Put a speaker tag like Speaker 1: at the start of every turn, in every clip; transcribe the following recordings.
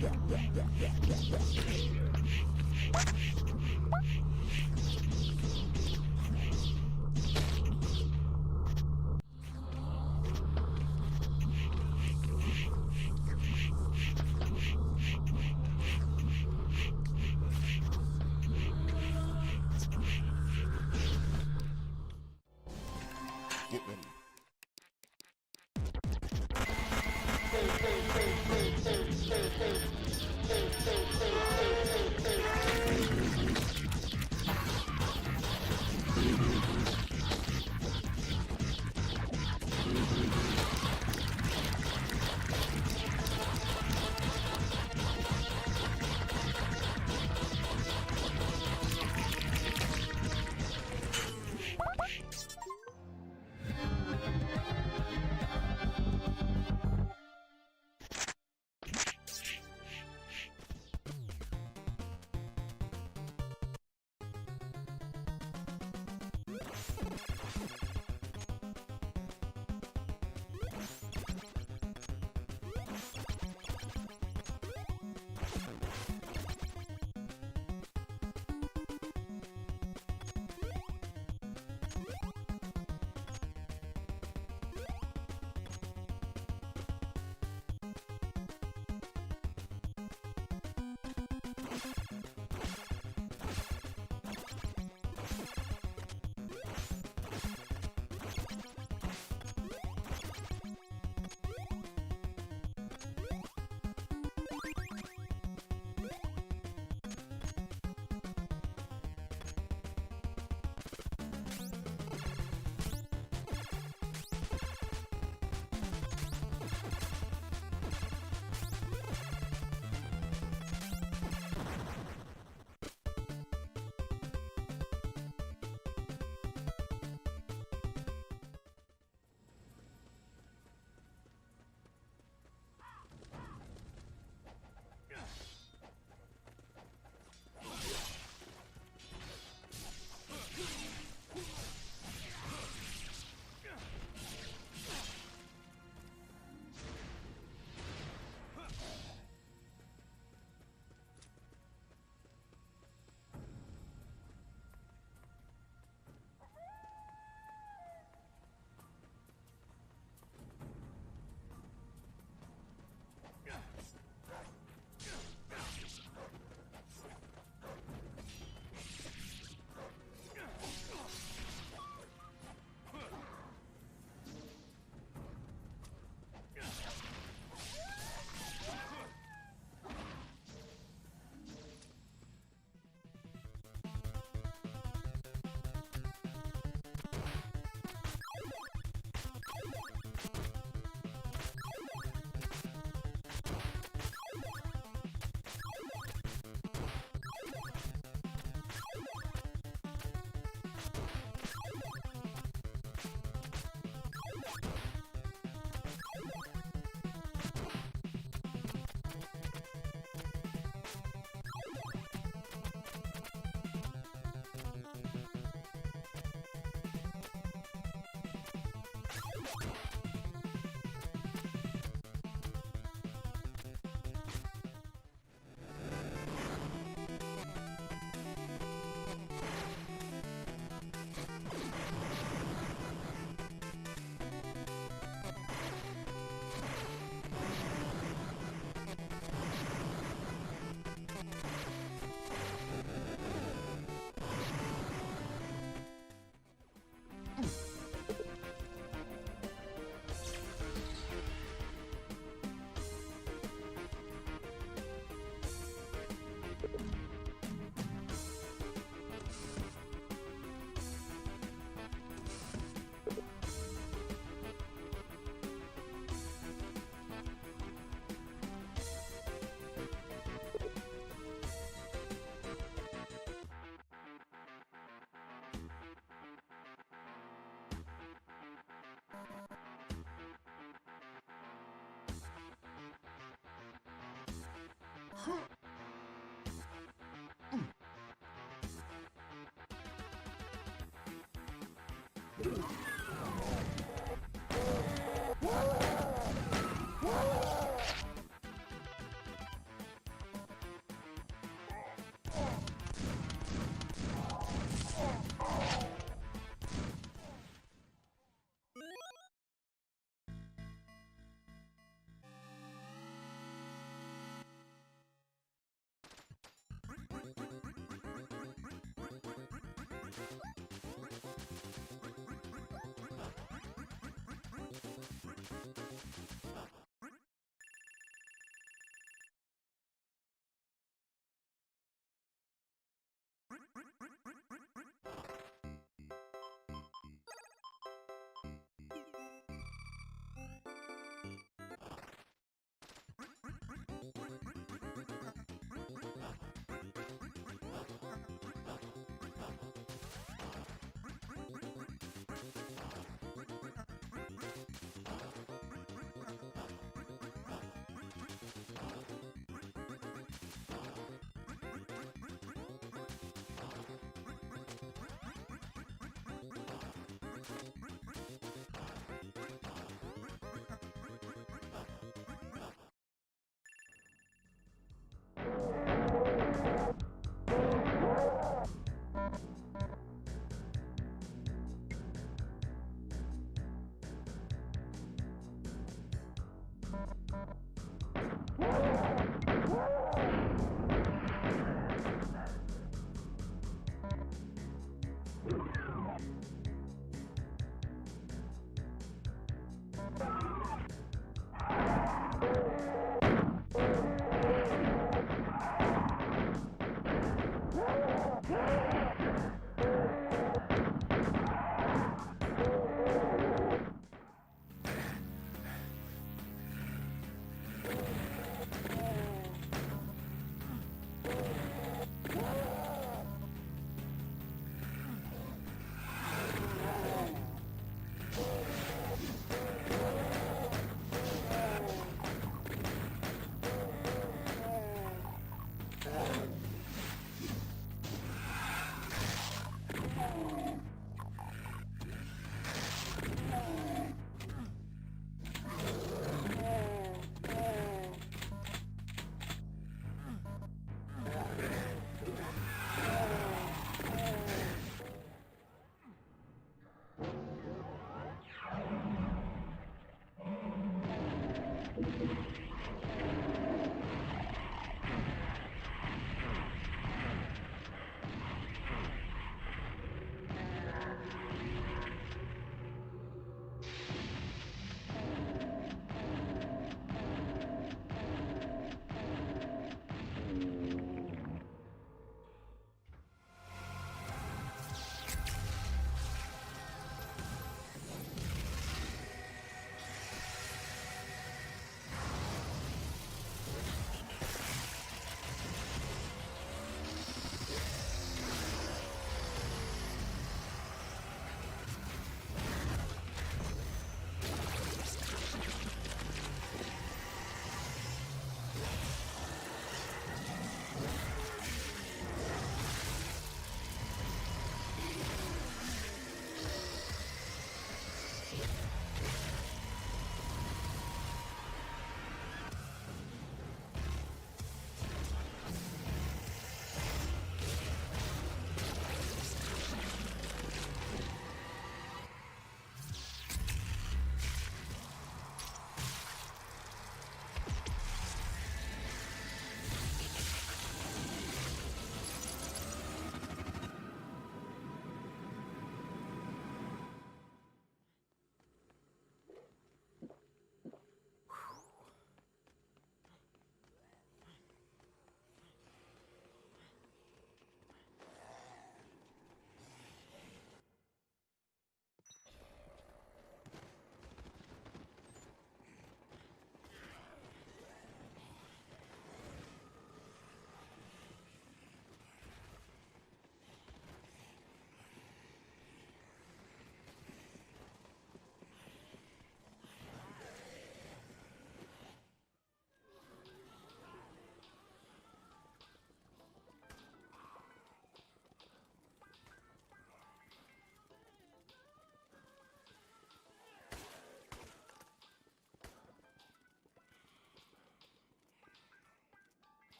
Speaker 1: Get ready.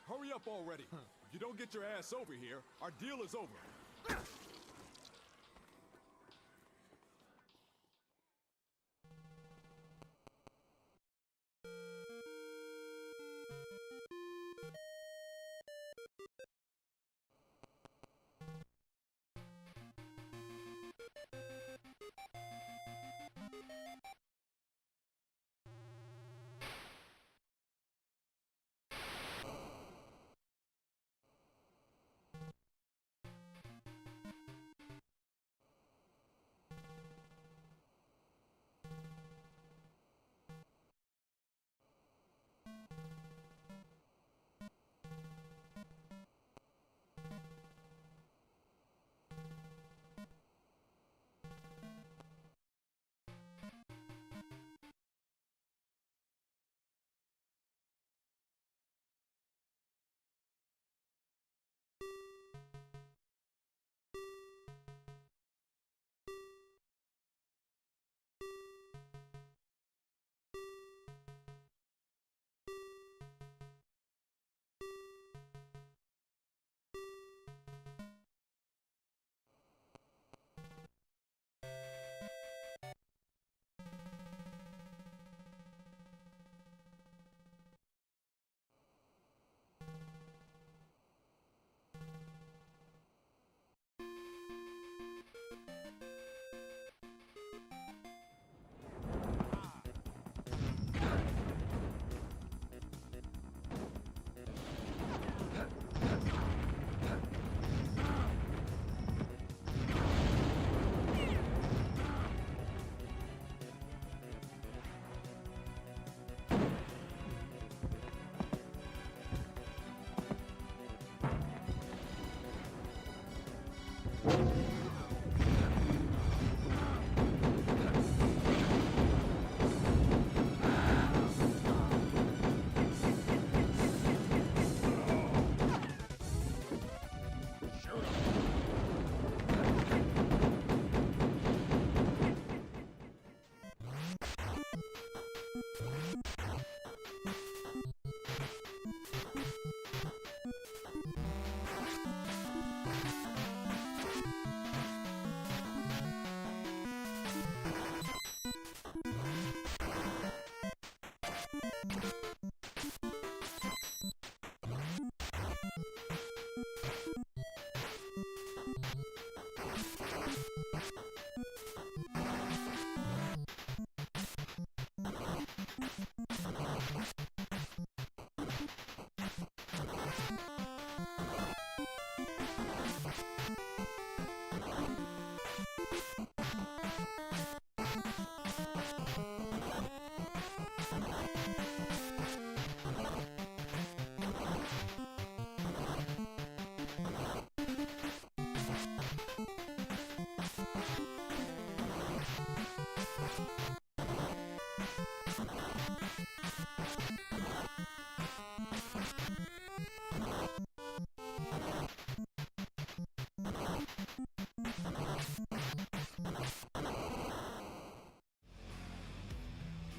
Speaker 1: Hurry up already. If you don't get your ass over here, our deal is over.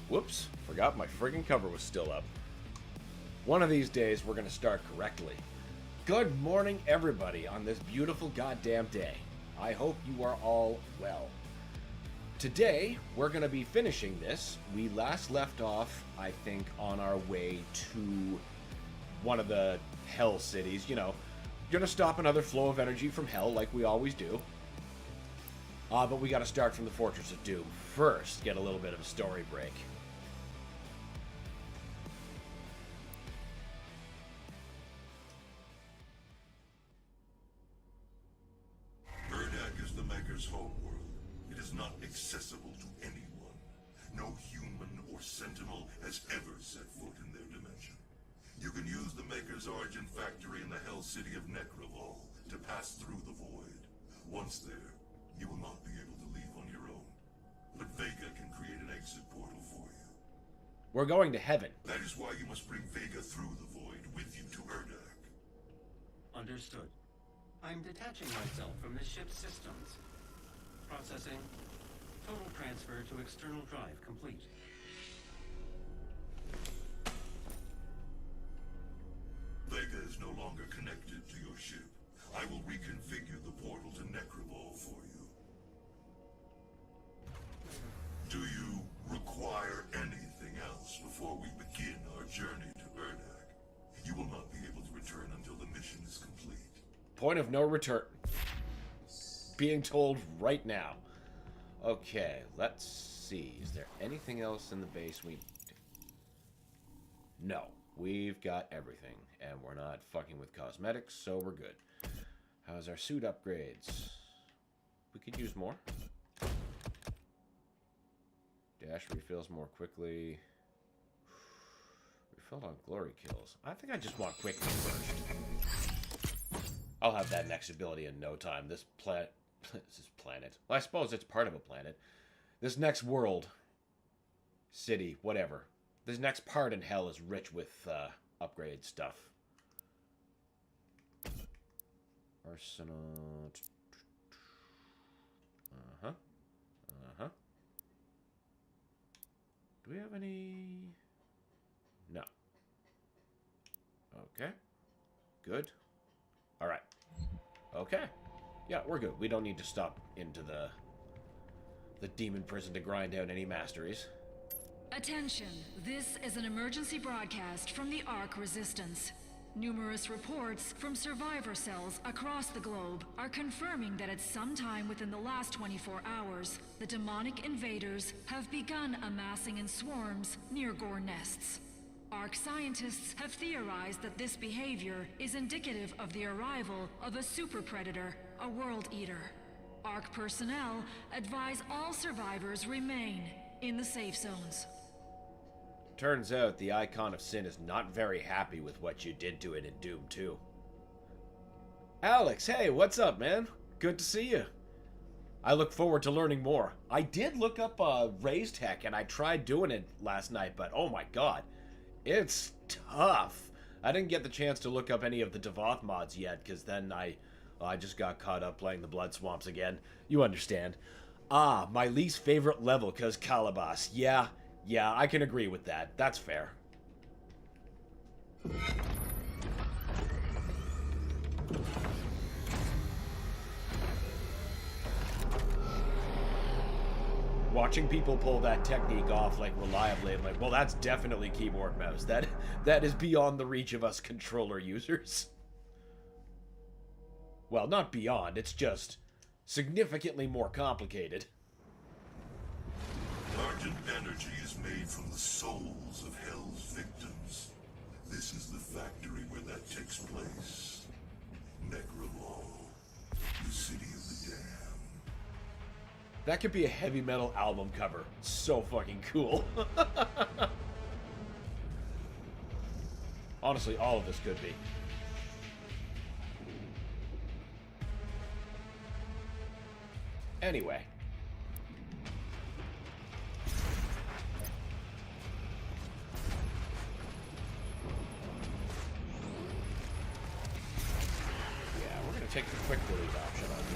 Speaker 2: Whoops, forgot my friggin' cover was still up. One of these days, we're gonna start correctly. Good morning, everybody, on this beautiful goddamn day. I hope you are all well. Today, we're gonna be finishing this. We last left off, I think, on our way to one of the Hell cities. You know, gonna stop another flow of energy from Hell, like we always do. But we gotta start from the Fortress of Doom. First, get a little bit of a story break.
Speaker 3: Urdak is the Maker's homeworld. It is not accessible to anyone. No human or Sentinel has ever set foot in their dimension. You can use the Maker's origin factory in the Hell City of Nekravol to pass through the void. Once there, you will not be able to leave on your own. But Vega can create an exit portal for you.
Speaker 2: We're going to heaven.
Speaker 3: That is why you must bring Vega through the void with you to Urdak.
Speaker 4: Understood. I'm detaching myself from the ship's systems. Processing. Total transfer to external drive complete.
Speaker 3: Vega is no longer connected to your ship. I will reconfigure the portal to Nekravol for you. Do you require anything else before we begin our journey to Urdak? You will not be able to return until the mission is complete.
Speaker 2: Point of no return. Being told right now. Okay, let's see. Is there anything else in the base we... No. We've got everything. And we're not fucking with cosmetics, so we're good. How's our suit upgrades? We could use more. Dash refills more quickly. Refilled on glory kills. I think I just want quick conversion. I'll have that next ability in no time. This planet... Well, I suppose it's part of a planet. This next world, city, whatever. This next part in Hell is rich with upgrade stuff. Arsenal. Uh-huh. Uh-huh. Do we have any... No. Okay. Good. Alright. Okay. Yeah, we're good. We don't need to stop into the demon prison to grind out any masteries.
Speaker 5: Attention, this is an emergency broadcast from the Ark Resistance. Numerous reports from survivor cells across the globe are confirming that at some time within the last 24 hours, the demonic invaders have begun amassing in swarms near Gore nests. Ark scientists have theorized that this behavior is indicative of the arrival of a super predator, a world eater. Ark personnel advise all survivors remain in the safe zones.
Speaker 2: Turns out the Icon of Sin is not very happy with what you did to it in Doom 2. Alex, hey, what's up, man? Good to see you. I look forward to learning more. I did look up Raised Tech, and I tried doing it last night, but oh my god. It's tough. I didn't get the chance to look up any of the Devoth mods yet, because then I just got caught up playing the Blood Swamps again. You understand. Ah, my least favorite level, because Calabas. Yeah, I can agree with that. That's fair. Watching people pull that technique off like reliably, I'm like, well, that's definitely keyboard mouse. That is beyond the reach of us controller users. Well, not beyond, it's just significantly more complicated.
Speaker 3: Argent energy is made from the souls of Hell's victims. This is the factory where that takes place. Nekravol, the city of the damned.
Speaker 2: That could be a heavy metal album cover. So fucking cool. Honestly, all of this could be. Anyway. Yeah, we're gonna take the quick delete option on you.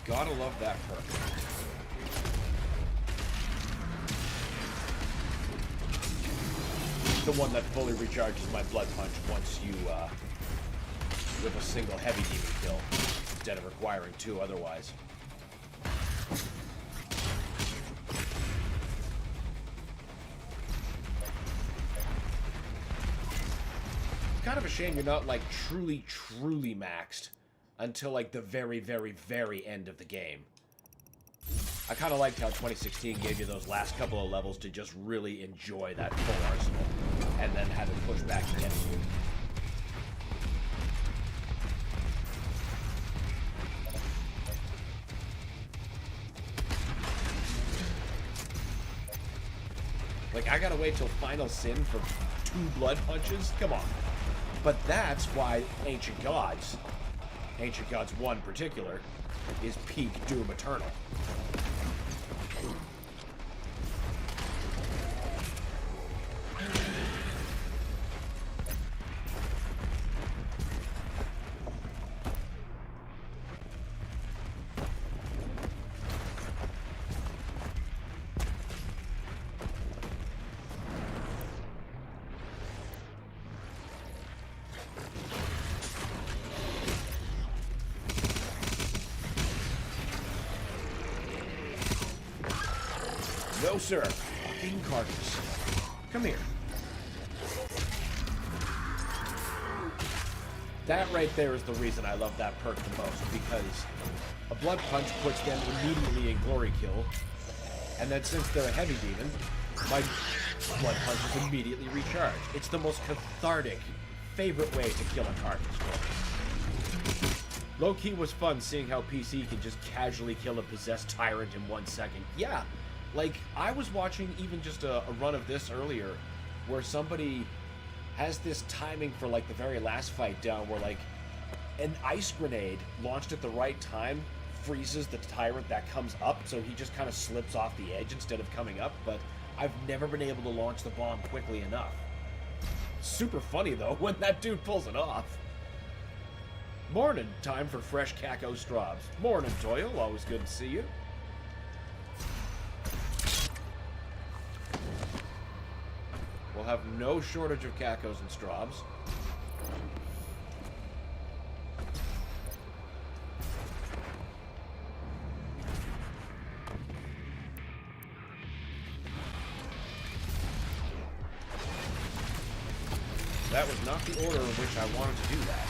Speaker 2: Gotta love that perk. The one that fully recharges my blood punch once you, with a single heavy demon kill, instead of requiring 2 otherwise. Kind of a shame you're not, like, truly maxed until, like, the very, very, very end of the game. I kind of liked how 2016 gave you those last couple of levels to just really enjoy that full arsenal, and then have it push back against you. Like, I gotta wait till Final Sin for 2 blood punches? Come on. But that's why Ancient Gods 1 in particular, is peak Doom Eternal. No, sir. Fucking carcass. Come here. That right there is the reason I love that perk the most, because a blood punch puts them immediately in glory kill, and then since they're a heavy demon, my blood punch is immediately recharged. It's the most cathartic, favorite way to kill a carcass. Low-key was fun seeing how PC can just casually kill a possessed tyrant in 1 second. Yeah. Like, I was watching even just a run of this earlier, where somebody has this timing for, like, the very last fight down, where, like, an ice grenade launched at the right time freezes the tyrant that comes up, so he just kind of slips off the edge instead of coming up, but I've never been able to launch the bomb quickly enough. Super funny, though, when that dude pulls it off. Morning, time for fresh Kako Straubs. Morning, Toil, always good to see you. We'll have no shortage of Kakos and Straubs. That was not the order in which I wanted to do that.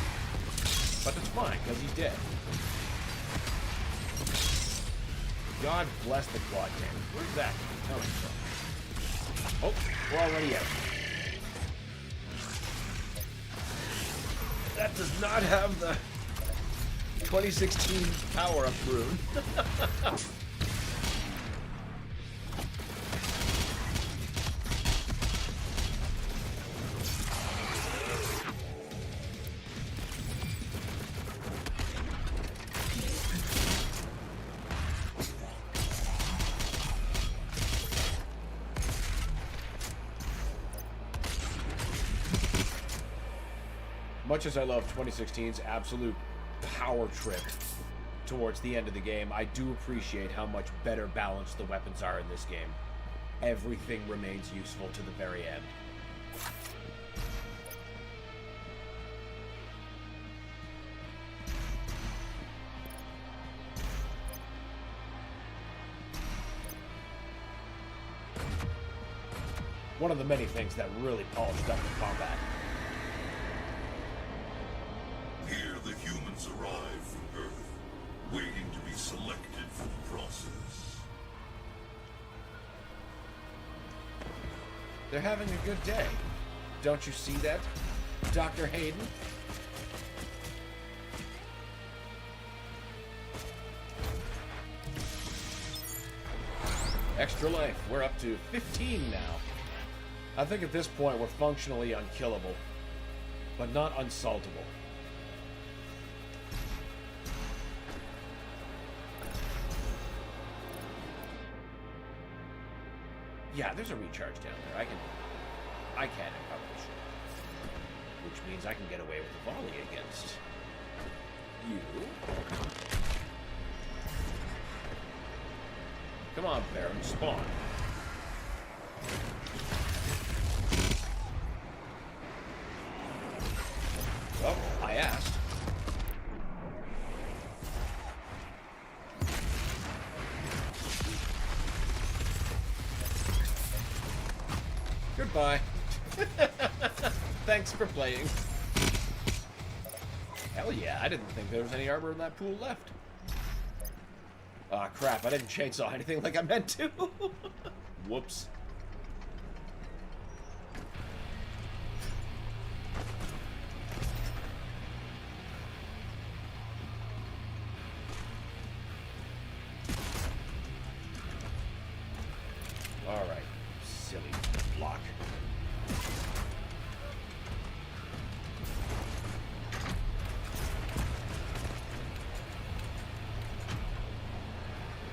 Speaker 2: But it's fine, because he's dead. God bless the quad tank. Where's that coming from? Oh, we're already out. That does not have the 2016 power-up rune. Much as I love 2016's absolute power trip towards the end of the game, I do appreciate how much better balanced the weapons are in this game. Everything remains useful to the very end. One of the many things that really polished up the combat.
Speaker 3: Here the humans arrive from Earth, waiting to be selected for the process.
Speaker 2: They're having a good day. Don't you see that, Dr. Hayden? Extra life. We're up to 15 now. I think at this point we're functionally unkillable, but not unsaltable. Yeah, there's a recharge down there. I can accomplish. Which means I can get away with a volley against you. Come on, Baron, spawn. Well, I asked. Goodbye. Thanks for playing. Hell yeah, I didn't think there was any armor in that pool left. Aw, crap, I didn't chainsaw anything like I meant to. Whoops. Alright, silly block.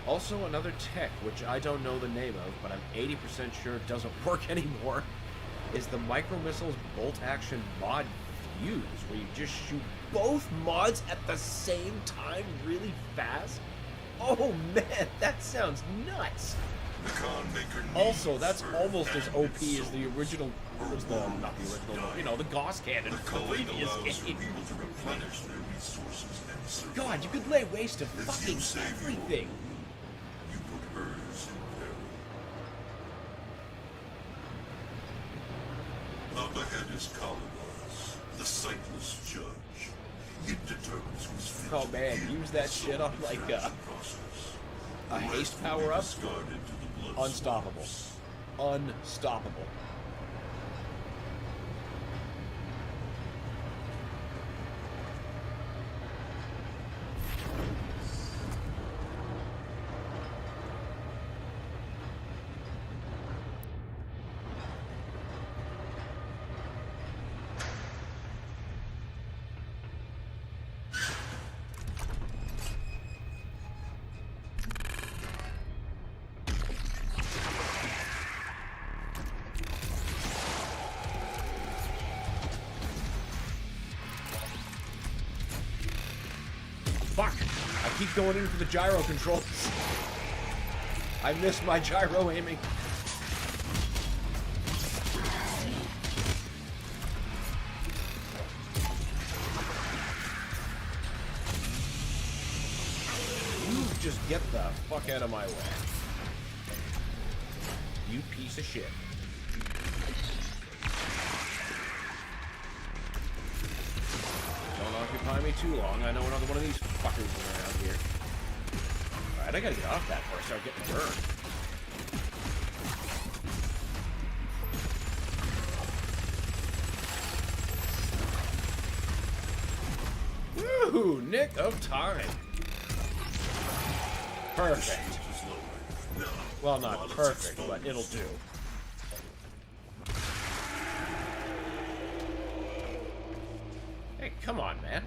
Speaker 2: Also, another tech, which I don't know the name of, but I'm 80% sure it doesn't work anymore, is the Micro Missiles Bolt Action Mod Fuse, where you just shoot both mods at the same time really fast. Oh man, that sounds nuts! Also, that's almost as OP as the original, not the original, you know, the Gauss Cannon from the previous game. God, you could lay waste to fucking everything!
Speaker 3: Up ahead is Kalibos, the sightless judge. It determines who's fit.
Speaker 2: Oh man, use that shit on like a haste power up. Unstoppable. Unstoppable. Fuck! I keep going in for the gyro controls. I miss my gyro aiming. You just get the fuck out of my way. You piece of shit. Don't occupy me too long. I know another one of these fuckers is around here. Alright, I gotta get off that before I start getting burned. Woohoo! Nick of time. Perfect. Well, not perfect, but it'll do. Hey, come on, man.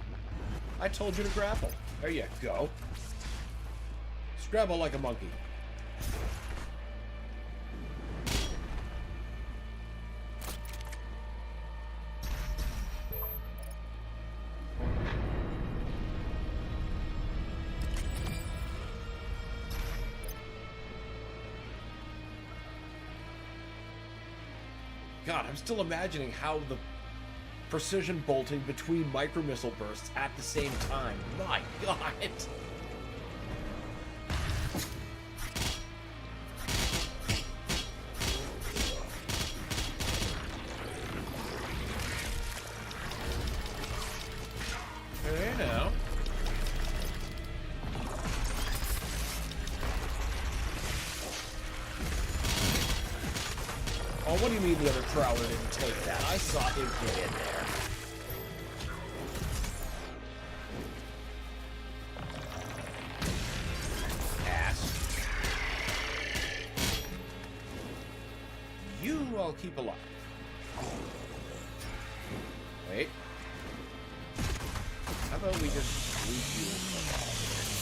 Speaker 2: I told you to grapple. There you go. Scrabble like a monkey. God, I'm still imagining how the precision bolting between micro missile bursts at the same time. My God! Hey now. Oh, what do you mean the other Prowler didn't take that? I saw him get in there. Ass. You I'll keep alive. Wait. How about we just refuel some all here?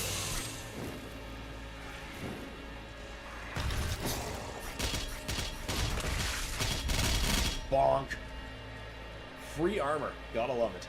Speaker 2: Bonk. Free armor. Gotta love it.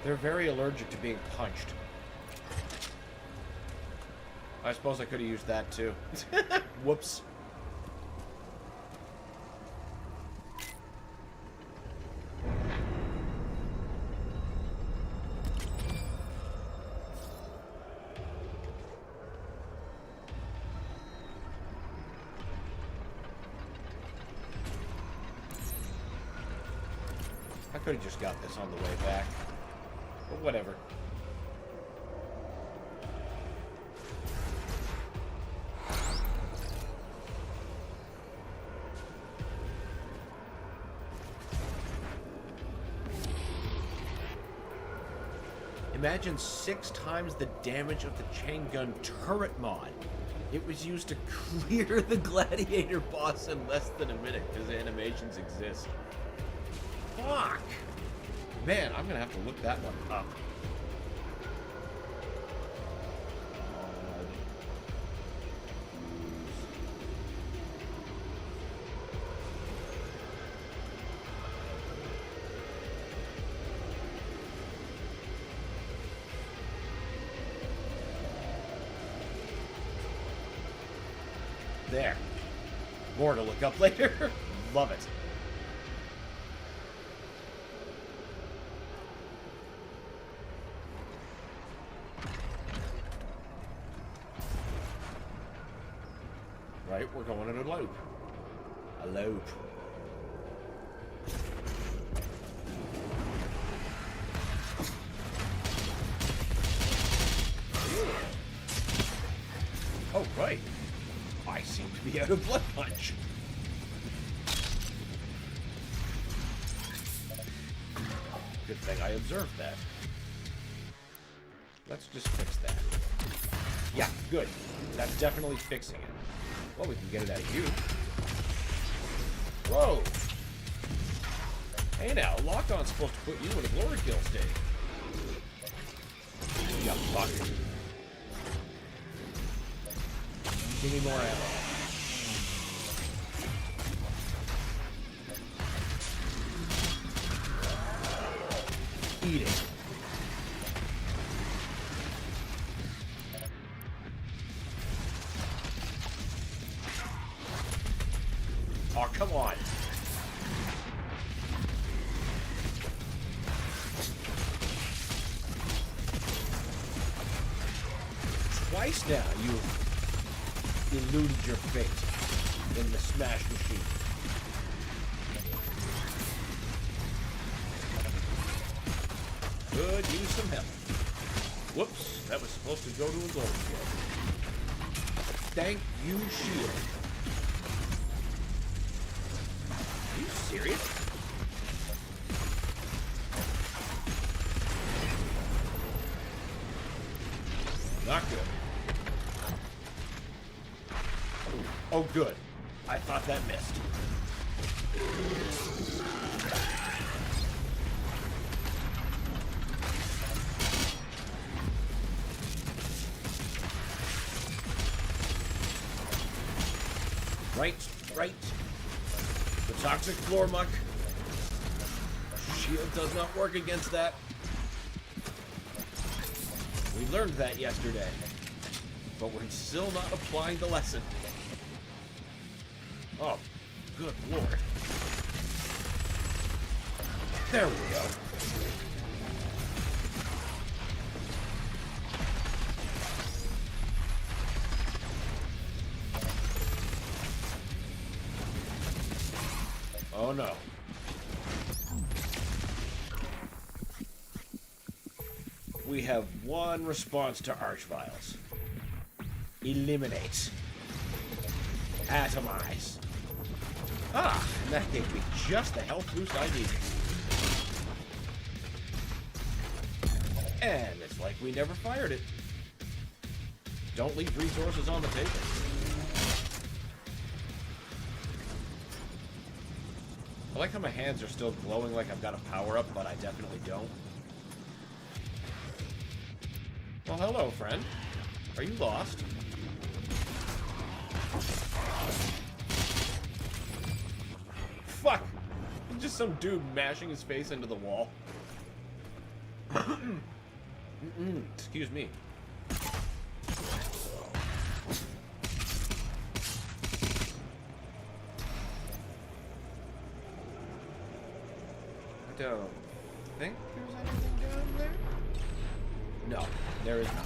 Speaker 2: They're very allergic to being punched. I suppose I could have used that too. Whoops. I could have just got this on the way back. But whatever. Imagine 6 times the damage of the chain gun turret mod. It was used to clear the gladiator boss in less than a minute because animations exist. Fuck! Man, I'm gonna have to look that one up. There. More to look up later. Love it. Right, we're going in a loop. A loop. Oh, right. I seem to be out of blood punch. Good thing I observed that. Let's just fix that. Yeah, good. That's definitely fixing it. Well, we can get it out of you. Whoa! Hey now, lock-on's supposed to put you in a glory kill state. Yeah, fuck. Give me more ammo. Eat it. Oh, come on. Twice now you've eluded your fate in the smash machine. Could use some help. Whoops, that was supposed to go to a gold kill. Thank you, shield. Are you serious? Not good. Oh, good. I thought that missed. Right. The toxic floor muck. Shield does not work against that. We learned that yesterday. But we're still not applying the lesson. Oh, good lord. There we go. Oh no. We have one response to Archviles. Eliminate. Atomize. Ah, and that gave me just the health boost I needed. And it's like we never fired it. Don't leave resources on the table. I like how my hands are still glowing like I've got a power-up, but I definitely don't. Well, hello, friend. Are you lost? Fuck! Just some dude mashing his face into the wall. Excuse me. I don't think there's anything down there. No, there is not.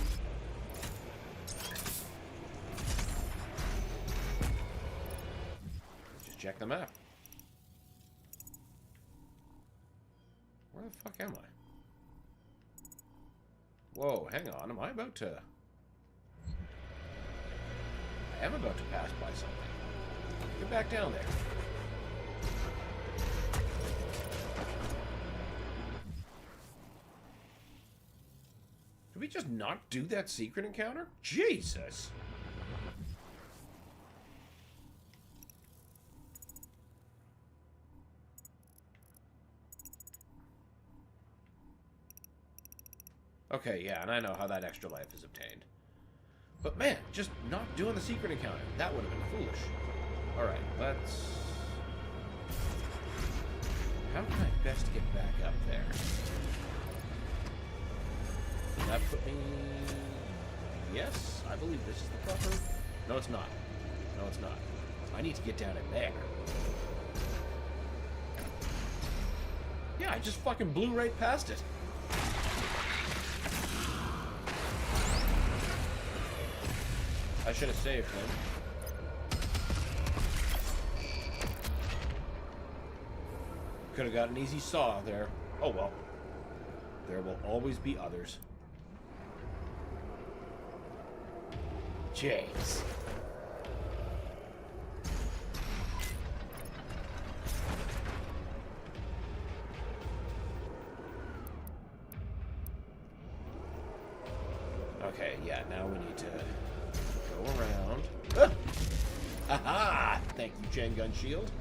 Speaker 2: Just check the map. Where the fuck am I? Whoa, hang on. Am I about to... I am about to pass by something. Get back down there. Did we just not do that secret encounter? Jesus! Okay, yeah, and I know how that extra life is obtained. But man, just not doing the secret encounter. That would have been foolish. Alright, let's... How can I best get back up there? Does that put me... Yes, I believe this is the proper... No, it's not. No, it's not. I need to get down in there. Yeah, I just fucking blew right past it. I should have saved him. Could have got an easy saw there. Oh well. There will always be others. Jeez. Okay, yeah, now we need to go around. Ah! Aha! Thank you, Gen Gun Shield.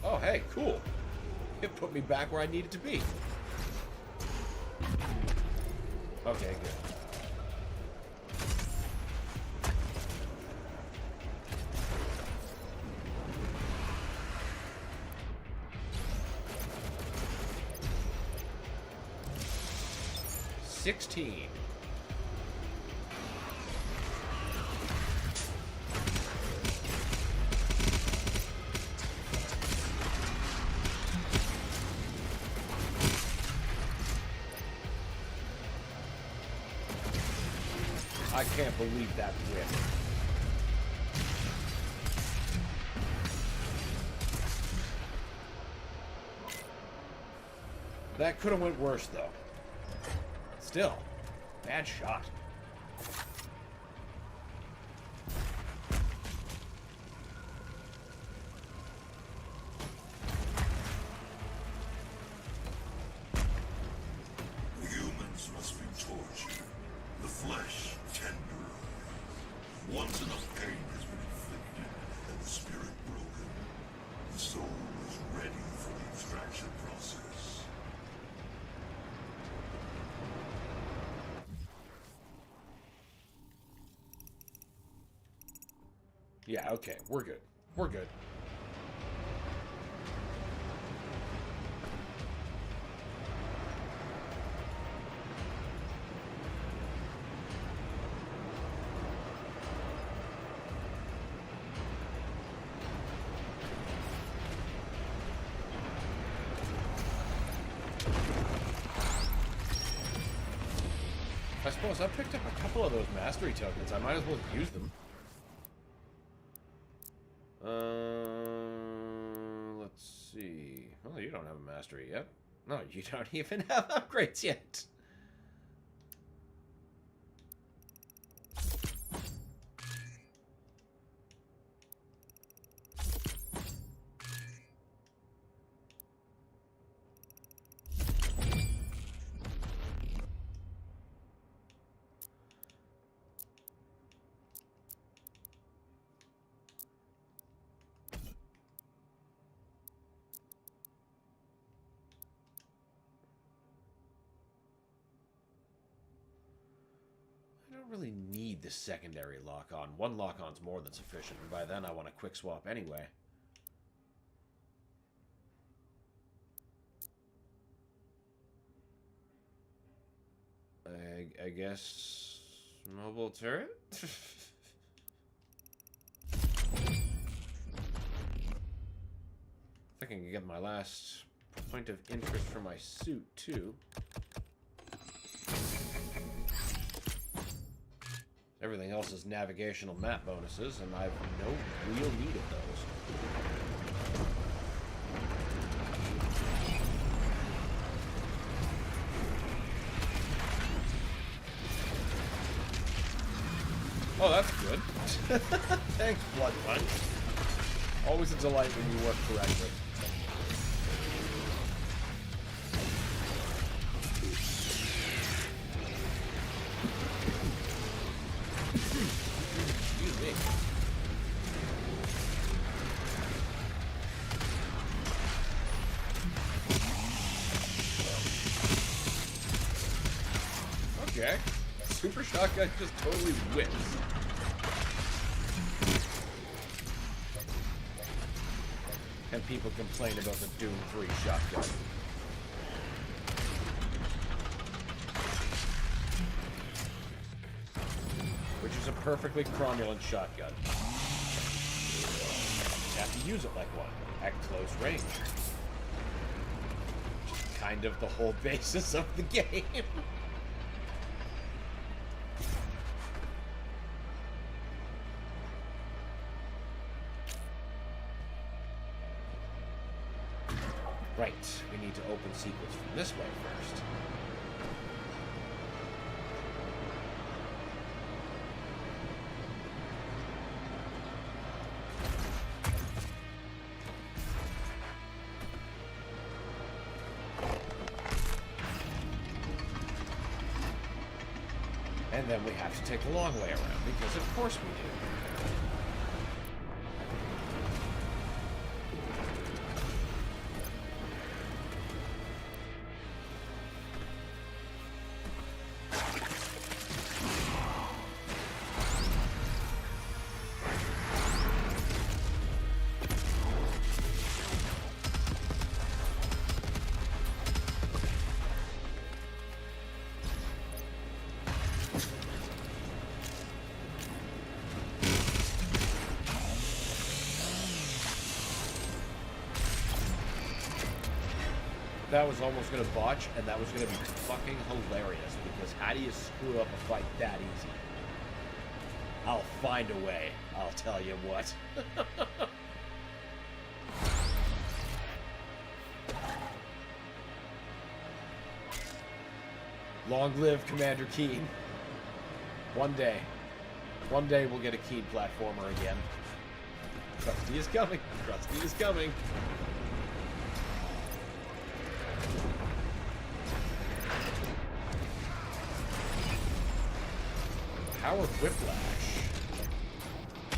Speaker 2: Oh, hey, cool. It put me back where I needed to be. Okay, good. $16. I can't believe that whip. That could have went worse, though. Still, bad shot.
Speaker 3: The humans must be tortured, the flesh tenderized. Once enough pain has been inflicted and the spirit broken, the soul is ready for the extraction process.
Speaker 2: Yeah, okay, we're good. We're good. I suppose I picked up a couple of those mastery tokens. I might as well use them. Let's see. Well, you don't have a mastery yet. No, you don't even have upgrades yet. I don't really need the secondary lock-on. One lock-on's more than sufficient, and by then I want a quick swap anyway. I guess... Mobile turret? I think I can get my last point of interest for my suit, too. Everything else is navigational map bonuses, and I have no real need of those. Oh, that's good. Thanks, Blood Punch. Always a delight when you work correctly. Excuse me. Okay. Super Shotgun just totally whips. And people complain about the Doom 3 shotgun. Which is a perfectly cromulent shotgun. You have to use it like one, at close range. Which is kind of the whole basis of the game. Right, we need to open sequence from this way first. And then we have to take the long way around, because of course we do. That was almost going to botch, and that was going to be fucking hilarious, because how do you screw up a fight that easy? I'll find a way, I'll tell you what. Long live Commander Keen. One day we'll get a Keen platformer again. Trusty is coming, Trusty is coming. Power Whiplash.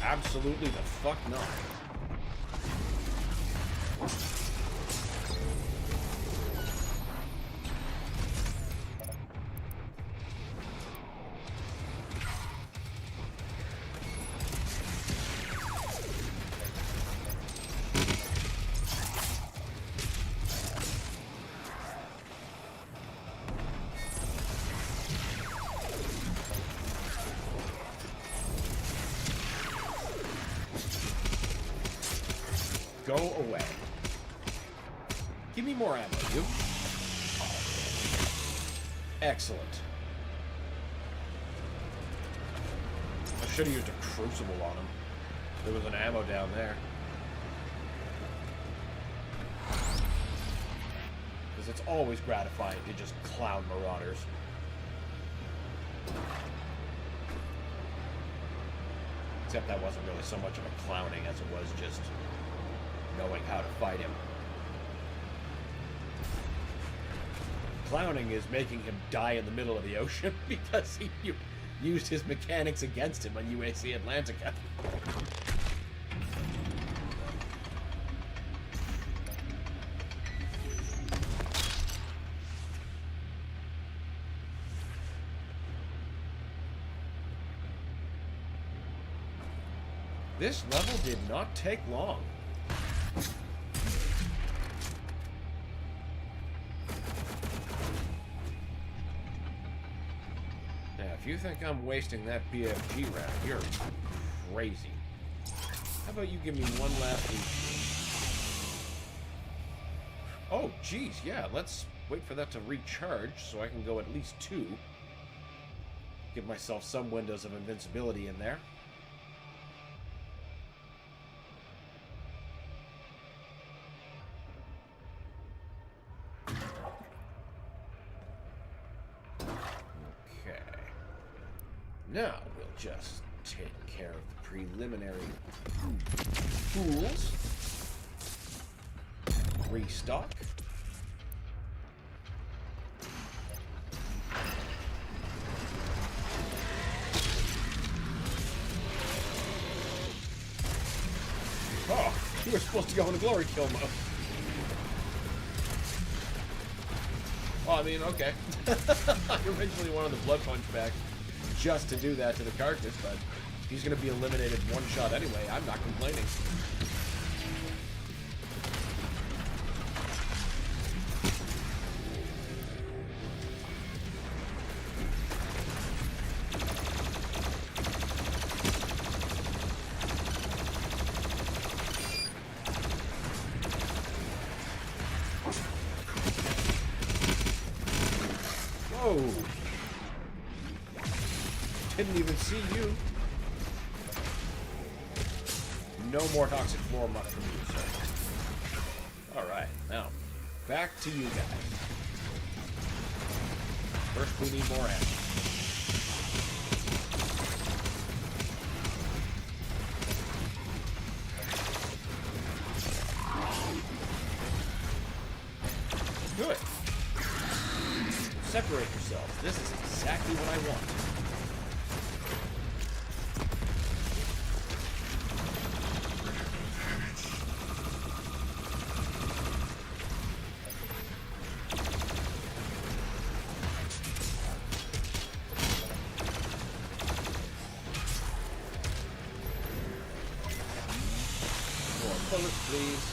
Speaker 2: Absolutely the fuck not. Go away. Give me more ammo, you. Excellent. I should have used a crucible on him. There was an ammo down there. Because it's always gratifying to just clown marauders. Except that wasn't really so much of a clowning as it was just knowing how to fight him. Clowning is making him die in the middle of the ocean because he used his mechanics against him on UAC Atlantica. This level did not take long. If you think I'm wasting that BFG round, you're crazy. How about you give me one last one? Oh, geez, yeah, let's wait for that to recharge so I can go at least 2. Give myself some windows of invincibility in there. Okay. Now we'll just take care of the preliminary fools. Restock. Oh, you were supposed to go into glory kill mode. Oh, I mean, okay. I originally wanted the blood punch back just to do that to the carcass, but he's going to be eliminated one shot anyway. I'm not complaining. Whoa! Didn't even see you. No more toxic floor muck from you, sir. Alright, now, back to you guys. First, we need more ammo. Good. Separate yourselves. This is exactly what I want. More bullets, please.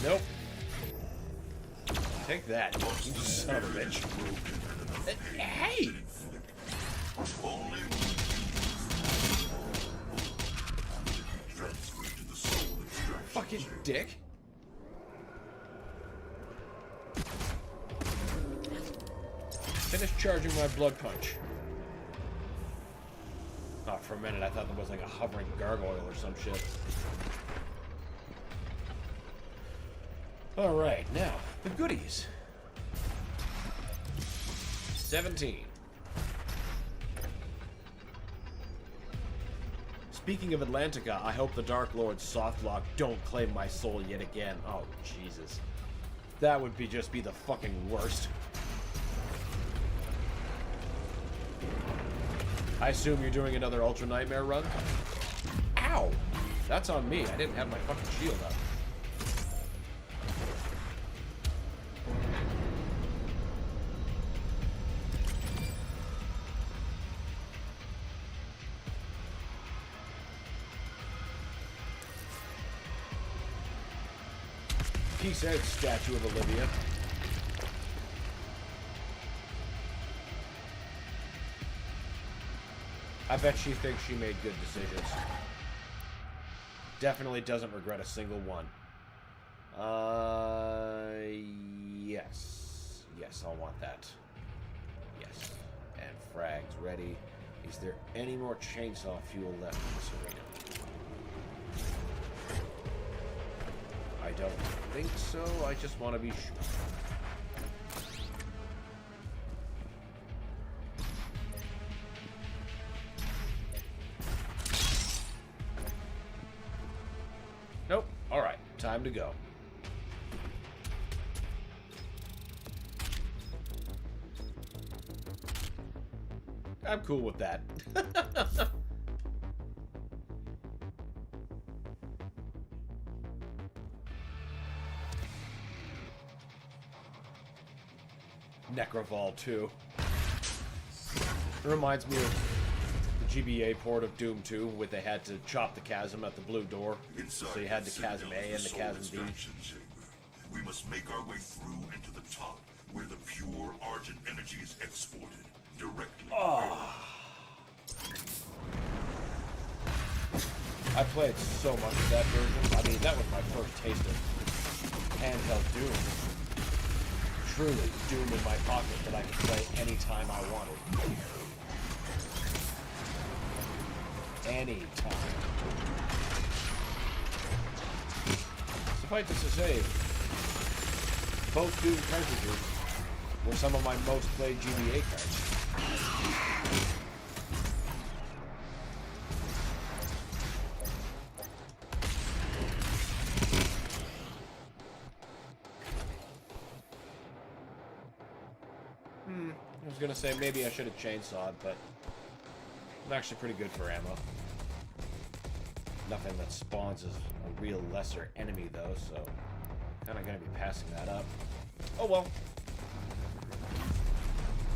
Speaker 2: Nope. Take that, you son of a bitch. Hey! Fucking dick. Finish charging my blood punch. Oh, for a minute I thought there was like a hovering gargoyle or some shit. Alright, now, the goodies. 17. Speaking of Atlantica, I hope the Dark Lord's softlock don't claim my soul yet again. Oh, Jesus. That would just be the fucking worst. I assume you're doing another Ultra Nightmare run? Ow! That's on me. I didn't have my fucking shield up. Peace out, statue of Olivia. I bet she thinks she made good decisions. Definitely doesn't regret a single one. Yes. Yes, I'll want that. Yes. And frags ready. Is there any more chainsaw fuel left in this arena? I don't think so. I just want to be sure. Nope. Alright. Time to go. I'm cool with that. Nekravol too. It reminds me of the GBA port of Doom 2, where they had to chop the chasm at the blue door. So you had the chasm A and the chasm B.
Speaker 3: We must make our way through into the top, where the pure Argent energy is exported directly.
Speaker 2: I played so much of that version. I mean, that was my first taste of handheld Doom. Truly, Doom in my pocket that I could play anytime I wanted. Anytime. Suffice it to say, both Doom cartridges were some of my most played GBA cards. I was gonna say maybe I should have chainsawed, but I'm actually pretty good for ammo. Nothing that spawns is a real lesser enemy though, so kinda gonna be passing that up. Oh well.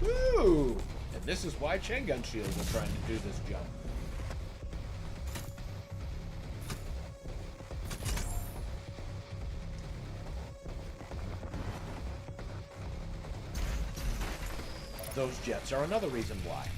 Speaker 2: Woo! And this is why chain gun shields are trying to do this jump. Those jets are another reason why.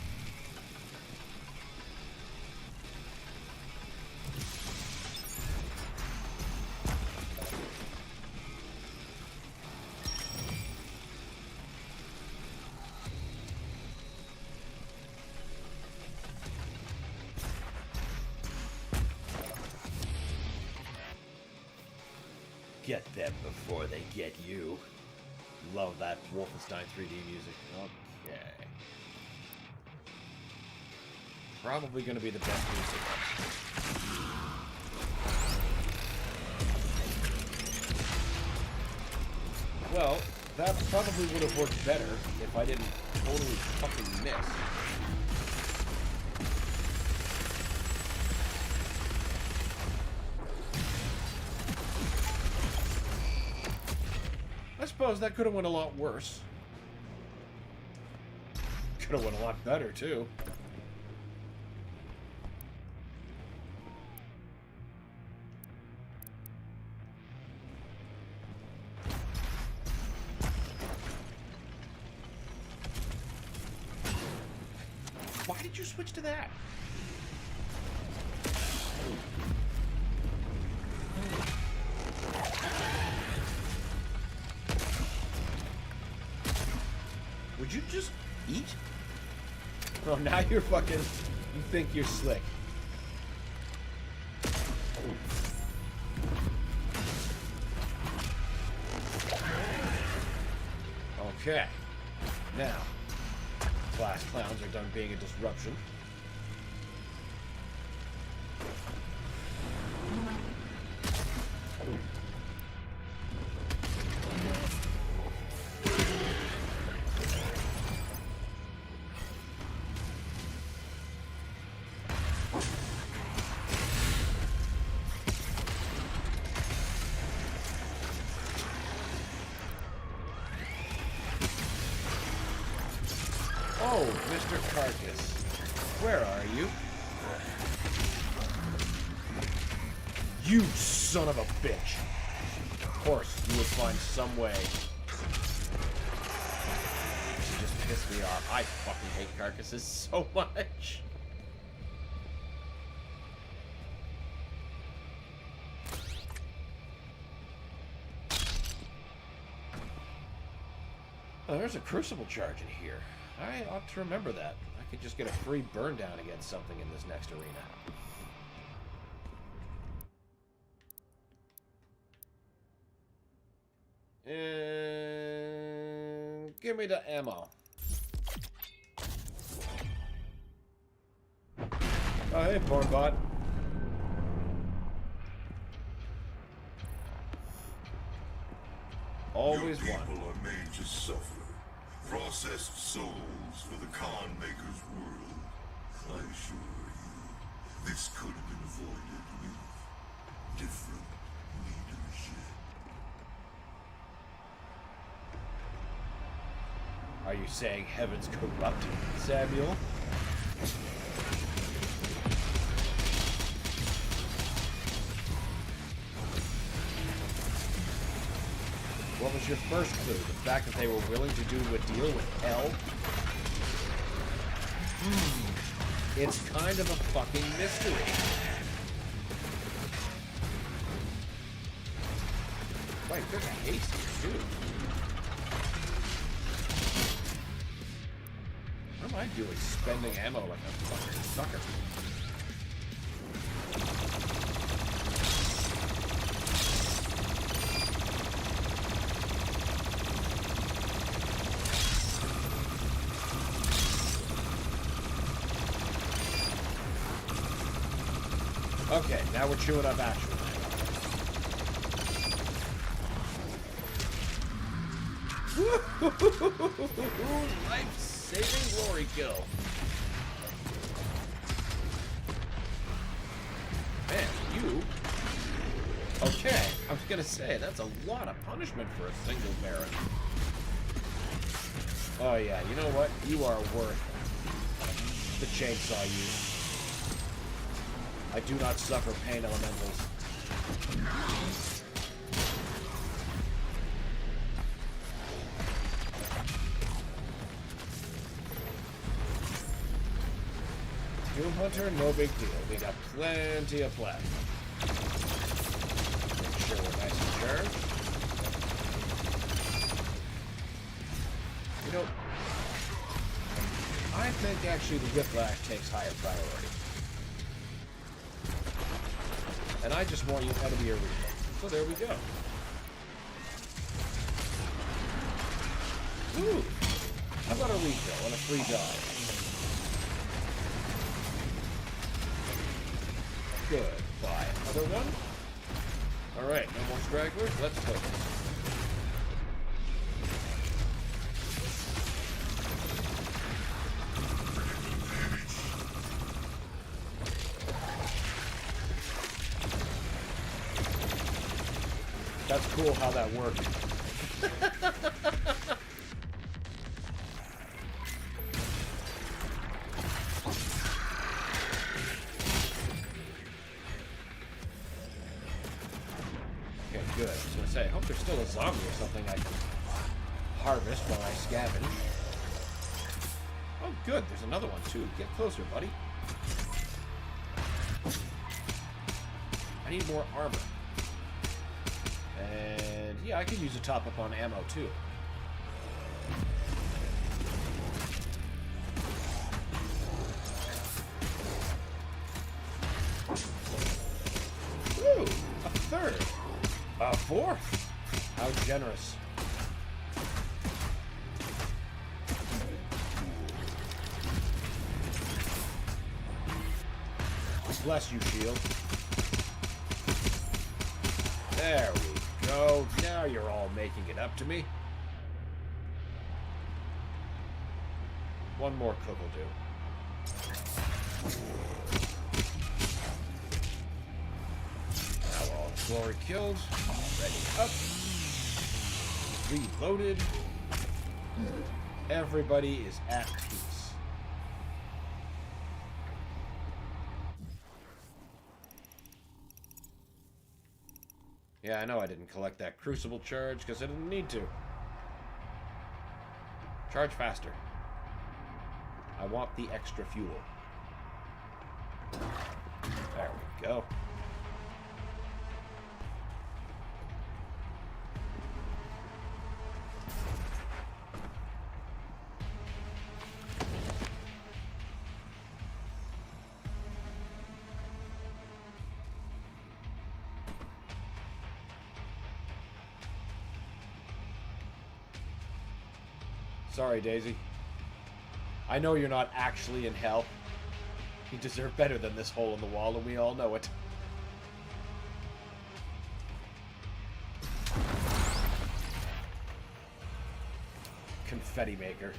Speaker 2: Get them before they get you. Love that Wolfenstein 3D music. Okay. Probably going to be the best music. Well, that probably would have worked better if I didn't totally fucking miss. I suppose that could have went a lot worse. Could have went a lot better, too. Why did you switch to that? Would you just eat? Oh, now you're fucking... You think you're slick. Okay. Now, class clowns are done being a disruption. Oh, Mr. Carcass. Where are you? You son of a bitch. Of course, you would find some way to just piss me off. I fucking hate carcasses so much. Oh, there's a crucible charge in here. I ought to remember that. I could just get a free burn down against something in this next arena. And give me the ammo. Oh, hey, Pornbot. Always
Speaker 3: Your
Speaker 2: one.
Speaker 3: people are made to suffer. Processed souls for the Khan Maker's world. I assure you, this could have been avoided with different leadership.
Speaker 2: Are you saying heaven's corrupt, Samuel? What was your first clue? The fact that they were willing to do a deal with hell? It's kind of a fucking mystery. Wait, there's a haste here, too. What am I doing spending ammo like a fucking sucker? Okay, now we're chewing up actual ammo. Life-saving glory kill. Man, you... Okay, I was gonna say, that's a lot of punishment for a single Baron. Oh yeah, you know what? You are worth the chainsaw use. I do not suffer pain elementals. Doom Hunter, no big deal. We got plenty of plasma. Make sure we're nice and charged. You know, I think actually the Whiplash takes higher priority. And I just want you out of the arena. So there we go. Ooh! How about a refill and a free dive? Goodbye. Another one? Alright, no more stragglers. Let's focus. That's cool how that worked. Okay, good. I was gonna say, I hope there's still a zombie or something I can harvest while I scavenge. Oh, good. There's another one, too. Get closer, buddy. I need more armor. And yeah, I could use a top up on ammo too. Woo! A third. A fourth. How generous. Bless you, shield. There we go. Now you're all making it up to me. One more cook will do. Now all glory killed. Ready up. Reloaded. Everybody is at peace. Yeah, I know I didn't collect that crucible charge because I didn't need to. Charge faster. I want the extra fuel. There we go. Sorry, Daisy. I know you're not actually in hell. You deserve better than this hole in the wall, and we all know it. Confetti maker.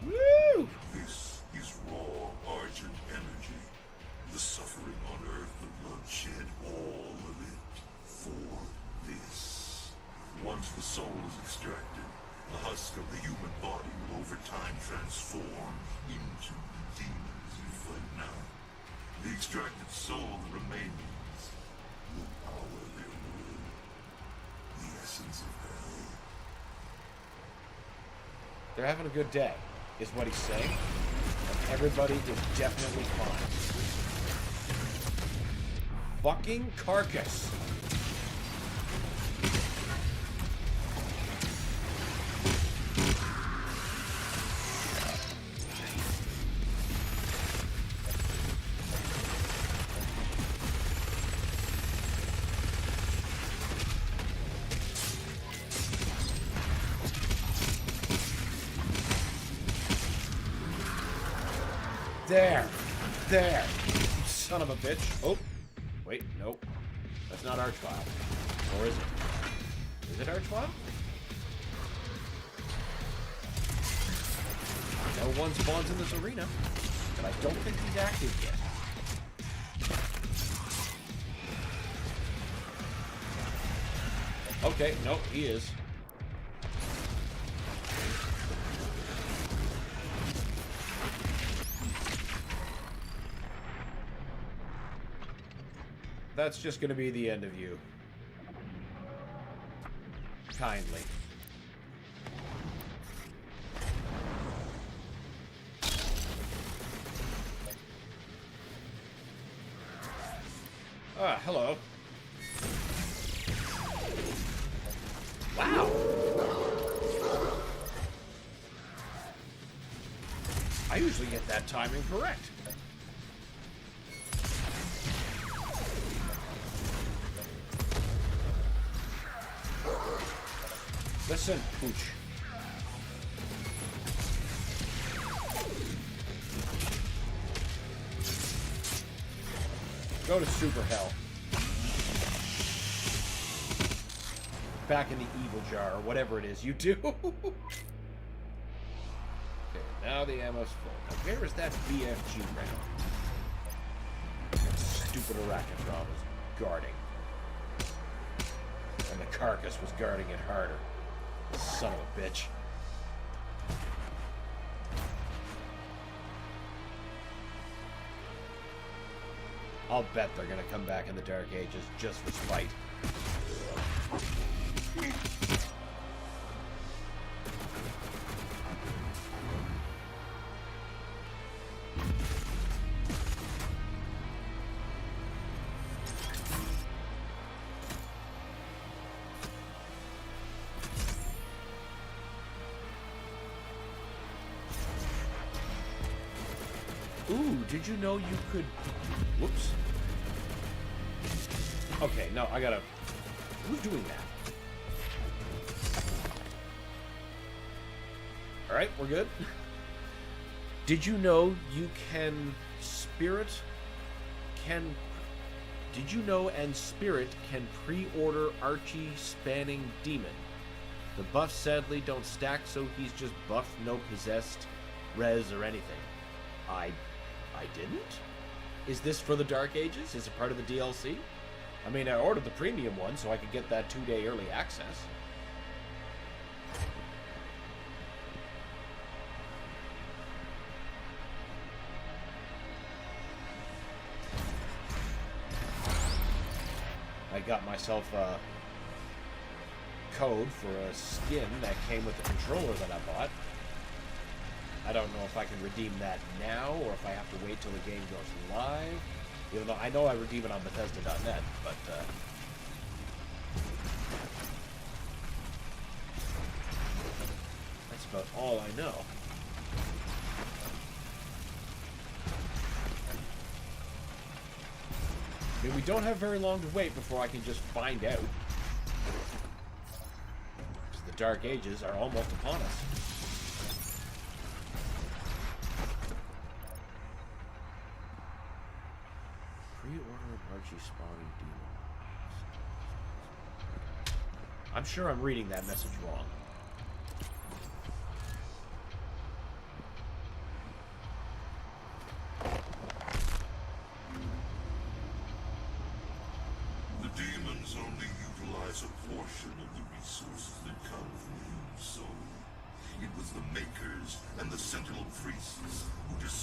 Speaker 2: Woo!
Speaker 3: This is raw Argent energy. The suffering on Earth, the bloodshed, all of it. For this. Once the soul is extracted, the husk dimension, the demons you fight now. The extracted soul that remains will power their world. The essence of hell.
Speaker 2: They're having a good day, is what he's saying. And everybody is definitely fine. Fucking carcass. There. There. You son of a bitch. Oh. Wait, nope. That's not Archvile. Or is it? Is it Archvile? No one spawns in this arena. But I don't think he's active yet. Okay, nope, he is. That's just going to be the end of you. Kindly. Ah, hello. Wow. I usually get that timing correct. Listen, Pooch. Go to Super Hell. Back in the evil jar, or whatever it is you do. Okay, now the ammo's full. Now where is that BFG round? That stupid Arachnotron was guarding. And the carcass was guarding it harder. Son of a bitch. I'll bet they're gonna come back in the Dark Ages just for spite. Ooh, did you know you could... Whoops. Okay, no, I gotta... Who's doing that? Alright, we're good. Did you know you can... Did you know and Spirit can pre-order Archie Spanning Demon? The buffs sadly don't stack, so he's just buffed, no possessed, res, or anything. I didn't? Is this for the Dark Ages? Is it part of the DLC? I mean, I ordered the premium one so I could get that 2-day early access. I got myself a code for a skin that came with the controller that I bought. I don't know if I can redeem that now or if I have to wait till the game goes live. Even though I know I redeem it on Bethesda.net, but that's about all I know. I mean, we don't have very long to wait before I can just find out. Because the Dark Ages are almost upon us. Pre-order Archie spawning demon. I'm sure I'm reading that message wrong.
Speaker 3: The demons only utilize a portion of the resources that come from the human soul. It was the Makers and the Sentinel Priests who decided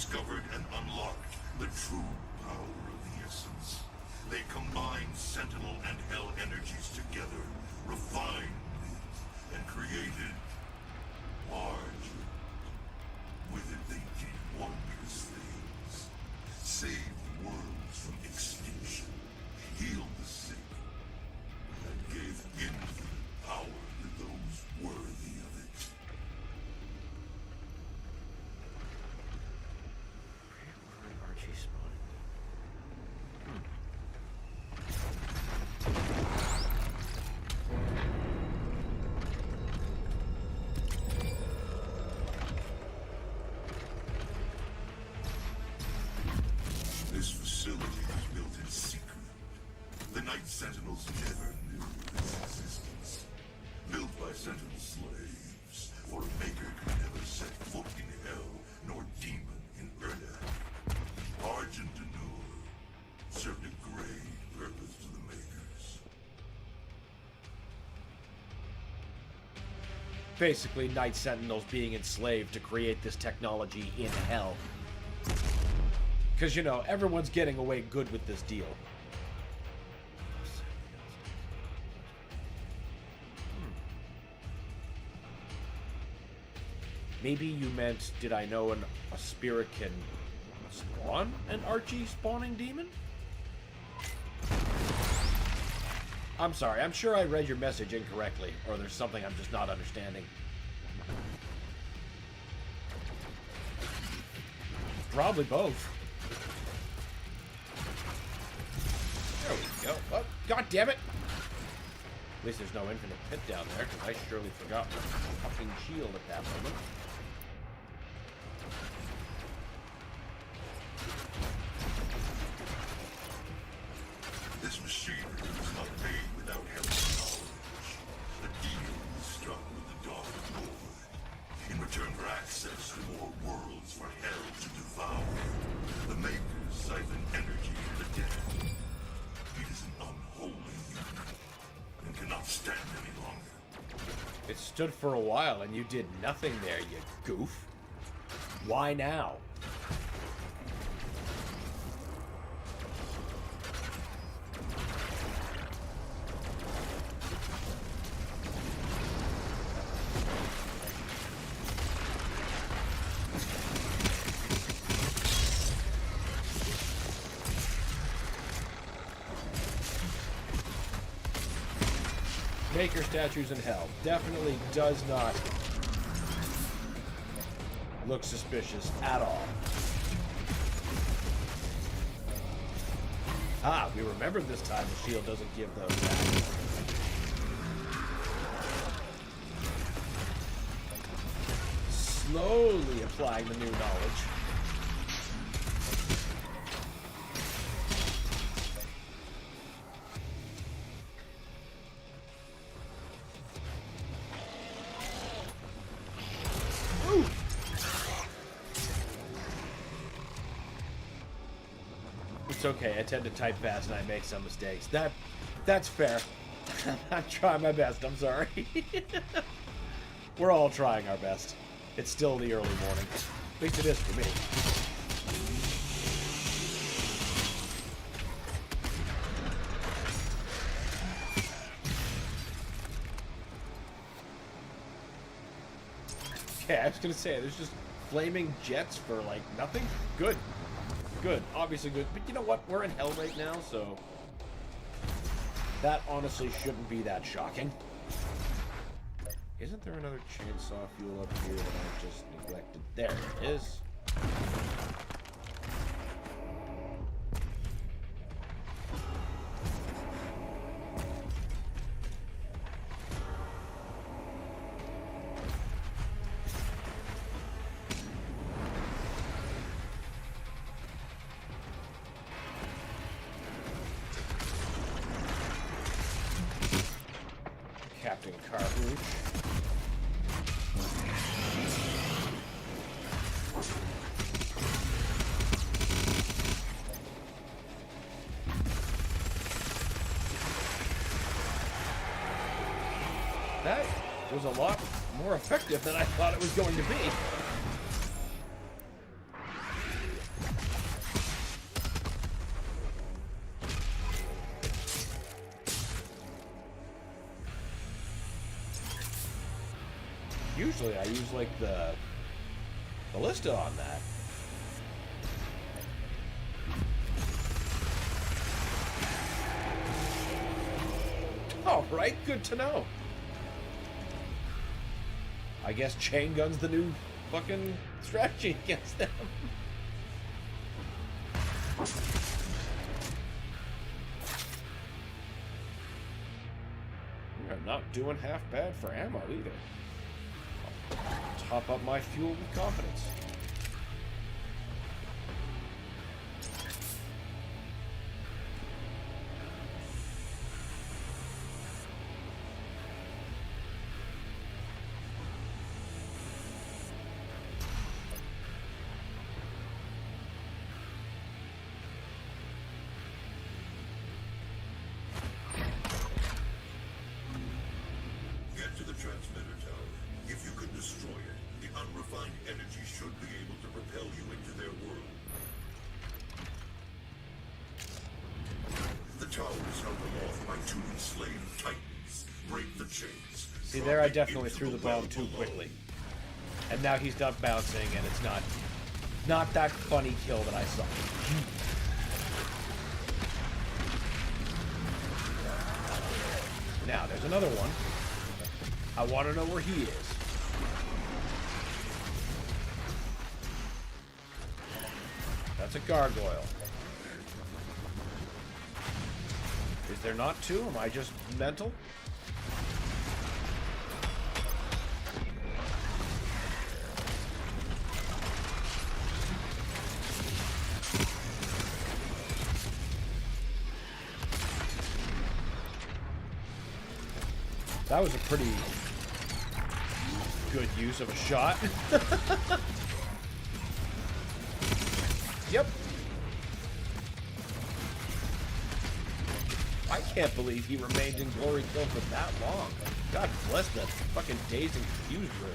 Speaker 2: basically Night Sentinels being enslaved to create this technology in hell. Because, you know, everyone's getting away good with this deal. Maybe you meant, did I know a spirit can spawn an Archie spawning demon? I'm sorry, I'm sure I read your message incorrectly, or there's something I'm just not understanding. Probably both. There we go. Oh, God damn it! At least there's no infinite pit down there, because I surely forgot my fucking shield at that moment.
Speaker 3: This machinery was not made without heaven's knowledge. A deal was struck with the Dark Lord in return for access to more worlds for hell to devour. The Makers siphon energy from the dead. It is an unholy union and cannot stand any longer.
Speaker 2: It stood for a while and you did nothing there, you goof. Why now? Maker statues in hell. Definitely does not look suspicious at all. Ah, we remembered this time the shield doesn't give those back. Slowly applying the new knowledge. It's okay, I tend to type fast and I make some mistakes. That's fair. I'm trying my best, I'm sorry. We're all trying our best. It's still the early morning. At least it is for me. Okay, I was gonna say, there's just flaming jets for, like, nothing? Good. Good. Obviously good. But you know what? We're in hell right now, so... that honestly shouldn't be that shocking. Isn't there another chainsaw fuel up here that I just neglected? There it is. Captain Carhooch. That was a lot more effective than I thought it was going to be. Usually I use, like, the ballista on that. Alright, good to know. I guess chain gun's the new fucking strategy against them. We are not doing half bad for ammo either. Top up my fuel with confidence.
Speaker 3: Get to the transmitter tower. If divine energy should be able to propel you into their world. The towers held them off by two enslaved titans. Break the chains.
Speaker 2: See, there I definitely threw the bomb too quickly. And now he's done bouncing, and it's not that funny kill that I saw. Now, there's another one. I want to know where he is. That's a gargoyle. Is there not two? Am I just mental? That was a pretty good use of a shot. Yep. I can't believe he remained in Glory Kill for that long. God bless that fucking dazed and confused room.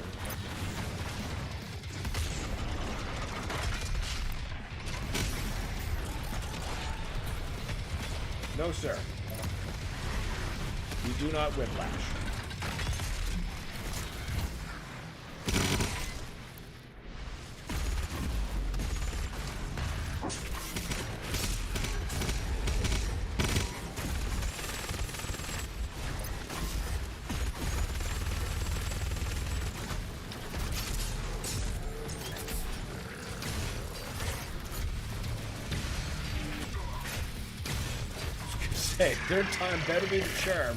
Speaker 2: No, sir. You do not whiplash. Say, third time better be the charm.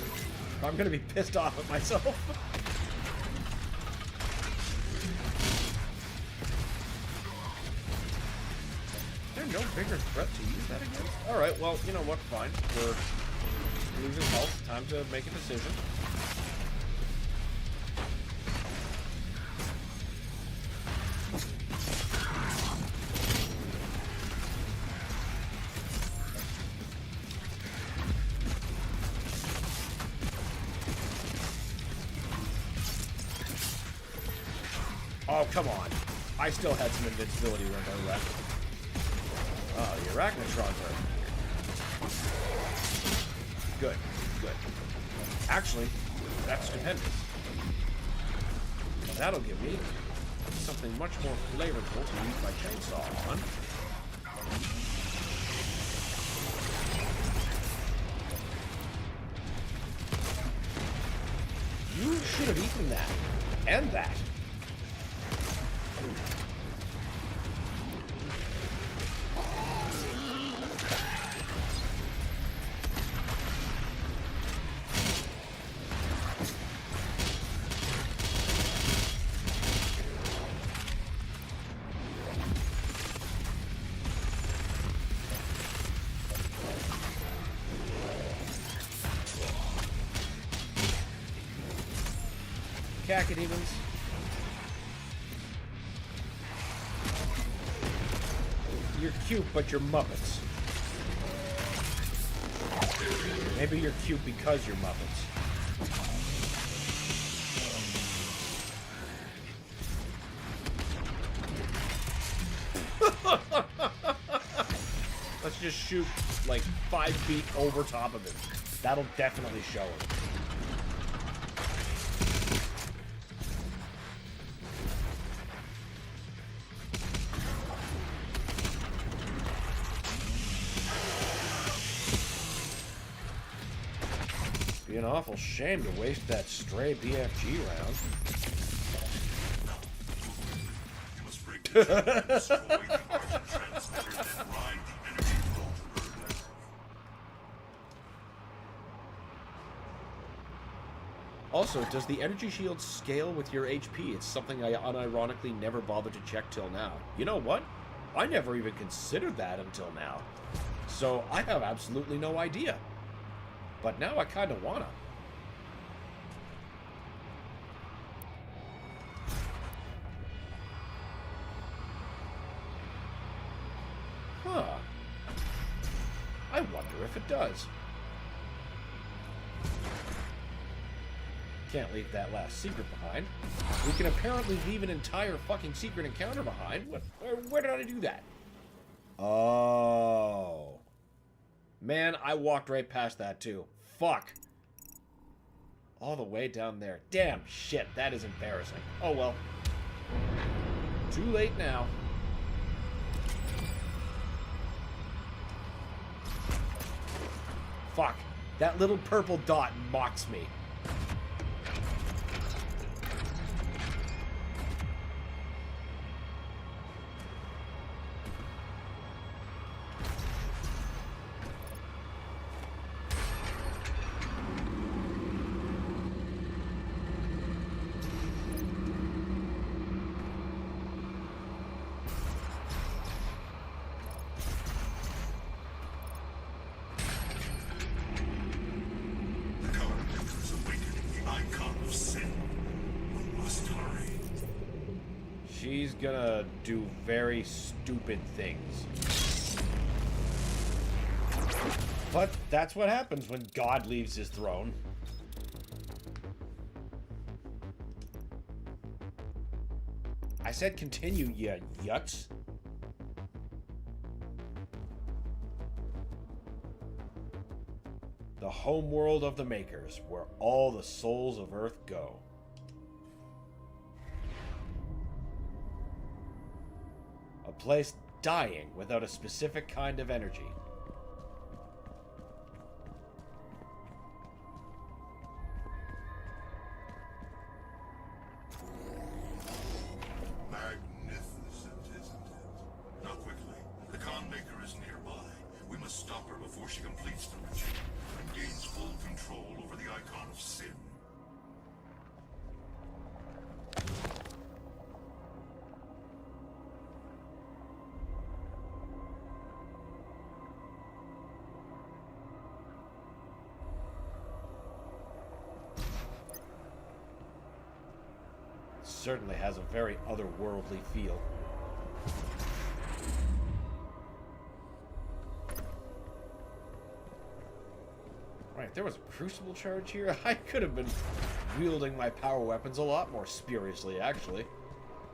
Speaker 2: I'm gonna be pissed off at myself. Is there no bigger threat to use that against? Alright, well, you know what, fine. We're losing health. Time to make a decision. Oh, come on. I still had some invincibility window left. Oh, the Arachnotrons are... Good, good. Actually, that's stupendous. That'll give me something much more flavorful to use my chainsaw on. You should have eaten that. And that. Cacodemons. You're cute, but you're Muppets. Maybe you're cute because you're Muppets. Let's just shoot like 5 feet over top of him. That'll definitely show him. Be an awful shame to waste that stray BFG round.
Speaker 3: You must break the chain, destroy the Argent transmitter, then ride the energy flow to Earth.
Speaker 2: Also, does the energy shield scale with your HP? It's something I unironically never bothered to check till now. You know what? I never even considered that until now. So I have absolutely no idea. But now I kind of wanna. Huh. I wonder if it does. Can't leave that last secret behind. We can apparently leave an entire fucking secret encounter behind. Where did I do that? Oh. Man, I walked right past that too. Fuck. All the way down there. Damn, shit, that is embarrassing. Oh well. Too late now. Fuck. That little purple dot mocks me. She's gonna do very stupid things. But that's what happens when God leaves his throne. I said continue, you yuts. The homeworld of the Makers, where all the souls of Earth go. A place dying without a specific kind of energy.
Speaker 3: Magnificent, isn't it? Now quickly, the Khan Maker is nearby. We must stop her before she completes the ritual and gains full control over the icon of sin.
Speaker 2: Certainly has a very otherworldly feel. Right, there was a crucible charge here. I could have been wielding my power weapons a lot more spuriously, actually.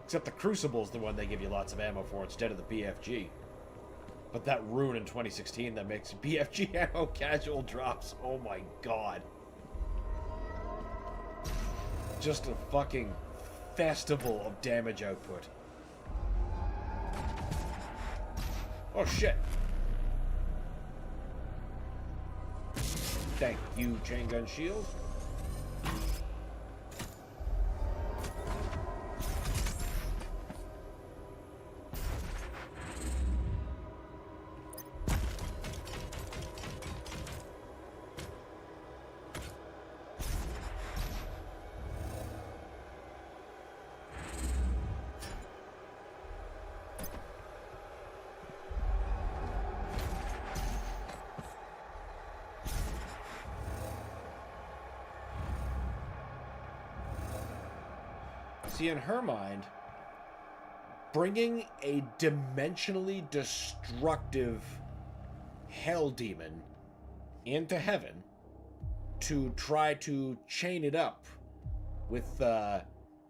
Speaker 2: Except the crucible's the one they give you lots of ammo for instead of the BFG. But that rune in 2016 that makes BFG ammo casual drops, oh my god. Just a fucking festival of damage output. Oh shit. Thank you, chain gun shield. See, in her mind, bringing a dimensionally destructive hell demon into heaven to try to chain it up with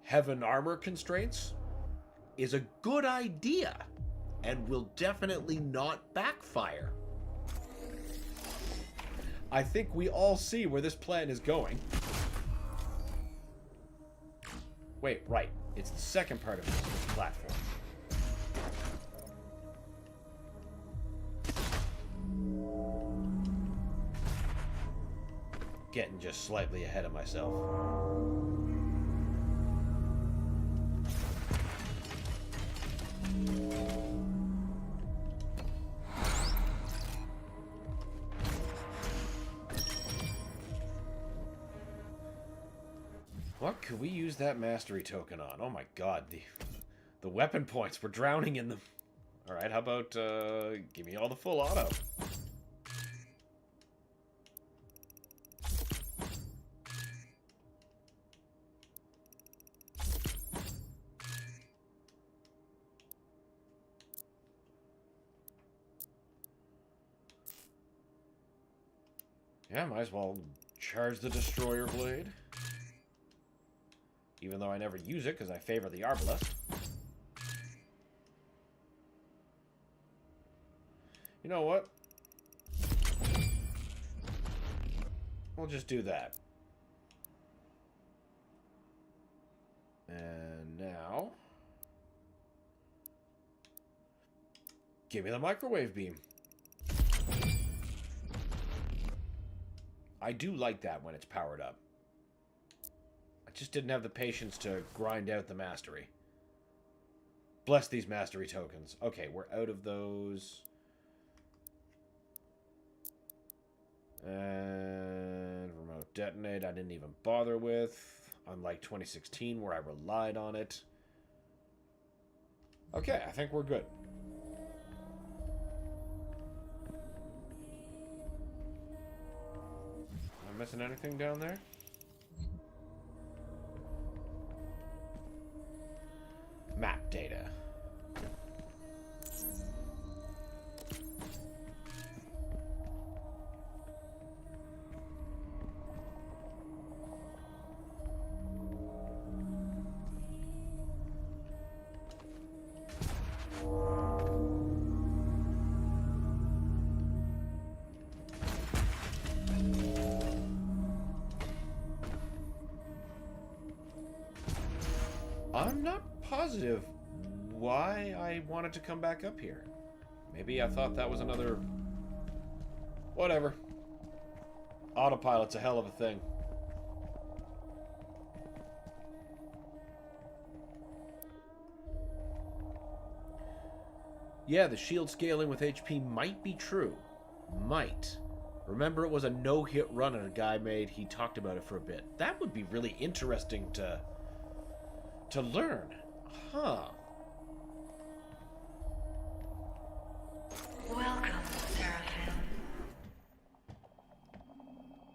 Speaker 2: heaven armor constraints is a good idea and will definitely not backfire. I think we all see where this plan is going. Wait, right. It's the second part of this platform. Getting just slightly ahead of myself. What could we use that mastery token on? Oh my god, the weapon points, we're drowning in them. Alright, how about, give me all the full auto. Yeah, might as well charge the destroyer blade. even though I never use it because I favor the arbalest. You know what? We'll just do that. And now... give me the microwave beam. I do like that when it's powered up. I just didn't have the patience to grind out the mastery. Bless these mastery tokens. Okay, we're out of those. And remote detonate I didn't even bother with. Unlike 2016 where I relied on it. Okay, I think we're good. Am I missing anything down there? Map data. I'm not positive why I wanted to come back up here. Maybe I thought that was another... whatever. Autopilot's a hell of a thing. Yeah, the shield scaling with HP might be true. Might. Remember, it was a no-hit run and a guy made... he talked about it for a bit. That would be really interesting to learn. Huh.
Speaker 5: Welcome, Seraphim.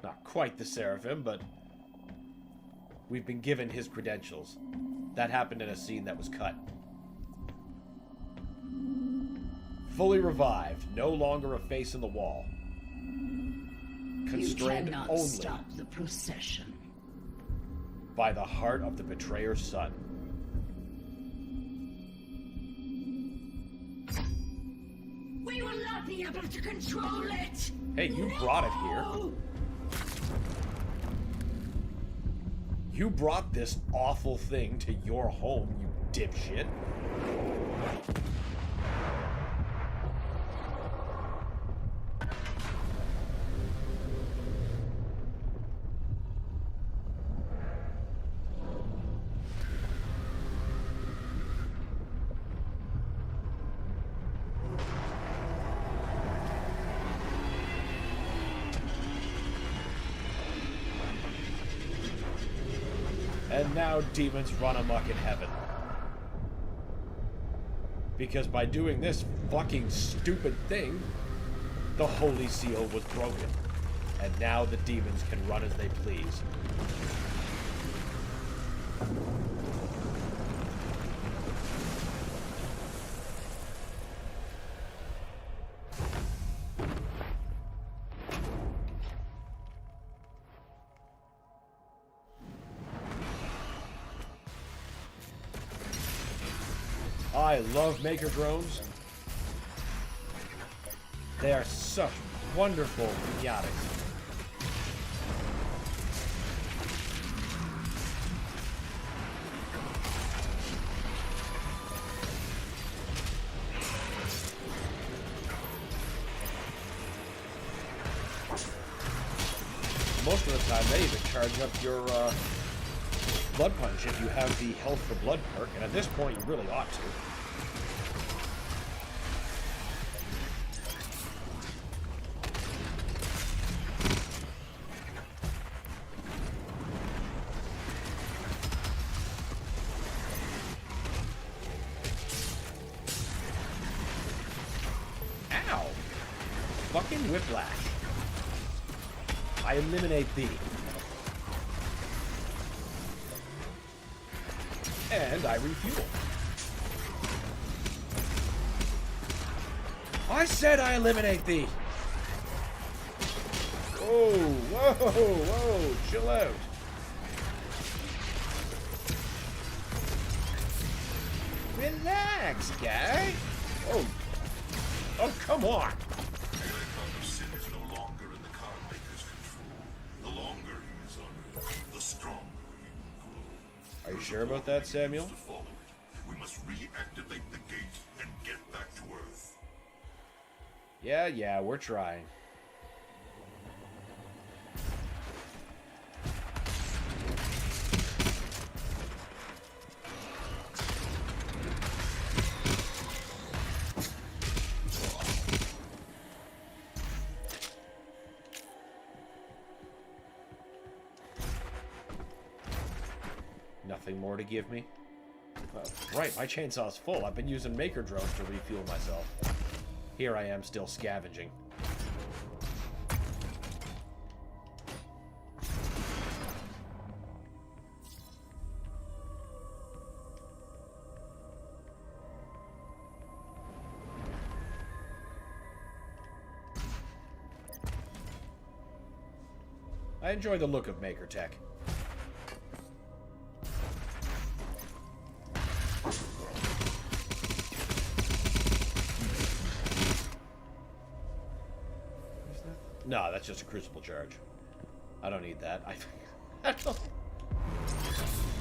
Speaker 2: Not quite the Seraphim, but we've been given his credentials. That happened in a scene that was cut. Fully revived, no longer a face in the wall. Constrained
Speaker 6: you cannot
Speaker 2: only
Speaker 6: stop the procession
Speaker 2: by the heart of the betrayer's son.
Speaker 6: We will not be able to control it!
Speaker 2: Hey, you brought it here. You brought this awful thing to your home, you dipshit. And now demons run amok in heaven. Because by doing this fucking stupid thing, the Holy Seal was broken. And now the demons can run as they please. I love Maker drones. They are such wonderful pinyatas. Most of the time, they even charge up your blood punch if you have the health for blood perk, and at this point, you really ought to. Ow! Fucking whiplash. I eliminate thee. And I refuel. I said I eliminate thee! Whoa, whoa, whoa, chill out. Relax, guy. Oh. Oh, come on.
Speaker 3: Melee of sin is no longer in the card maker's control. The longer he is under, the stronger he will grow.
Speaker 2: Are you sure about that, Samuel?
Speaker 3: To follow it, we must reactivate the gate and get back to Earth.
Speaker 2: Yeah, we're trying. Nothing more to give me? Right, my chainsaw's full. I've been using maker drones to refuel myself. Here I am still scavenging. I enjoy the look of Maker Tech. No, that's just a crucible charge. I don't need that. I don't...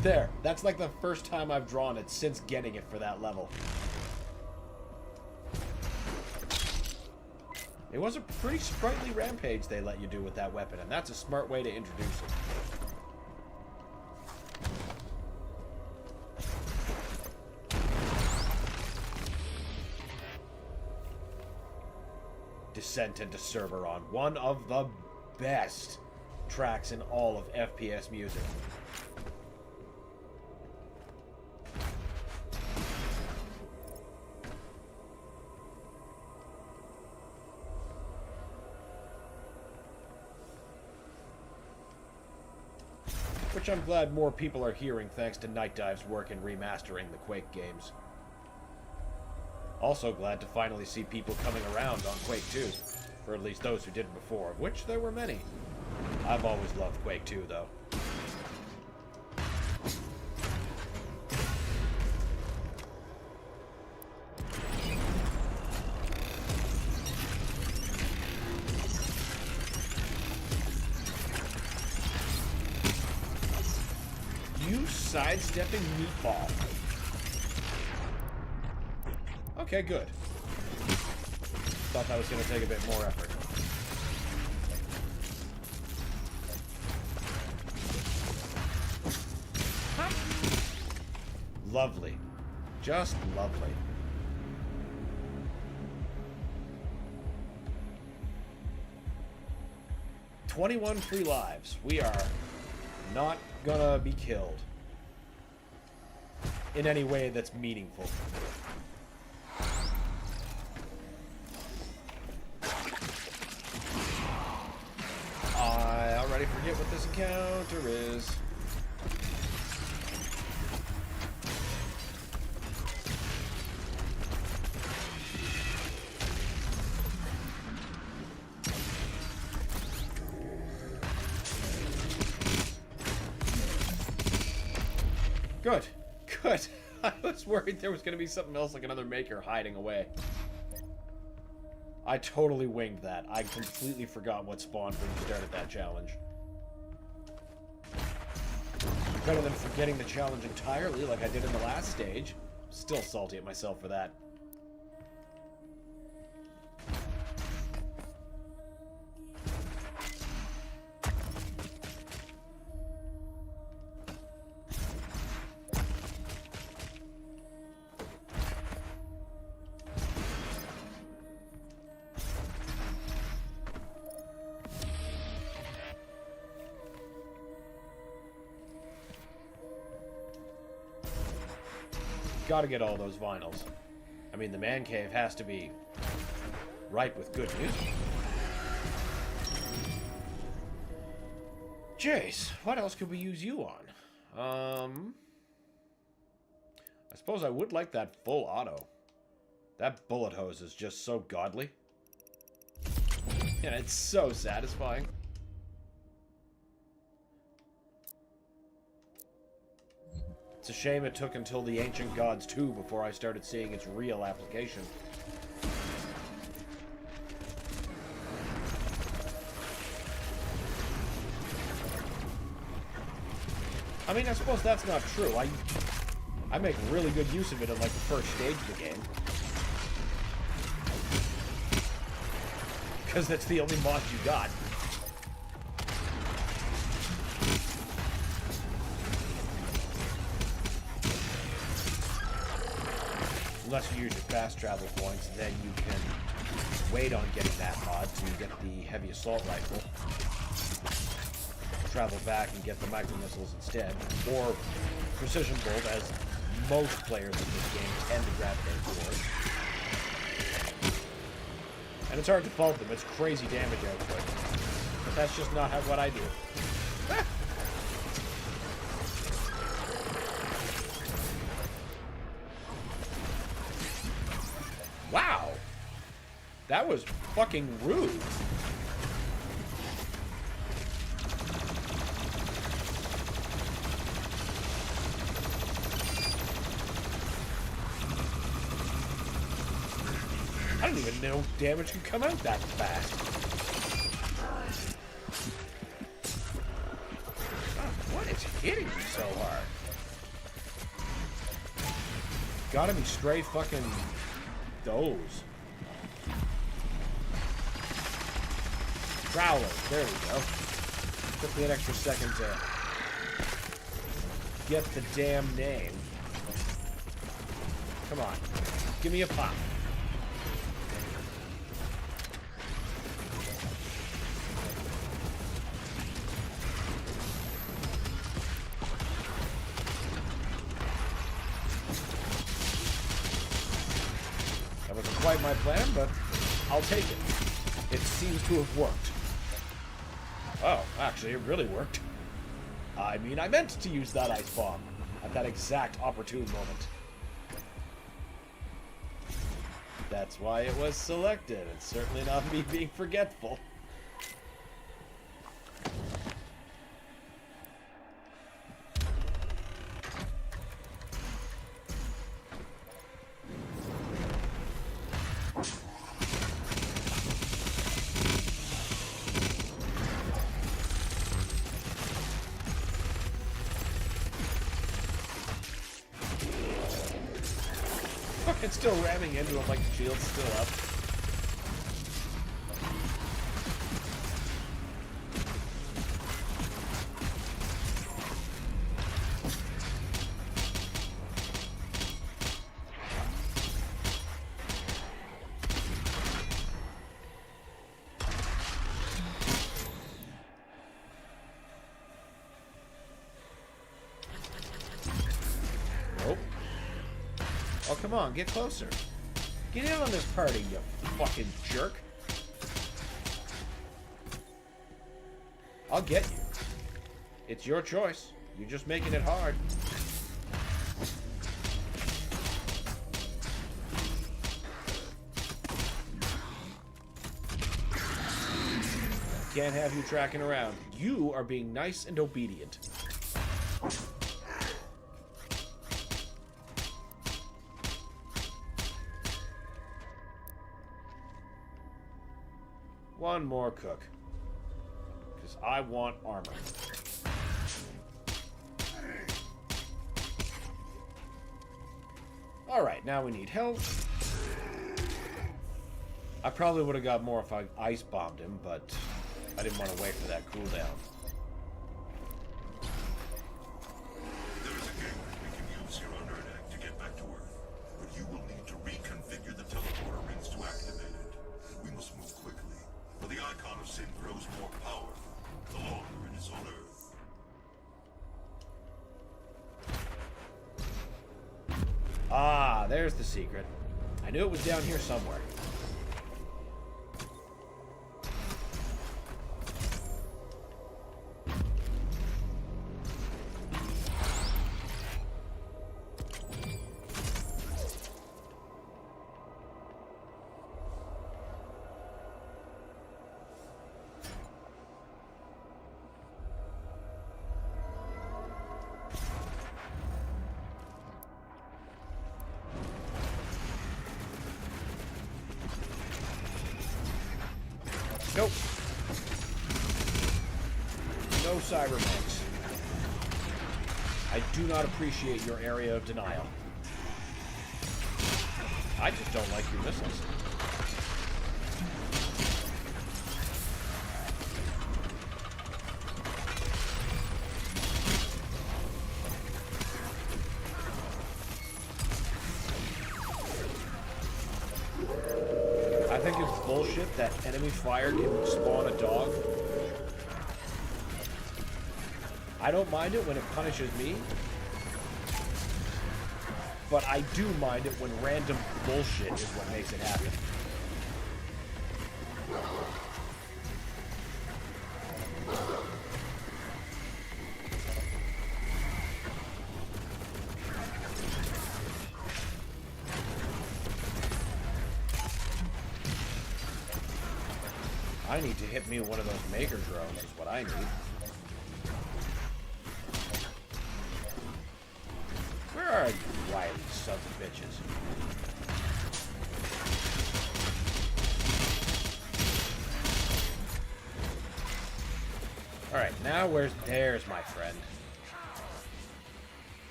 Speaker 2: There. That's like the first time I've drawn it since getting it for that level. It was a pretty sprightly rampage they let you do with that weapon, and that's a smart way to introduce it. Descent into Cerberon, one of the best tracks in all of FPS music. Which I'm glad more people are hearing thanks to Night Dive's work in remastering the Quake games. Also glad to finally see people coming around on Quake 2, or at least those who didn't before, of which there were many. I've always loved Quake 2, though. You sidestepping meatball. Okay, good. Thought that was going to take a bit more effort. Huh? Lovely. Just lovely. "21 free lives. We are not gonna be killed. In any way that's meaningful. I already forget what this encounter is. Good. Good. I was worried there was going to be something else, like another maker hiding away. I totally winged that. I completely forgot what spawned when you started that challenge. Better than forgetting the challenge entirely like I did in the last stage. Still salty at myself for that. Gotta get all those vinyls. I mean, the man cave has to be ripe with good music. Jace, what else could we use you on? I suppose I would like that full auto. That bullet hose is just so godly. And it's so satisfying. It's a shame it took until the Ancient Gods 2 before I started seeing its real application. I mean, I suppose that's not true. I make really good use of it in, like, the first stage of the game. Because that's the only mod you got. Unless you use your fast travel points, then you can wait on getting that mod to get the heavy assault rifle. Travel back and get the micro missiles instead. Or precision bolt, as most players in this game tend to gravitate towards. And it's hard to fault them, it's crazy damage output. But that's just not what I do. Ah! Wow! That was fucking rude. I don't even know damage can come out that fast. God, what is hitting me so hard? Gotta be straight fucking those. Prowler, there we go. Took me an extra second to get the damn name. Come on, give me a pop. Quite my plan, but I'll take it. It seems to have worked. Oh, actually, it really worked. I mean, I meant to use that ice bomb at that exact opportune moment. That's why it was selected. It's certainly not me being forgetful. It's still ramming into him like the shield's still up. Oh, come on, get closer. Get in on this party, you fucking jerk. I'll get you. It's your choice. You're just making it hard. Can't have you tracking around. You are being nice and obedient. One more cook. Because I want armor. Alright, now we need health. I probably would have got more if I ice bombed him, but I didn't want to wait for that cooldown.
Speaker 3: There is a gateway we can use here on Erdak to get back to Earth, but you will need to reconfigure the teleporter rings to activate it. We must move quickly, for the icon of Sin grows more powerful the longer it is on Earth.
Speaker 2: Ah, there's the secret. I knew it was down here somewhere. Nope. No cybermechs. I do not appreciate your area of denial. I just don't like your missiles. I think it's bullshit that enemy fire can spawn a dog. I don't mind it when it punishes me, but I do mind it when random bullshit is what makes it happen. I need to hit me with one of those maker drones is what I need. Where are you, wily sons of bitches? Alright, now there's my friend.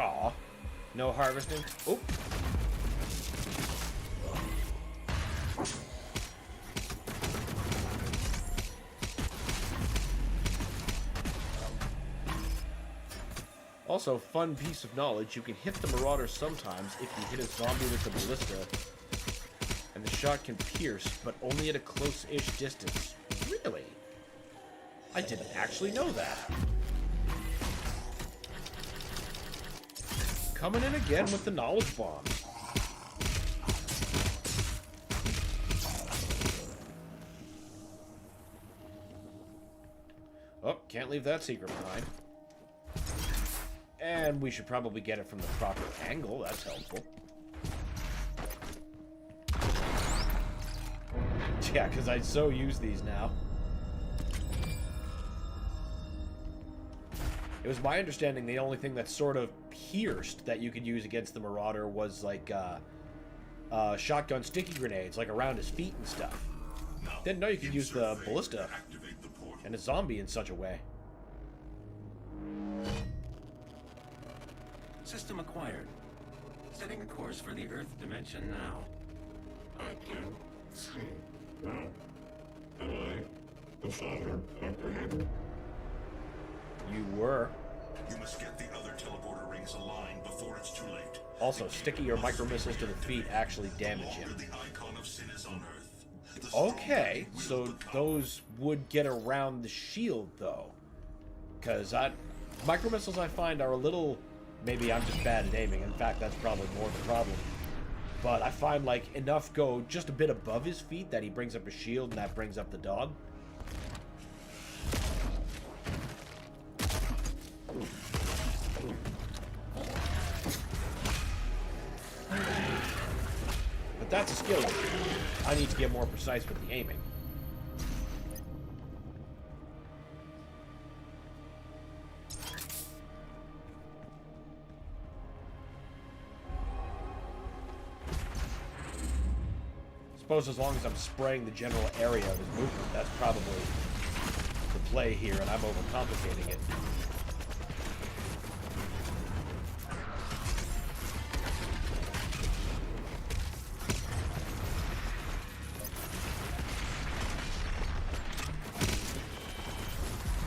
Speaker 2: Aw. No harvesting? Oop. Also, fun piece of knowledge, you can hit the Marauder sometimes if you hit a zombie with the ballista, and the shot can pierce, but only at a close-ish distance. Really? I didn't actually know that. Coming in again with the knowledge bombs. Oh, can't leave that secret behind. And we should probably get it from the proper angle. That's helpful. Yeah, because I so use these now. It was my understanding the only thing that sort of pierced that you could use against the Marauder was like shotgun sticky grenades, like around his feet and stuff. Didn't know you could use the ballista and a zombie in such a way.
Speaker 4: System acquired. Setting a course for the Earth dimension now.
Speaker 3: I can see now. Am I the father comprehend?
Speaker 2: You were.
Speaker 3: You must get the other teleporter rings aligned before it's too late.
Speaker 2: Also, sticky or micro missiles to the feet actually damage him.
Speaker 3: The icon of sin is on Earth.
Speaker 2: Okay, so those would get around the shield, though. Because micro missiles I find are a little... Maybe I'm just bad at aiming. In fact, that's probably more the problem. But I find, like, enough go just a bit above his feet that he brings up a shield and that brings up the dog. But that's a skill issue. I need to get more precise with the aiming. Suppose as long as I'm spraying the general area of his movement, that's probably the play here, and I'm overcomplicating it.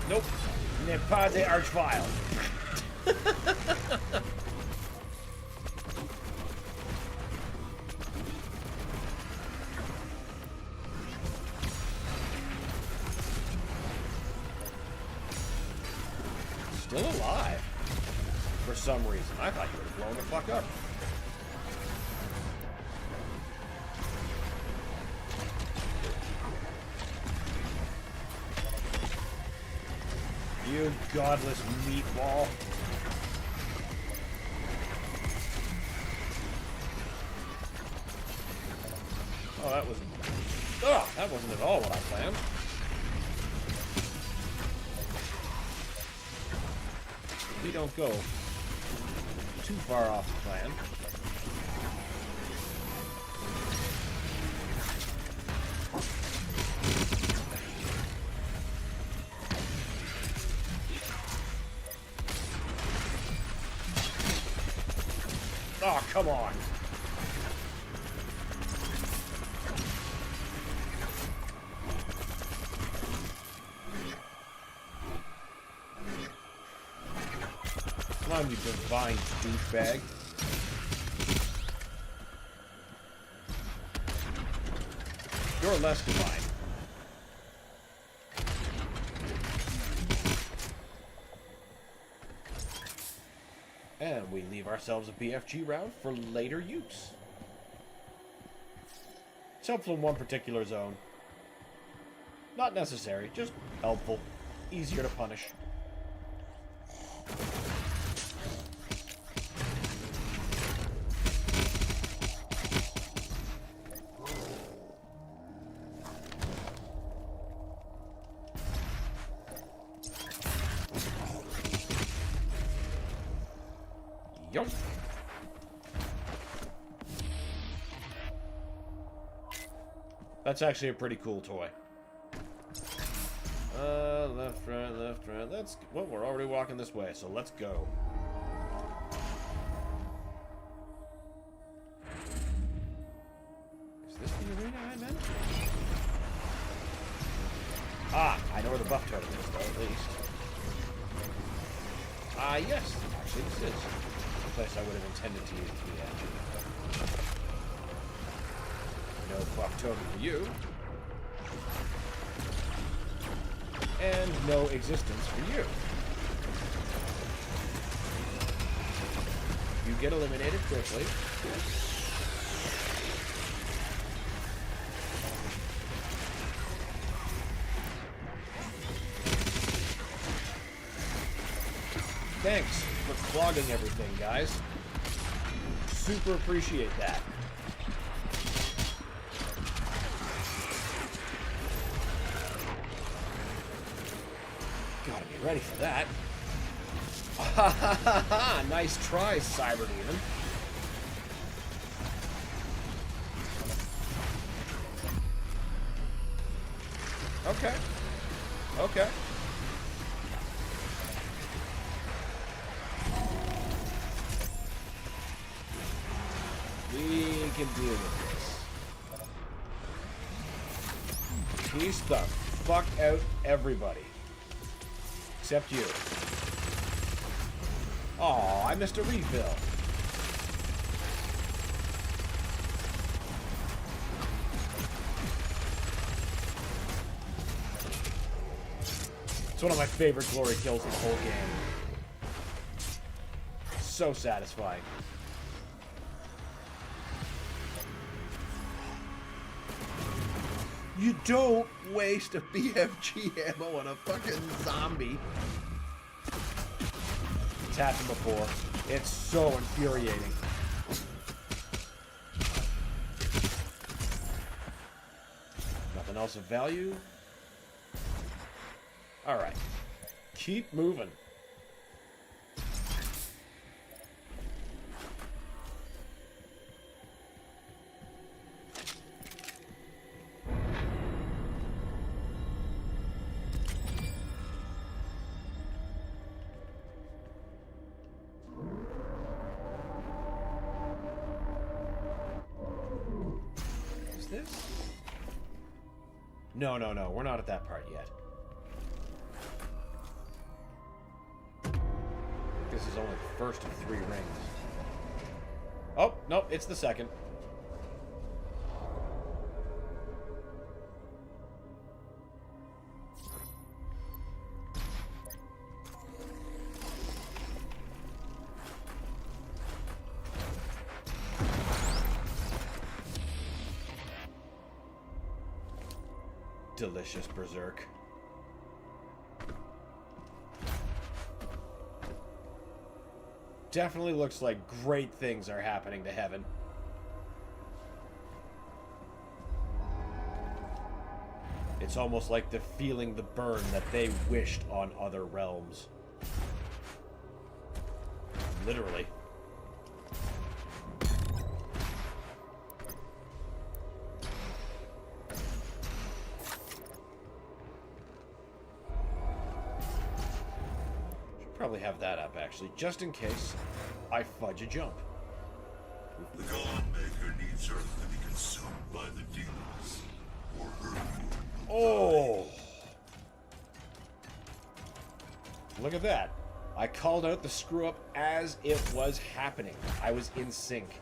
Speaker 2: Nope. Ne pas de archvile. Still alive. For some reason. I thought you would have blown the fuck up. You godless meatball. Oh, that wasn't... Oh, that wasn't at all what I planned. We don't go too far off the plan. Oh, come on. Come on, you divine douchebag. You're less divine. And we leave ourselves a BFG round for later use. It's helpful in one particular zone. Not necessary, just helpful. Easier to punish. Yup. That's actually a pretty cool toy. Left, right. Let's... Well, we're already walking this way, so let's go. Is this the arena I meant? Ah, I know where the buff totem is, though, at least. Ah, yes. Actually, this is the place I would have intended to use the edge. No buff totem for you. And no existence for you. You get eliminated quickly. Thanks for clogging everything, guys. Super appreciate that. Gotta be ready for that. Nice try, Cyber Demon. Okay. Okay. We can deal with this. Peace the fuck out, everybody. Except you. Aw, I missed a refill. It's one of my favorite glory kills in the whole game. So satisfying. You don't waste a BFG ammo on a fucking zombie. It's happened before. It's so infuriating. Nothing else of value? Alright. Keep moving. No, we're not at that part yet. This is only the first of 3 rings. Oh, nope, it's the second. Delicious berserk. Definitely looks like great things are happening to heaven. It's almost like they're feeling the burn that they wished on other realms. Literally. Should probably have that up, actually, just in case I fudge a jump.
Speaker 3: The God Maker needs Earth to be consumed by the demons, or her.
Speaker 2: Oh! Look at that. I called out the screw-up as it was happening. I was in sync.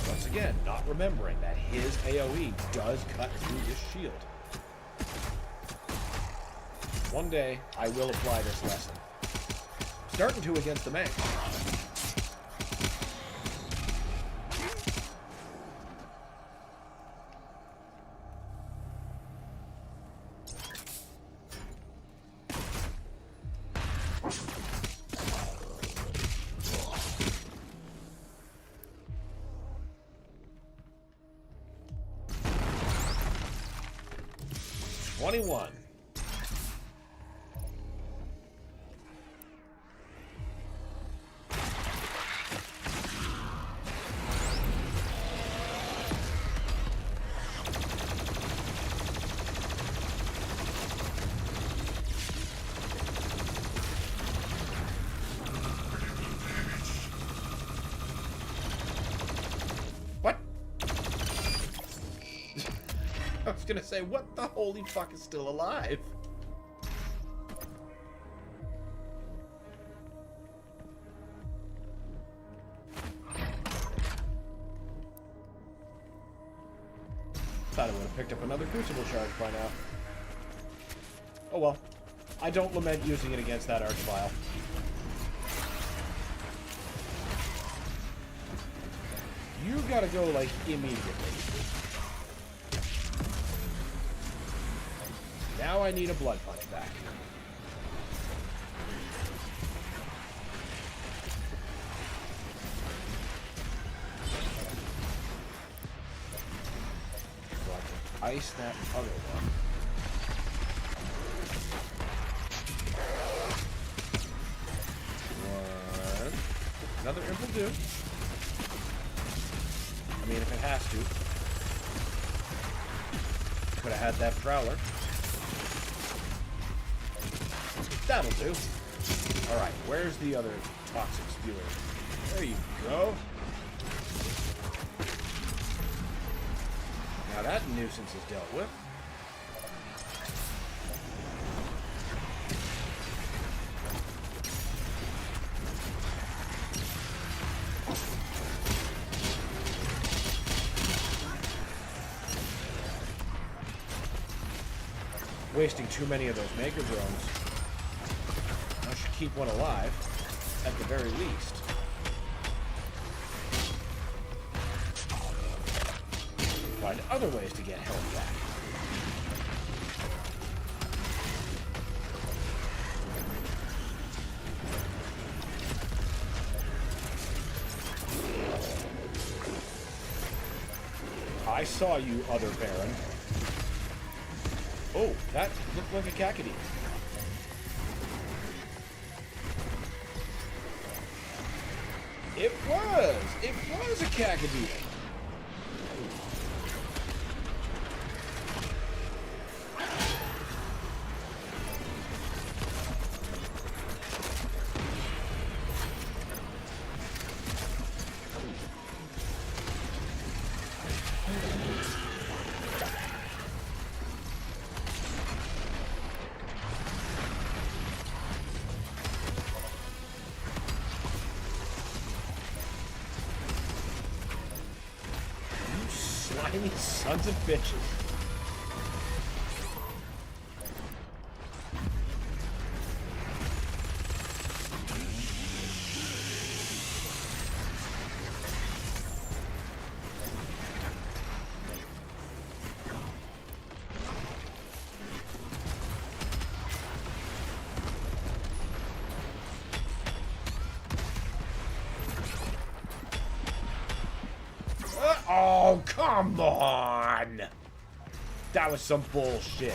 Speaker 2: Once again, not remembering that his AoE does cut through this shield. One day, I will apply this lesson. Starting to against the Manx. $21. What? I was gonna say, what the holy fuck is still alive? Thought I would have picked up another crucible charge by now. Oh well. I don't lament using it against that archvile. You gotta go, like, immediately. Now I need a blood punch back. So I can ice that other one. One. Another imp will do. I mean, if it has to. Could have had that prowler. That'll do. Alright, where's the other toxic spewer? There you go. Now that nuisance is dealt with. Wasting too many of those Maker drones. I should keep one alive, at the very least. Find other ways to get health back. I saw you, other Baron. Oh, that looked like a Kakadi. It was a Kakadi. Slimy sons of bitches. Oh, come on! That was some bullshit.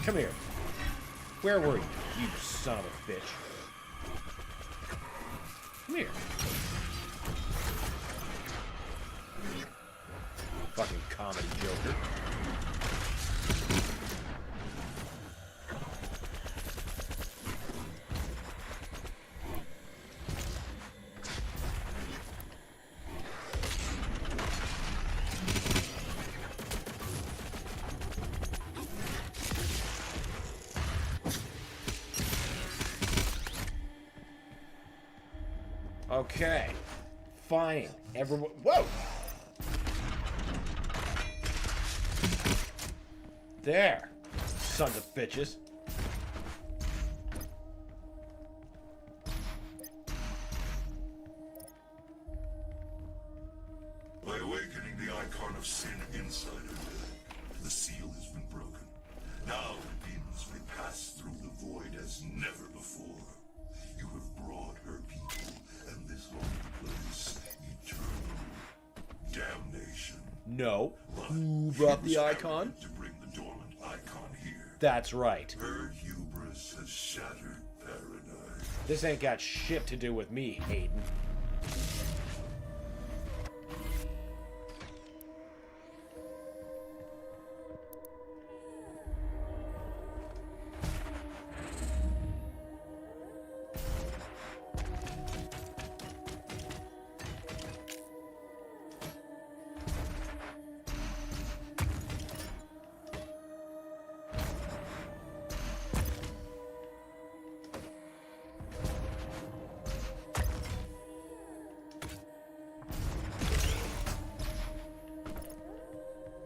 Speaker 2: Come here. Where were you, you son of a bitch? Come here. Fucking comedy joker. Okay. Fine. Everyone. Whoa! There. Sons of bitches.
Speaker 3: By awakening the icon of sin inside her, the seal has been broken. Now the demons may pass through the void as never before. You have brought her people and this holy place eternal damnation.
Speaker 2: No.
Speaker 3: But
Speaker 2: Who brought
Speaker 3: she
Speaker 2: the
Speaker 3: was
Speaker 2: icon?
Speaker 3: arrogant to bring the dormant icon here.
Speaker 2: That's right.
Speaker 3: Her hubris has shattered paradise.
Speaker 2: This ain't got shit to do with me, Hayden.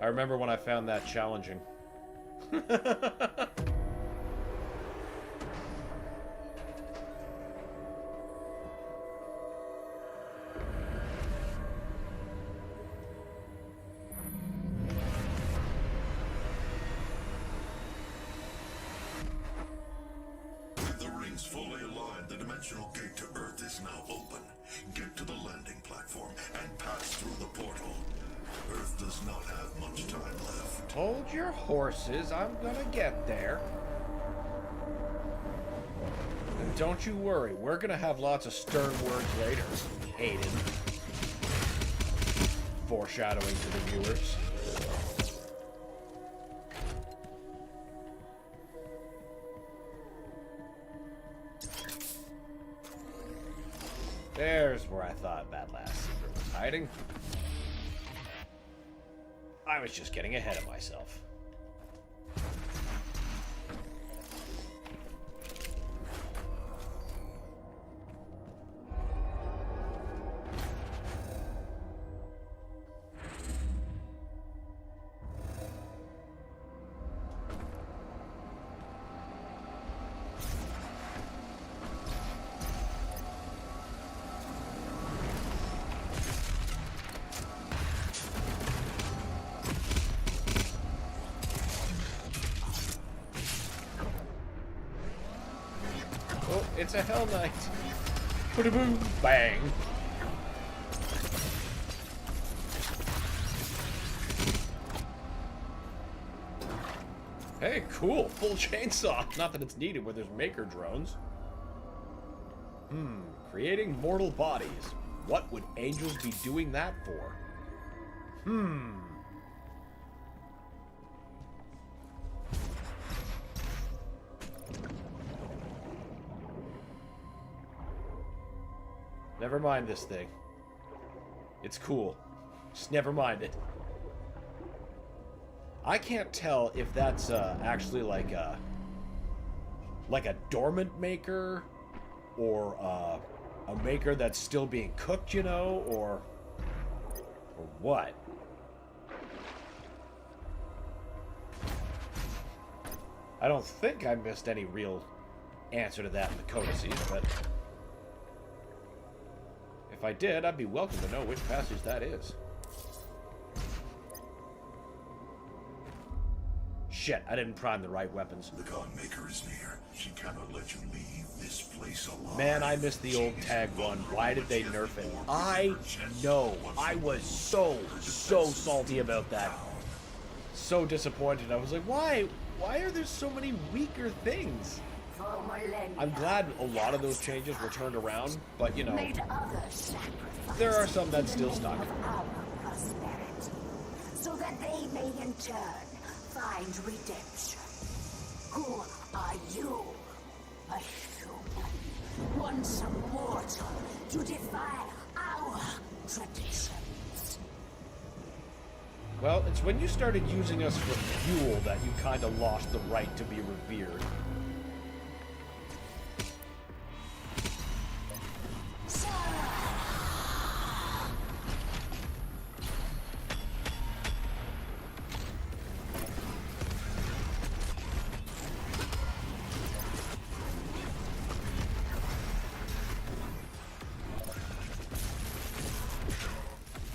Speaker 2: I remember when I found that challenging.
Speaker 3: With the rings fully aligned, the dimensional gate to Earth is now open. Get to the landing platform and pass through the portal. Earth does not have much time left.
Speaker 2: Hold your horses, I'm gonna get there. And don't you worry, we're gonna have lots of stern words later, Hayden. Foreshadowing to the viewers. There's where I thought that last secret was hiding. I was just getting ahead of myself. Oh, it's a Hell Knight. Boom, bang. Hey, cool. Full chainsaw. Not that it's needed where there's maker drones. Creating mortal bodies. What would angels be doing that for? Never mind this thing. It's cool. Just never mind it. I can't tell if that's actually like a dormant maker or a maker that's still being cooked, you know, or what. I don't think I missed any real answer to that in the codices, but if I did, I'd be welcome to know which passage that is. shit, I didn't prime the right weapons.
Speaker 3: The God Maker is near. She cannot let you leave this place alive.
Speaker 2: Man, I missed the old tag one. Why did they nerf it? I know. I was so salty about that. So disappointed. I was like, why? Why are there so many weaker things?
Speaker 6: For millennia,
Speaker 2: I'm glad a lot of those changes were turned around, but you know,
Speaker 6: made others sacrifice
Speaker 2: there are some that still stuck.
Speaker 6: of our prosperity, so that they may in turn find redemption. Who are you? A human, once immortal, to defy our traditions.
Speaker 2: Well, it's when you started using us for fuel that you kind of lost the right to be revered.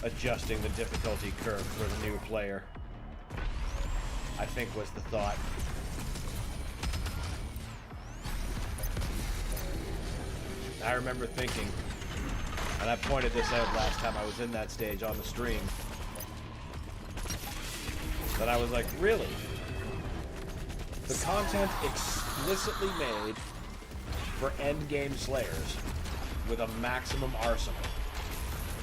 Speaker 2: Adjusting the difficulty curve for the new player, I think was the thought. I remember thinking, and I pointed this out last time I was in that stage on the stream, that I was like, really? The content explicitly made for endgame slayers with a maximum arsenal.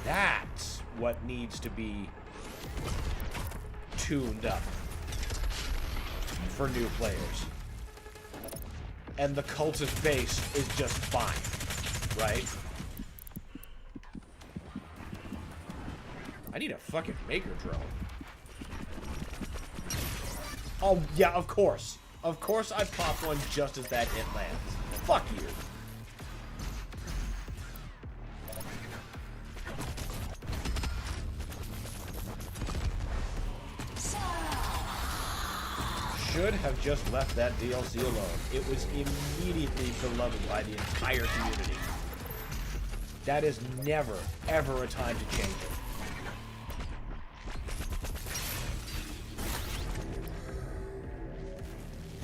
Speaker 2: That's what needs to be tuned up for new players. And the cultist base is just fine, right? I need a fucking maker drone. Oh, yeah, of course. Of course I popped one just as that hit lands. Fuck you. Should have just left that DLC alone. It was immediately beloved by the entire community. That is never, ever a time to change it.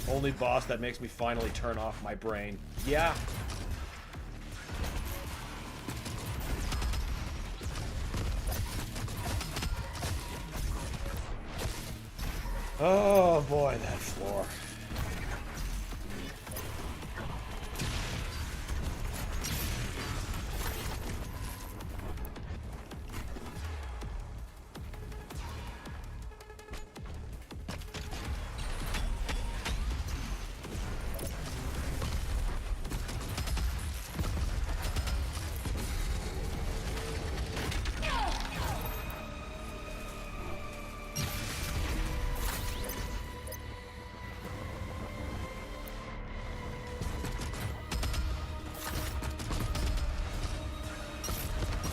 Speaker 2: Only boss that makes me finally turn off my brain. Yeah. Oh boy, that floor.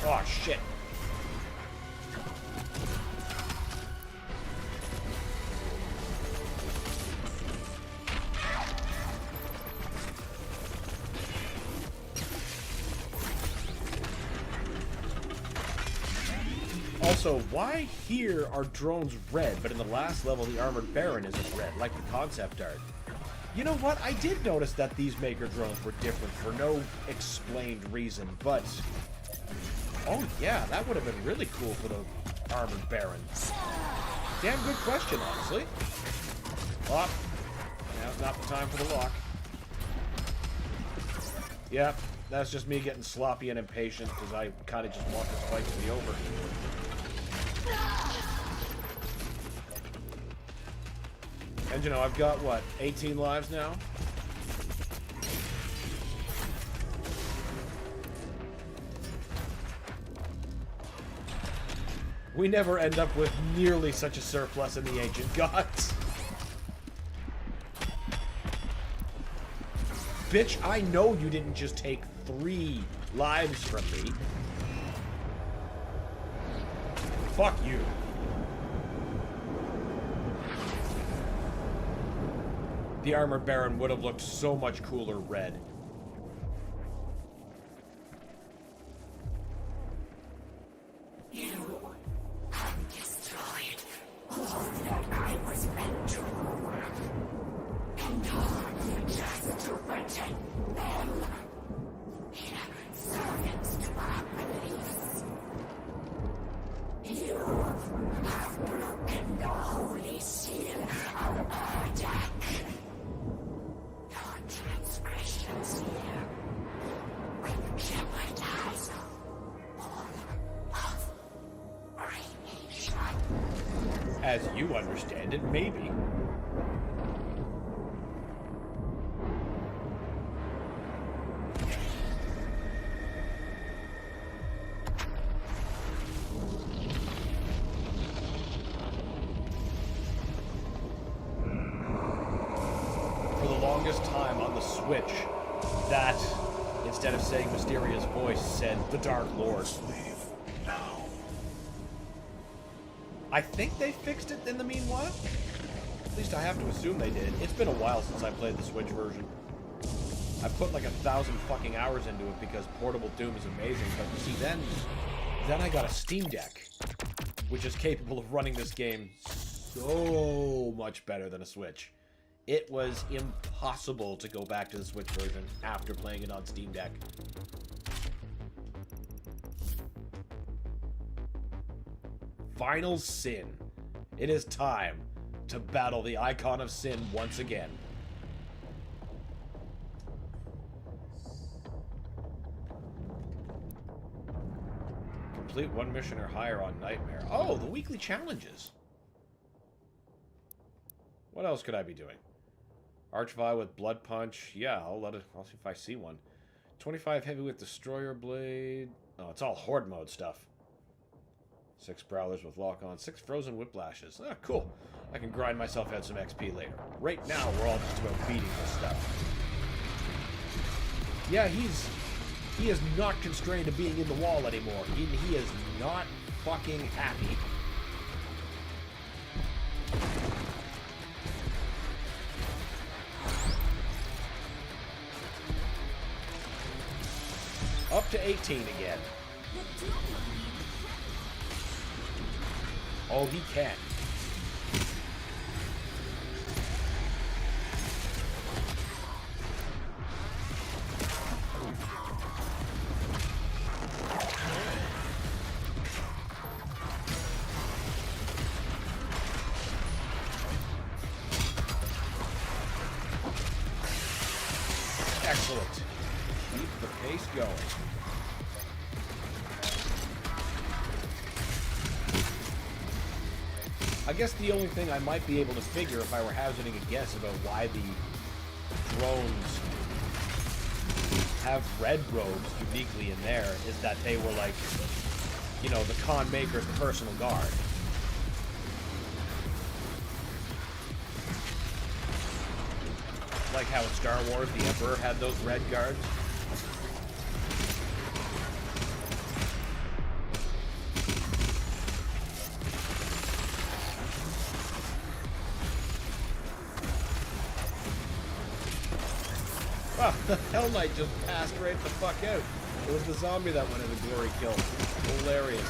Speaker 2: Oh, shit. Also, why here are drones red, but in the last level the Armored Baron isn't red, like the concept art? You know what? I did notice that these Maker drones were different for no explained reason, but... Oh yeah, that would have been really cool for the Armored Baron. Damn good question, honestly. Oh, now's not the time for the lock. Yep, that's just me getting sloppy and impatient because I kind of just want this fight to be over. And you know, I've got, what, 18 lives now? We never end up with nearly such a surplus in the Ancient Gods. Bitch, I know you didn't just take 3 lives from me. Fuck you. The Armored Baron would have looked so much cooler red.
Speaker 6: You have destroyed all that I was meant to.
Speaker 2: As you understand it, maybe. For the longest time on the Switch, that, instead of saying mysterious voice, said the Dark Lord.
Speaker 3: Leave now.
Speaker 2: I think they fixed it in the meanwhile. At least I have to assume they did. It's been a while since I played the Switch version. I put like 1,000 fucking hours into it because Portable Doom is amazing, but you see, then I got a Steam Deck, which is capable of running this game so much better than a Switch. It was impossible to go back to the Switch version after playing it on Steam Deck. Final Sin. It is time to battle the icon of sin once again. Complete one mission or higher on Nightmare. Oh, the weekly challenges. What else could I be doing? Archvile with Blood Punch. Yeah, I'll see if I see one. 25 heavy with Destroyer Blade. Oh, it's all Horde mode stuff. 6 Prowlers with Lock-On. 6 Frozen Whiplashes. Ah, cool. I can grind myself out some XP later. Right now, we're all just about beating this stuff. Yeah, he is not constrained to being in the wall anymore. He is not fucking happy. Up to 18 again. Oh, he can. Excellent. Keep the pace going. I guess the only thing I might be able to figure if I were hazarding a guess about why the drones have red robes uniquely in there is that they were like, you know, the Khan Maker's personal guard. Like how in Star Wars the Emperor had those red guards. Wow, the Hell Knight just passed right the fuck out. It was the zombie that went into glory kill. Hilarious.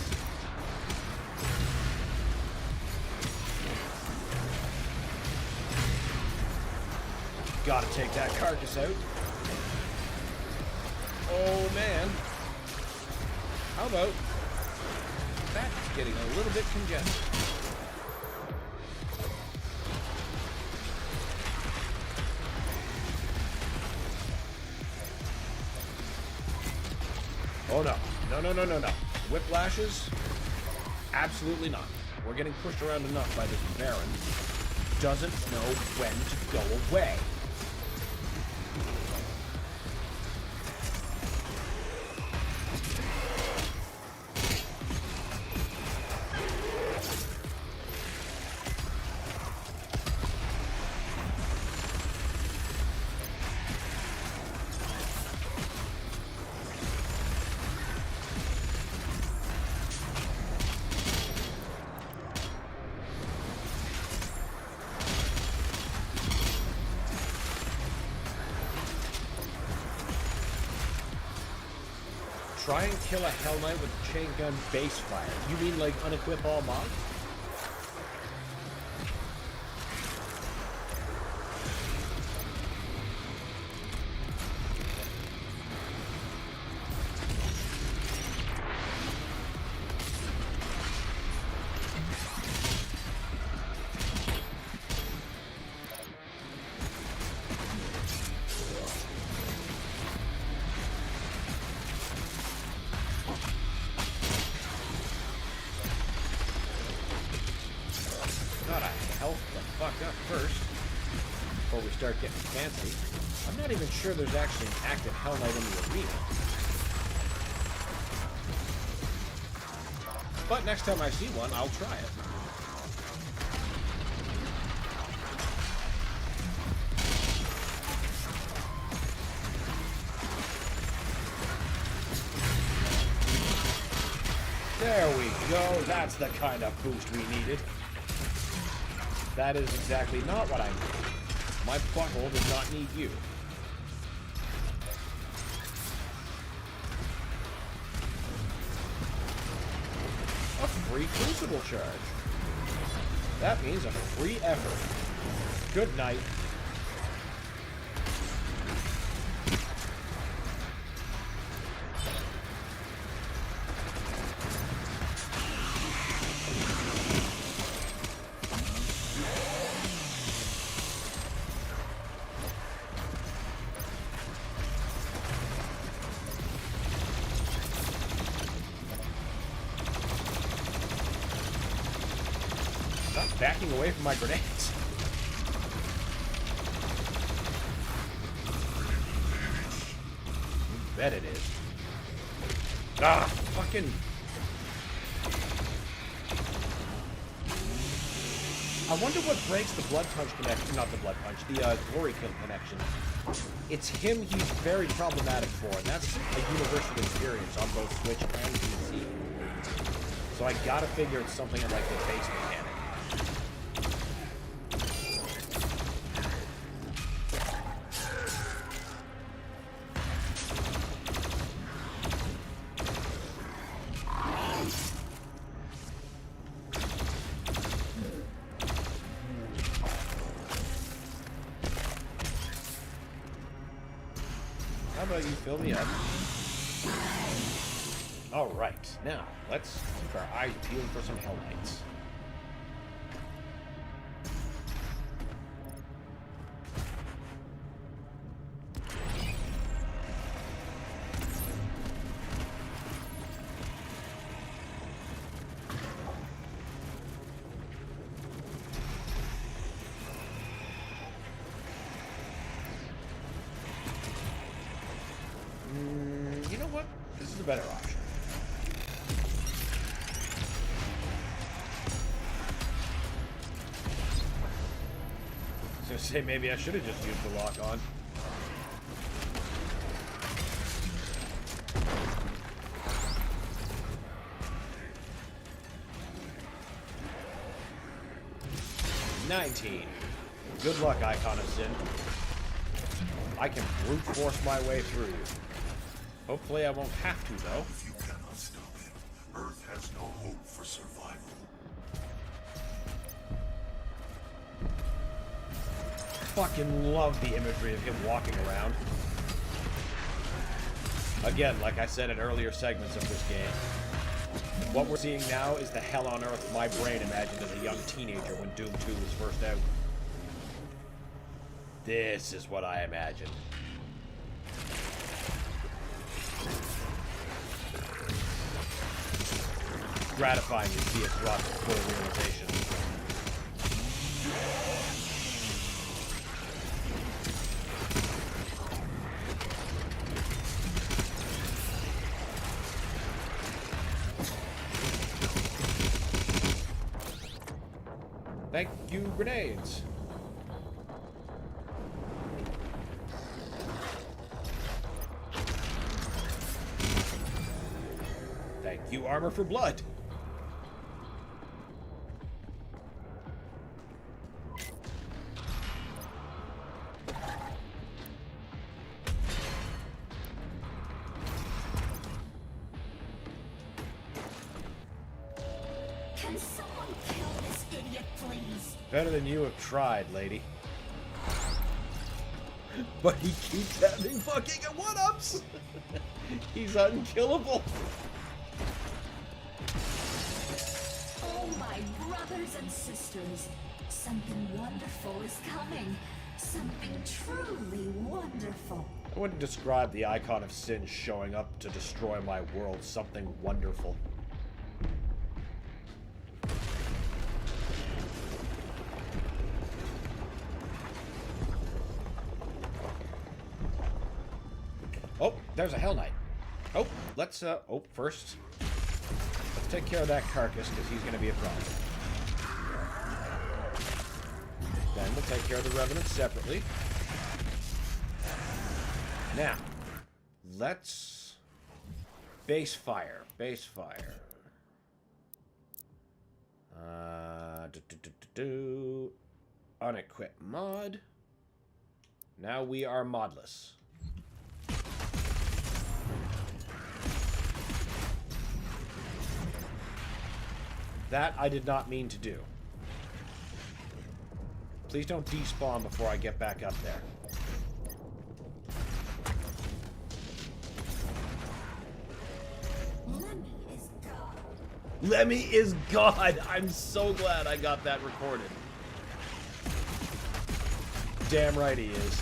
Speaker 2: Gotta take that carcass out. Oh man. How about that's getting a little bit congested. Oh no. No. Whiplashes? Absolutely not. We're getting pushed around enough by this Baron. Doesn't know when to go away. Try and kill a Hell Knight with chain gun base fire. You mean like unequip all mobs? start getting fancy, I'm not even sure there's actually an active Hell Knight in the arena. But next time I see one, I'll try it. There we go. That's the kind of boost we needed. That is exactly not what I need. My butthole does not need you. A free crucible charge. That means a free effort. Good night. Backing away from my grenades. You bet it is. Ah, fucking. I wonder what breaks the Blood Punch connection. Not the Blood Punch, the Glory Kill connection. It's him he's very problematic for, and that's a universal experience on both Switch and PC. So I gotta figure it's something like the base mechanic. How about you fill me up? Alright, now, let's keep our eyes peeled for some Hell Knights. You know what? This is a better option. I was gonna say maybe I should have just used the lock on. $19. Good luck, Icon of Sin. I can brute force my way through you. Hopefully I won't have to, though.
Speaker 3: If you cannot stop him, Earth has no hope for survival.
Speaker 2: Fucking love the imagery of him walking around. Again, like I said in earlier segments of this game, what we're seeing now is the hell on earth my brain imagined as a young teenager when Doom 2 was first out. This is what I imagined. Gratifying to see it brought to full realization. Thank you, grenades. Thank you, armor for blood.
Speaker 6: Can someone kill this idiot, please?
Speaker 2: Better than you have tried, lady. But he keeps having fucking one-ups. He's unkillable.
Speaker 6: Oh, my brothers and sisters. Something wonderful is coming. Something truly wonderful.
Speaker 2: I wouldn't describe the Icon of Sin showing up to destroy my world something wonderful. There's a Hell Knight. Oh, let's, first, let's take care of that carcass, because he's going to be a problem. Then we'll take care of the Revenant separately. Now, let's base fire. Base fire. Unequip mod. Now we are modless. That I did not mean to do. Please don't despawn before I get back up there. Lemmy is God! I'm so glad I got that recorded. Damn right he is.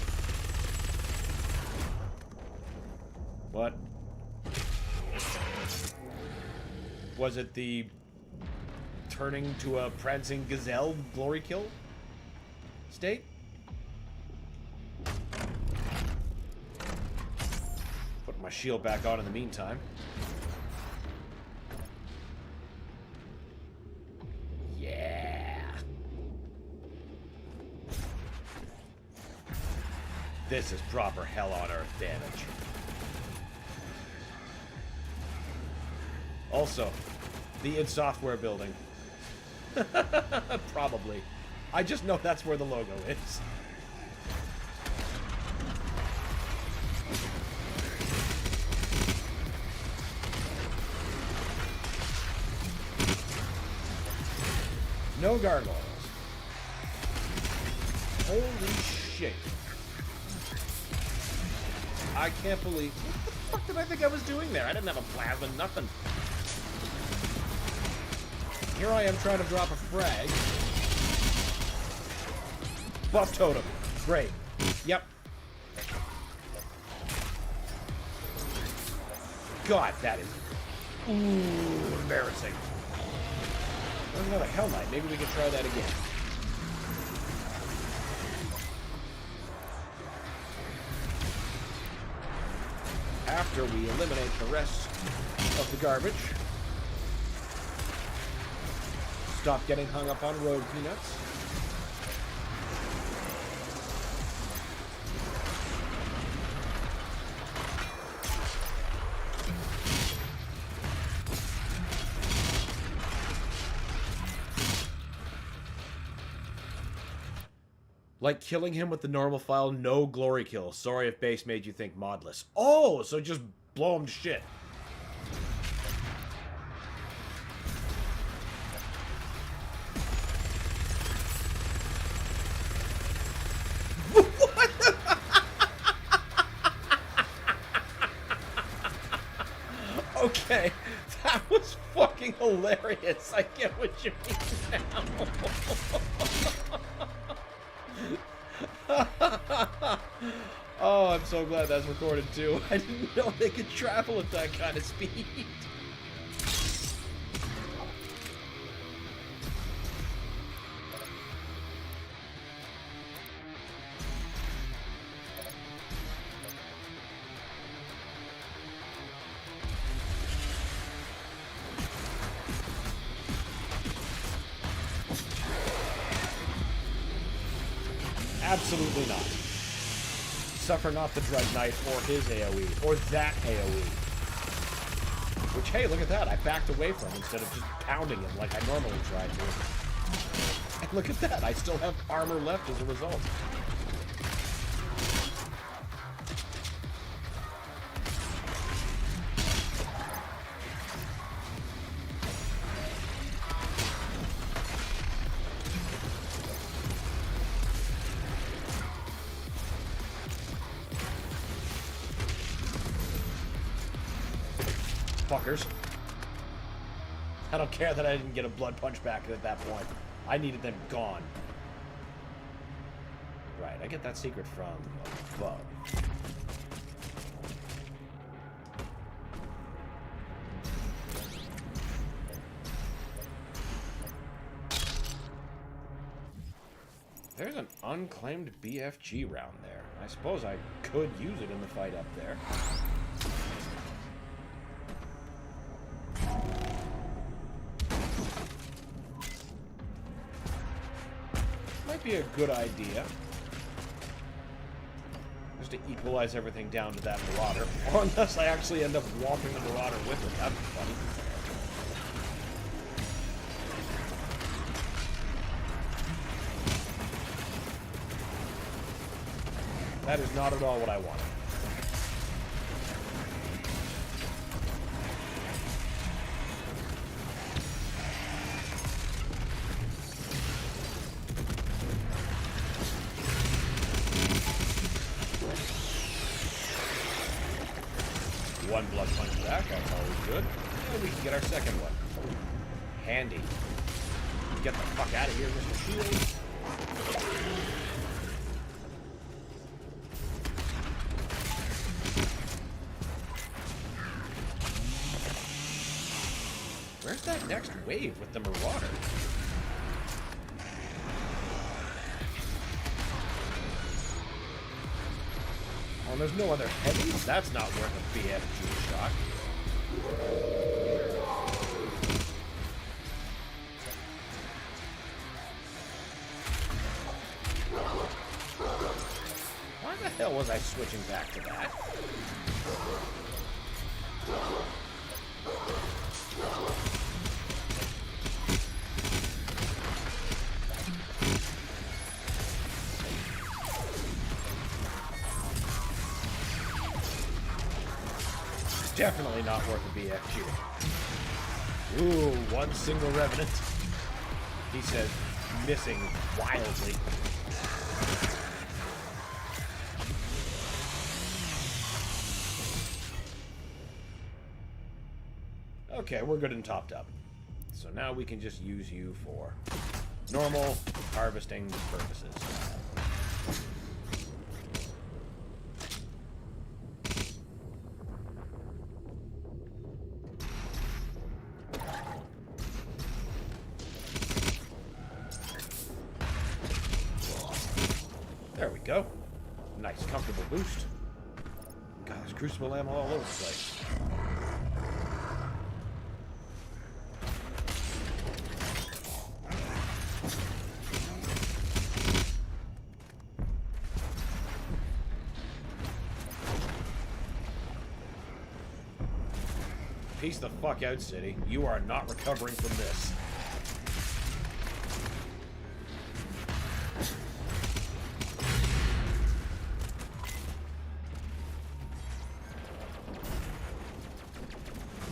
Speaker 2: What? Was it the turning to a prancing gazelle glory kill state? Put my shield back on in the meantime. Yeah. This is proper hell on earth damage. Also, the id Software building. Probably. I just know that's where the logo is. No gargoyles. Holy shit. I can't believe... What the fuck did I think I was doing there? I didn't have a plasma, nothing. Here I am trying to drop a frag. Buff totem. Great. Yep. God, that is... Ooh, embarrassing. There's another Hell Knight. Maybe we can try that again. After we eliminate the rest of the garbage. Stop getting hung up on road peanuts. Like killing him with the normal file, no glory kill. Sorry if base made you think modless. Oh, so just blow him to shit. Okay, that was fucking hilarious. I get what you mean now. Oh, I'm so glad that's recorded too. I didn't know they could travel at that kind of speed. Absolutely not. Suffer not the Dread Knight or his AoE, or that AoE. Which, hey, look at that. I backed away from instead of just pounding him like I normally try to. And look at that. I still have armor left as a result. Fuckers. I don't care that I didn't get a blood punch back at that point. I needed them gone. Right, I get that secret from above. There's an unclaimed BFG round there. I suppose I could use it in the fight up there. might be a good idea. Just to equalize everything down to that marauder. Or unless I actually end up walking the marauder with it. That'd be funny. That is not at all what I wanted. One blood punch back, that's always good. And we can get our second one. Handy. Get the fuck out of here, Mr. Shield. Where's that next wave with the marauder? Oh, there's no other heavies? That's not worth a BFG shot. Why the hell was I switching back to that? Definitely not worth a BFG. Ooh, one single revenant. He says, missing wildly. Okay, we're good and topped up. So now we can just use you for normal harvesting purposes. There we go. Nice, comfortable boost. God, there's crucible ammo all over the place. Peace the fuck out, City. You are not recovering from this.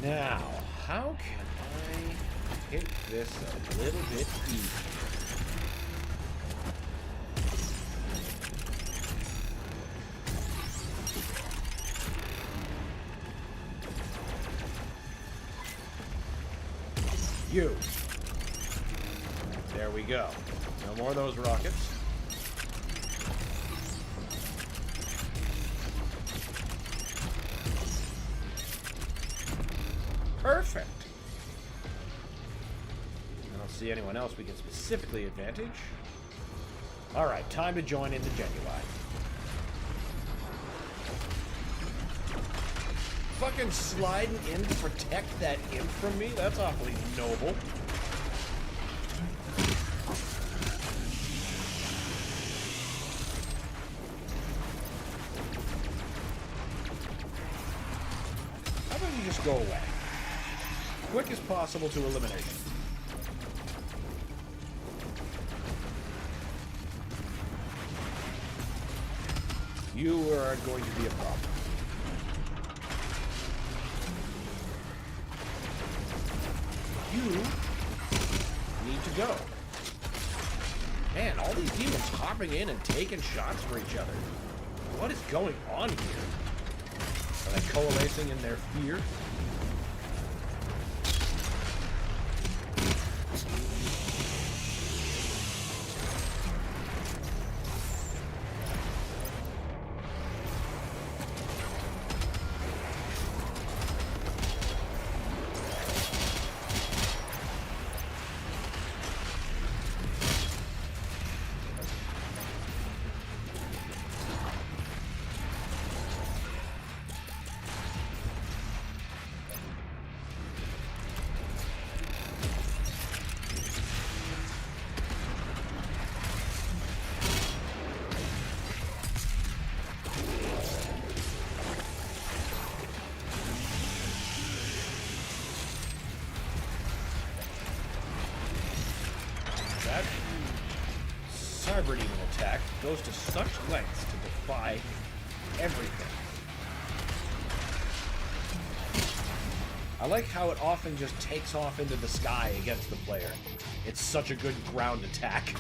Speaker 2: Now, how can I hit this a little bit easier? You. There we go. No more of those rockets. Perfect. I don't see anyone else we can specifically advantage. Alright, time to join in the Genuine. Fucking sliding in to protect that imp from me? That's awfully noble. How about you just go away? Quick as possible to elimination. You are going to be a problem. You need to go. Man, all these demons hopping in and taking shots for each other. What is going on here? Are they coalescing in their fear? Hybrid even attack goes to such lengths to defy everything. I like how it often just takes off into the sky against the player. It's such a good ground attack.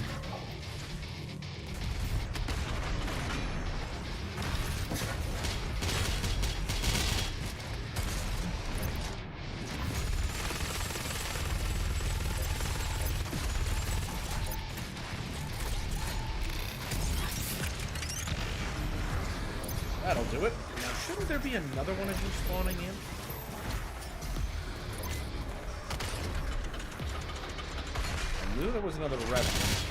Speaker 2: That'll do it. Now, shouldn't there be another one of you spawning in? I knew there was another revenant.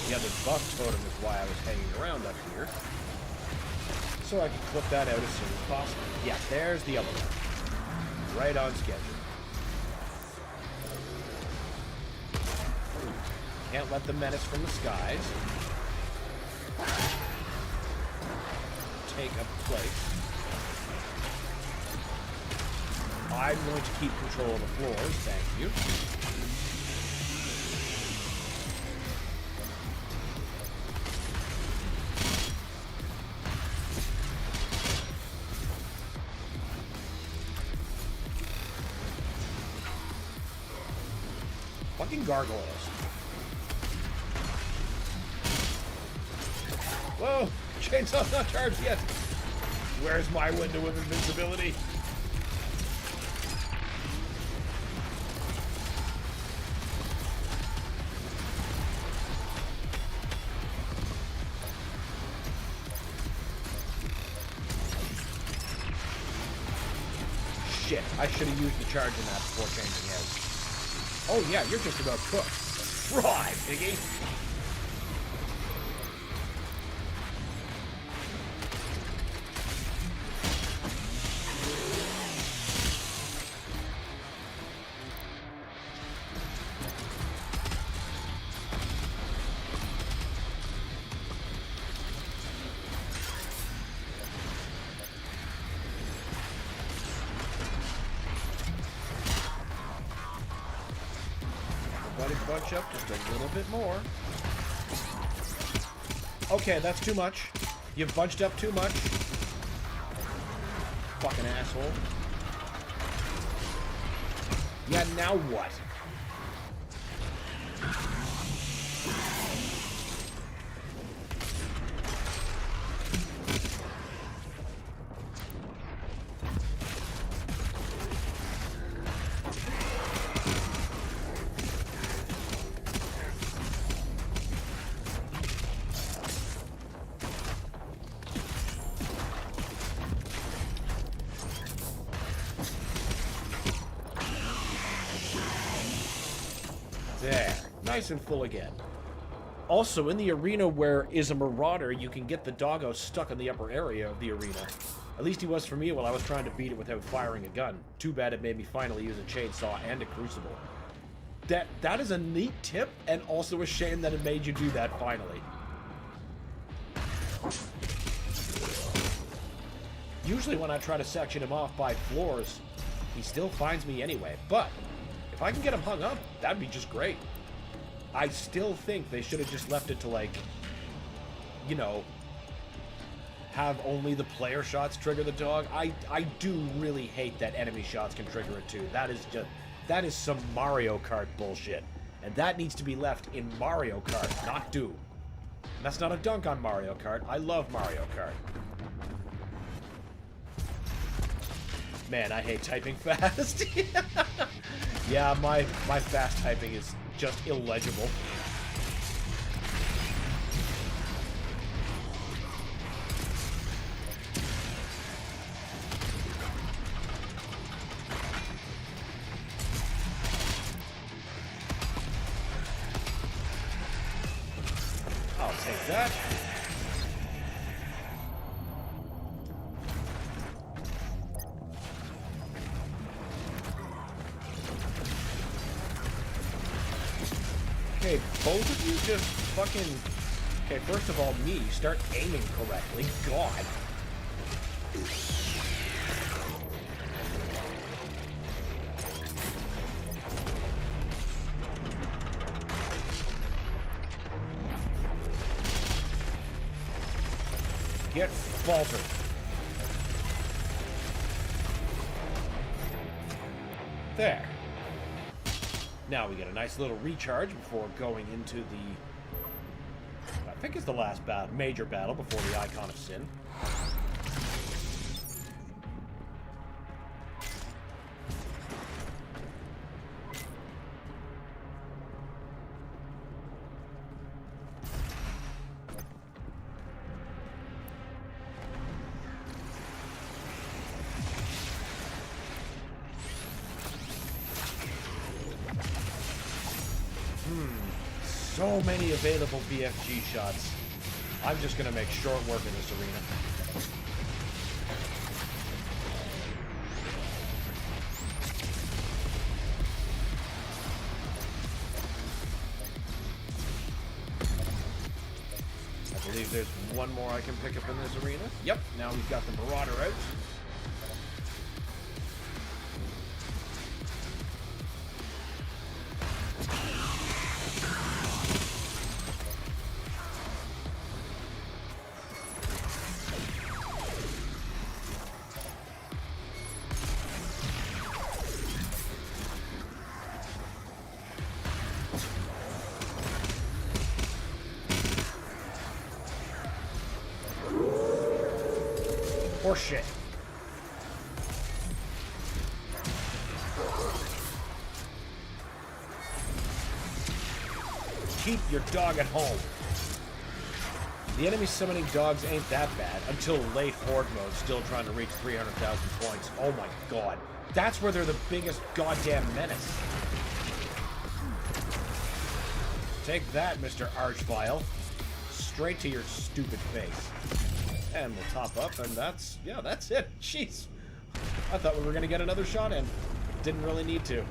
Speaker 2: The other buff totem is why I was hanging around up here. So I can flip that out as soon as possible. Yeah, there's the other one. Right on schedule. Can't let the menace from the skies take up place. I'm going to keep control of the floors, thank you. Fucking gargoyles. Whoa! Chainsaw's not charged yet! Where's my window of invincibility? Shit, I should have used the charge in that before changing out. Oh yeah, you're just about cooked. Fry, piggy! Bunch up just a little bit more. Okay, that's too much. You've bunched up too much. Fucking asshole. Yeah, now what? There. Nice and full again. Also, in the arena where is a marauder, you can get the doggo stuck in the upper area of the arena. At least he was for me while I was trying to beat it without firing a gun. Too bad it made me finally use a chainsaw and a crucible. That is a neat tip, and also a shame that it made you do that finally. Usually when I try to section him off by floors, he still finds me anyway, but if I can get him hung up, that'd be just great. I still think they should have just left it to, like, you know, have only the player shots trigger the dog. I do really hate that enemy shots can trigger it too. That is some Mario Kart bullshit. And that needs to be left in Mario Kart, not Doom. And that's not a dunk on Mario Kart. I love Mario Kart. Man, I hate typing fast. Yeah, my fast typing is just illegible. I'll take that. Okay, both of you just fucking... Okay, first of all, me, start aiming correctly. God. Get faltered. There. Now we get a nice little recharge before going into the... I think it's the last major battle before the Icon of Sin. So many available BFG shots. I'm just going to make short work of this arena. I believe there's one more I can pick up in this arena. Yep, now we've got the Marauder out. Horseshit. Keep your dog at home. The enemy summoning dogs ain't that bad until late Horde mode, still trying to reach 300,000 points. Oh my god. That's where they're the biggest goddamn menace. Take that, Mr. Archvile. Straight to your stupid face. And we'll top up, and that's it. Jeez. I thought we were going to get another shot in. Didn't really need to.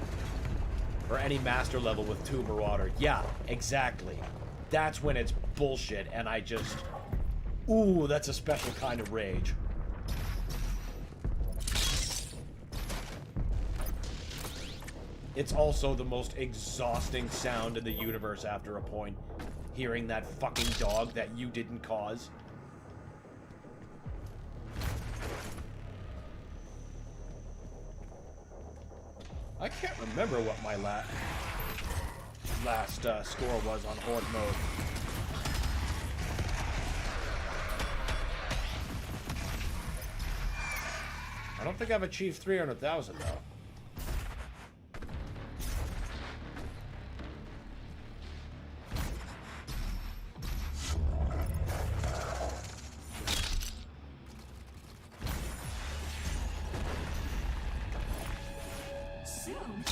Speaker 2: Or any master level with 2 Marauder. Yeah, exactly. That's when it's bullshit, and I just... Ooh, that's a special kind of rage. It's also the most exhausting sound in the universe after a point. Hearing that fucking dog that you didn't cause. I can't remember what my last score was on Horde mode. I don't think I've achieved 300,000 though.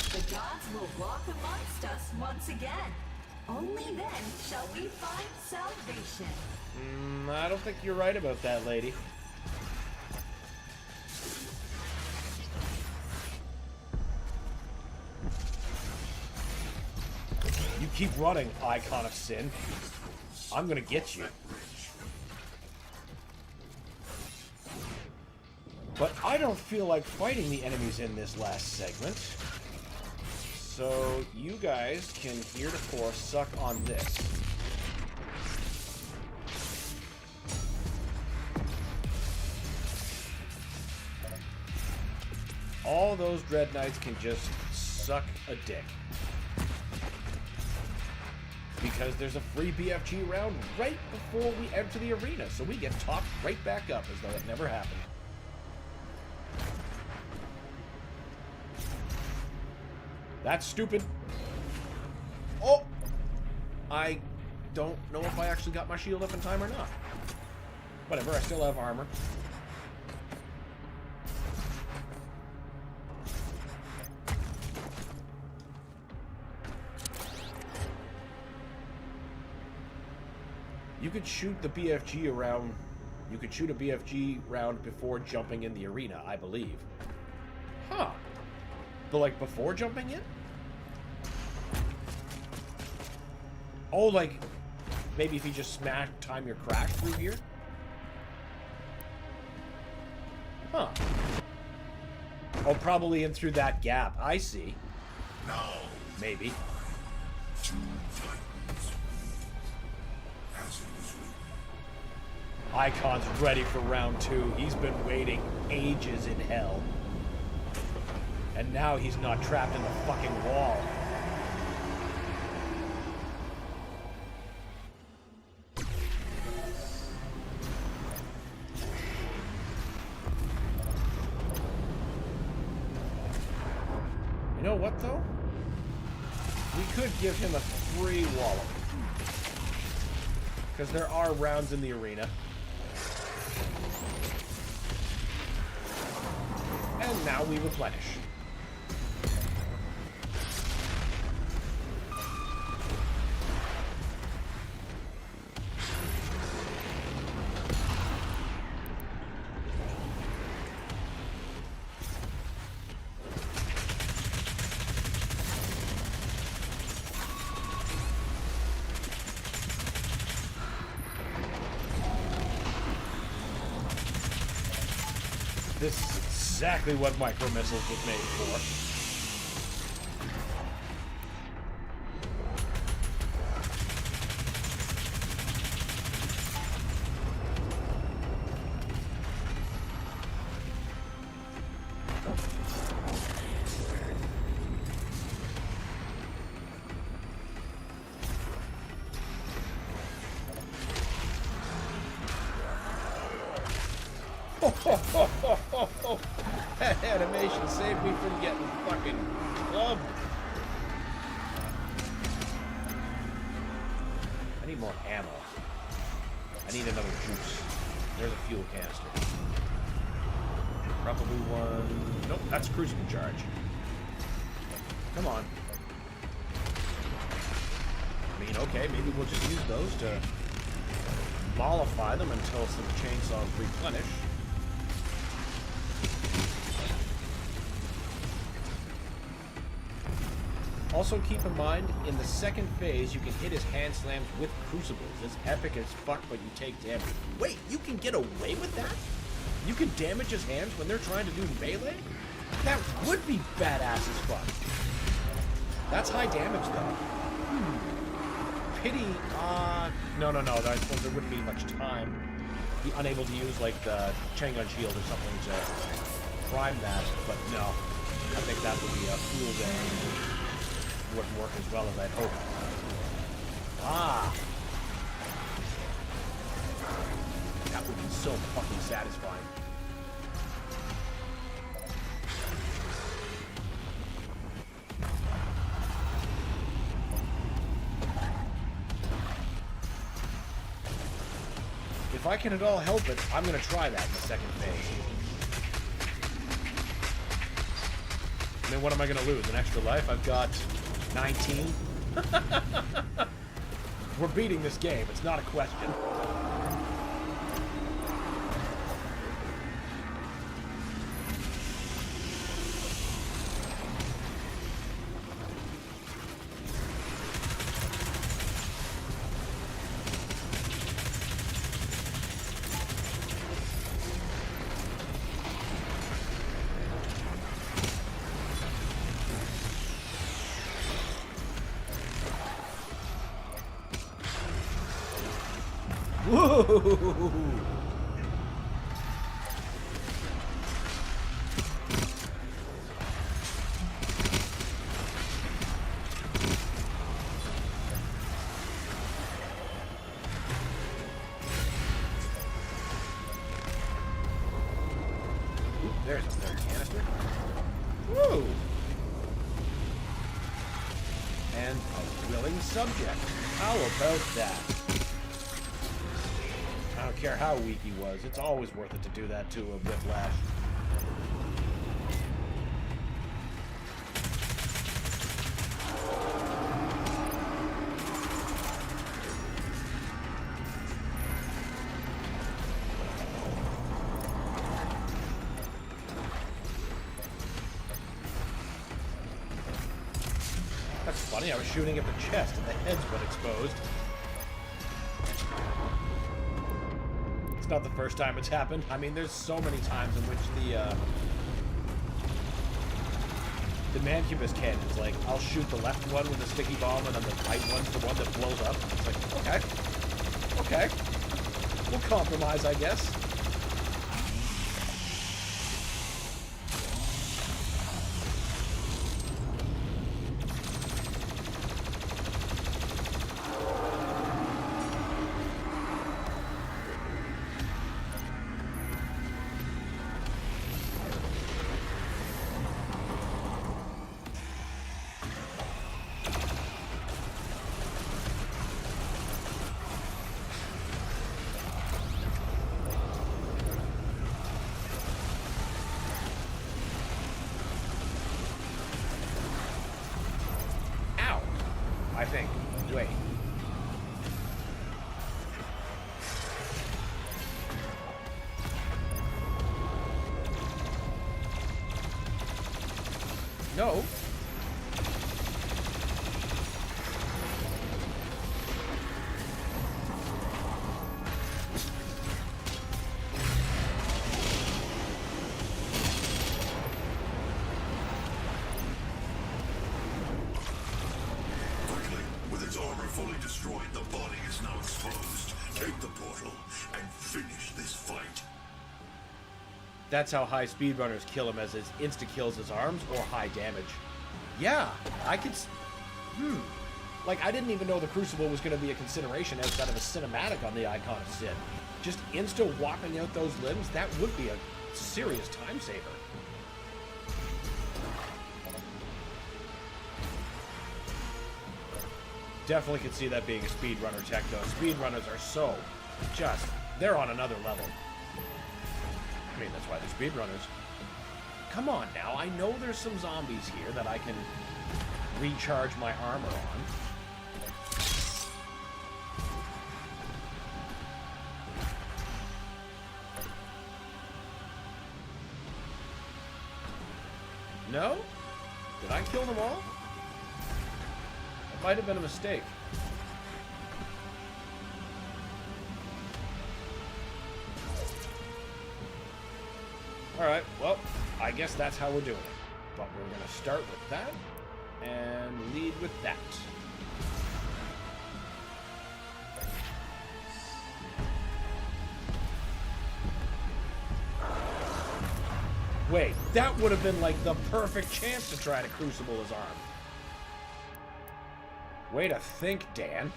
Speaker 6: The gods will walk amongst us once again. Only then shall we find salvation.
Speaker 2: I don't think you're right about that, lady. You keep running, Icon of Sin. I'm gonna get you. But I don't feel like fighting the enemies in this last segment. So you guys can heretofore suck on this. All those Dread Knights can just suck a dick. Because there's a free BFG round right before we enter the arena, so we get topped right back up as though it never happened. That's stupid. Oh! I don't know if I actually got my shield up in time or not. Whatever, I still have armor. You could shoot the BFG around... You could shoot a BFG round before jumping in the arena, I believe. Huh. But, like, before jumping in? Oh, like, maybe if you just time your crash through here? Huh. Oh, probably in through that gap. I see.
Speaker 3: Now,
Speaker 2: Maybe.
Speaker 3: 2 Titans. As it was written.
Speaker 2: Icon's ready for round 2. He's been waiting ages in hell. And now he's not trapped in the fucking wall. You know what, though? We could give him a free wallop. Because there are rounds in the arena. And now we replenish. This is exactly what micro missiles was made for. That animation saved me from getting fucking clubbed. I need more ammo. I need another juice. There's a fuel canister. Probably one... Nope, that's crucible charge. Come on. I mean, okay, maybe we'll just use those to mollify them until some chainsaws replenish. Also keep in mind, in the second phase, you can hit his hand slams with crucibles. It's epic as fuck, but you take damage. Wait, you can get away with that? You can damage his hands when they're trying to do melee? That would be badass as fuck. That's high damage, though. Pity, no. I suppose there wouldn't be much time. Be unable to use, like, the chain gun shield or something to prime that, but no. I think that would be a fool game. Wouldn't work as well as I'd hoped. That would be so fucking satisfying. If I can at all help it, I'm gonna try that in the second phase. I mean, what am I gonna lose? An extra life? I've got 19? We're beating this game. It's not a question. Whoa! There's another canister. Woo! And a willing subject. How about that? I don't care how weak he was. It's always worth it to do that to a whiplash. That's funny. I was shooting at the chest and the head's been exposed. It's not the first time it's happened. I mean, there's so many times in which the Mancubus cannons, like, I'll shoot the left one with the sticky bomb and then the right one's the one that blows up. It's like, okay. We'll compromise, I guess. I think. Wait. No.
Speaker 3: Fully destroyed, the body is now exposed. Take the portal and finish this fight.
Speaker 2: That's how high speedrunners kill him, as it insta-kills his arms or high damage. Yeah, I could... Like, I didn't even know the Crucible was going to be a consideration outside of a cinematic on the Icon of Sin. Just insta-whopping out those limbs, that would be a serious time saver. Definitely could see that being a speedrunner tech, though. Speedrunners are so they're on another level. I mean, that's why they're speedrunners. Come on now, I know there's some zombies here that I can recharge my armor on. No? Did I kill them all? Might have been a mistake. Alright, well, I guess that's how we're doing it. But we're going to start with that and lead with that. Wait, that would have been like the perfect chance to try to crucible his arm. Way to think, Dan.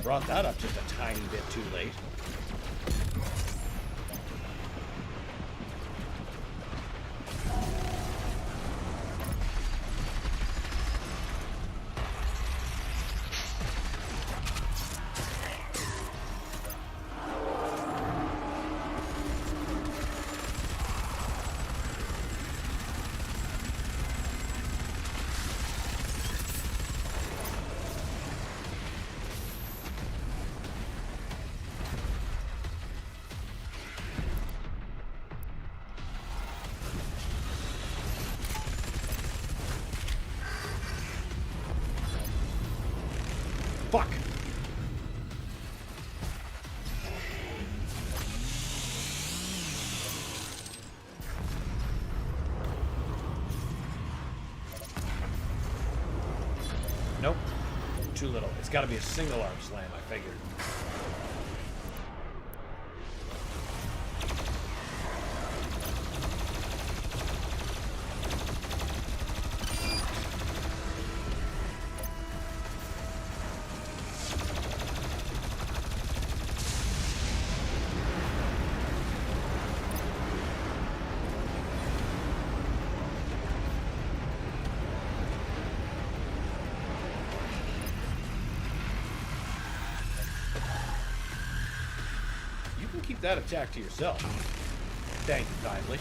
Speaker 2: Brought that up just a tiny bit too late. Fuck! Nope. Too little. It's gotta be a single arm slam, I figured. Keep that attack to yourself. Thank you kindly.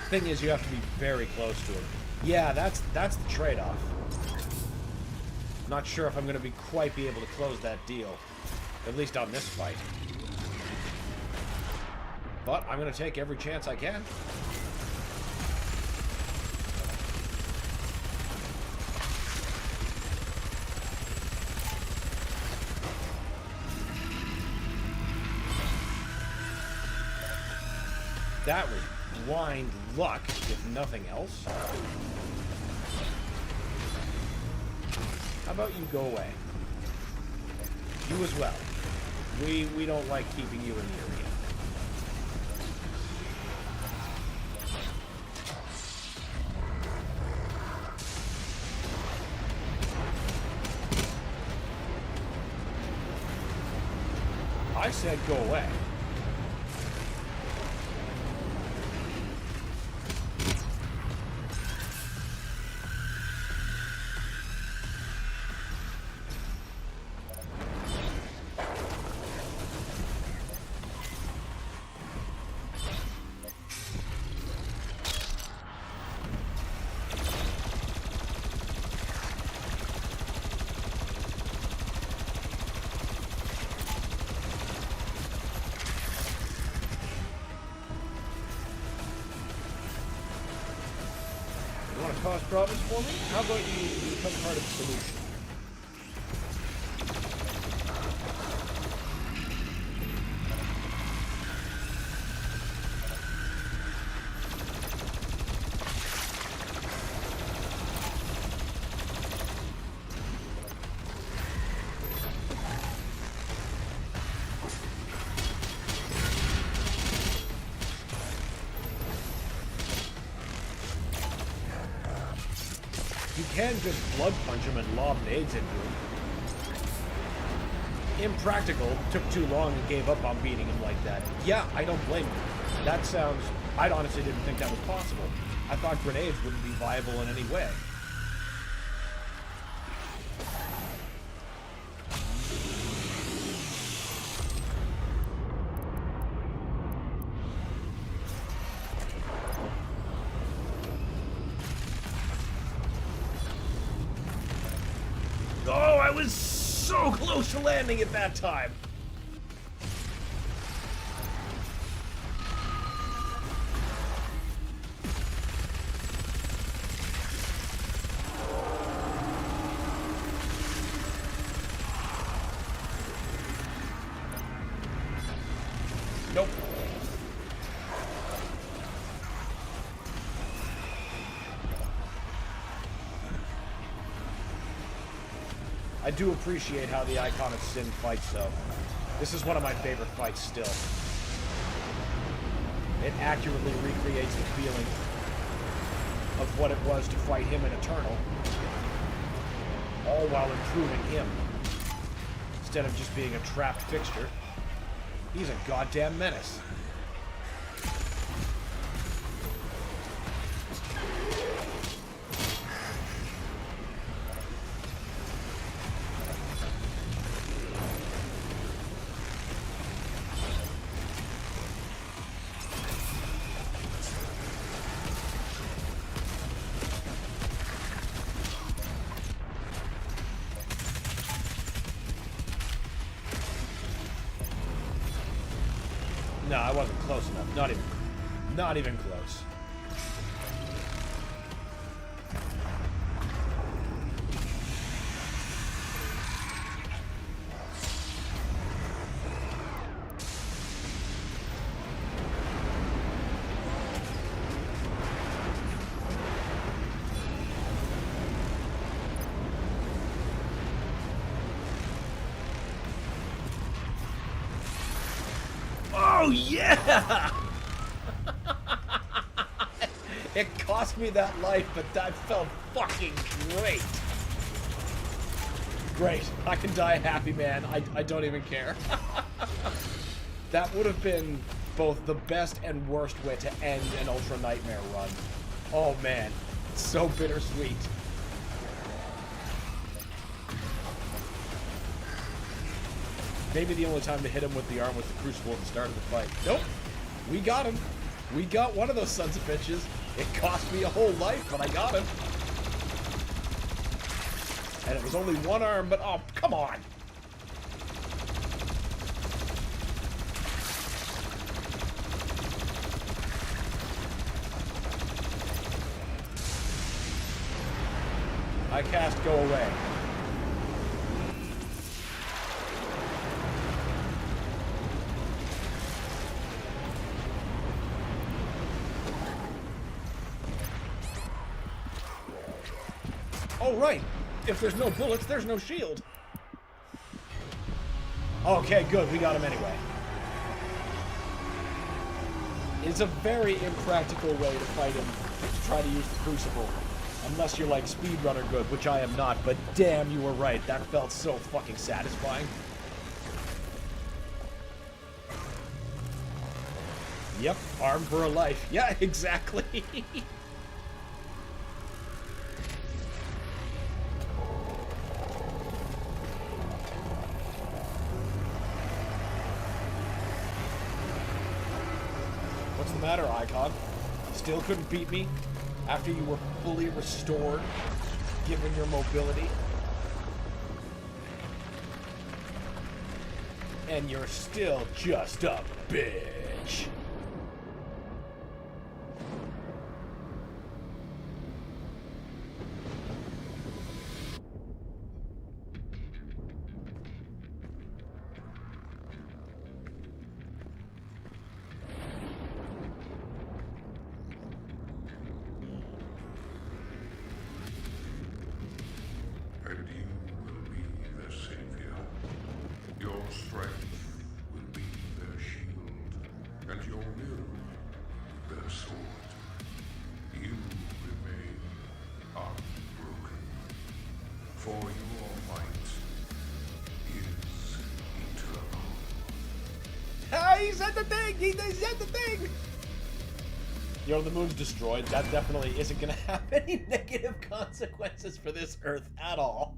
Speaker 2: Thing is, you have to be very close to him. Yeah, that's the trade-off. Not sure if I'm going to be quite be able to close that deal. At least on this fight. But I'm going to take every chance I can. That was blind luck, if nothing else. How about you go away? You as well. We don't like keeping you in the area. I said go away. Cause problems for me? How about you become part of the solution? You can just blood punch him and lob nades into him. Impractical, took too long and gave up on beating him like that. Yeah, I don't blame you. That sounds... I honestly didn't think that was possible. I thought grenades wouldn't be viable in any way. Oh, I was so close to landing at that time. Nope. I do appreciate how the Icon of Sin fights, though. This is one of my favorite fights still. It accurately recreates the feeling of what it was to fight him in Eternal, all while improving him, instead of just being a trapped fixture. He's a goddamn menace. No, I wasn't close enough. Not even close. Oh, yeah! It cost me that life, but that felt fucking great. Great. I can die a happy man. I don't even care. That would have been both the best and worst way to end an Ultra Nightmare run. Oh, man. It's so bittersweet. Maybe the only time to hit him with the arm was the Crucible at the start of the fight. Nope. We got him. We got one of those sons of bitches. It cost me a whole life, but I got him. And it was only one arm, but oh, come on! I cast go away. Oh, right. If there's no bullets, there's no shield. Okay, good. We got him anyway. It's a very impractical way to fight him, to try to use the Crucible. Unless you're like speedrunner good, which I am not, but damn, you were right. That felt so fucking satisfying. Yep, armed for a life. Yeah, exactly. What's the matter, Icon? Still couldn't beat me? After you were fully restored, given your mobility? And you're still just a bitch.
Speaker 3: And you will be their savior. Your strength will be their shield, and your will their sword. You remain unbroken, for your might is eternal.
Speaker 2: Ah, he said the thing! He said the thing! You know, the moon's destroyed. That definitely isn't going to have any negative consequences for this Earth at all.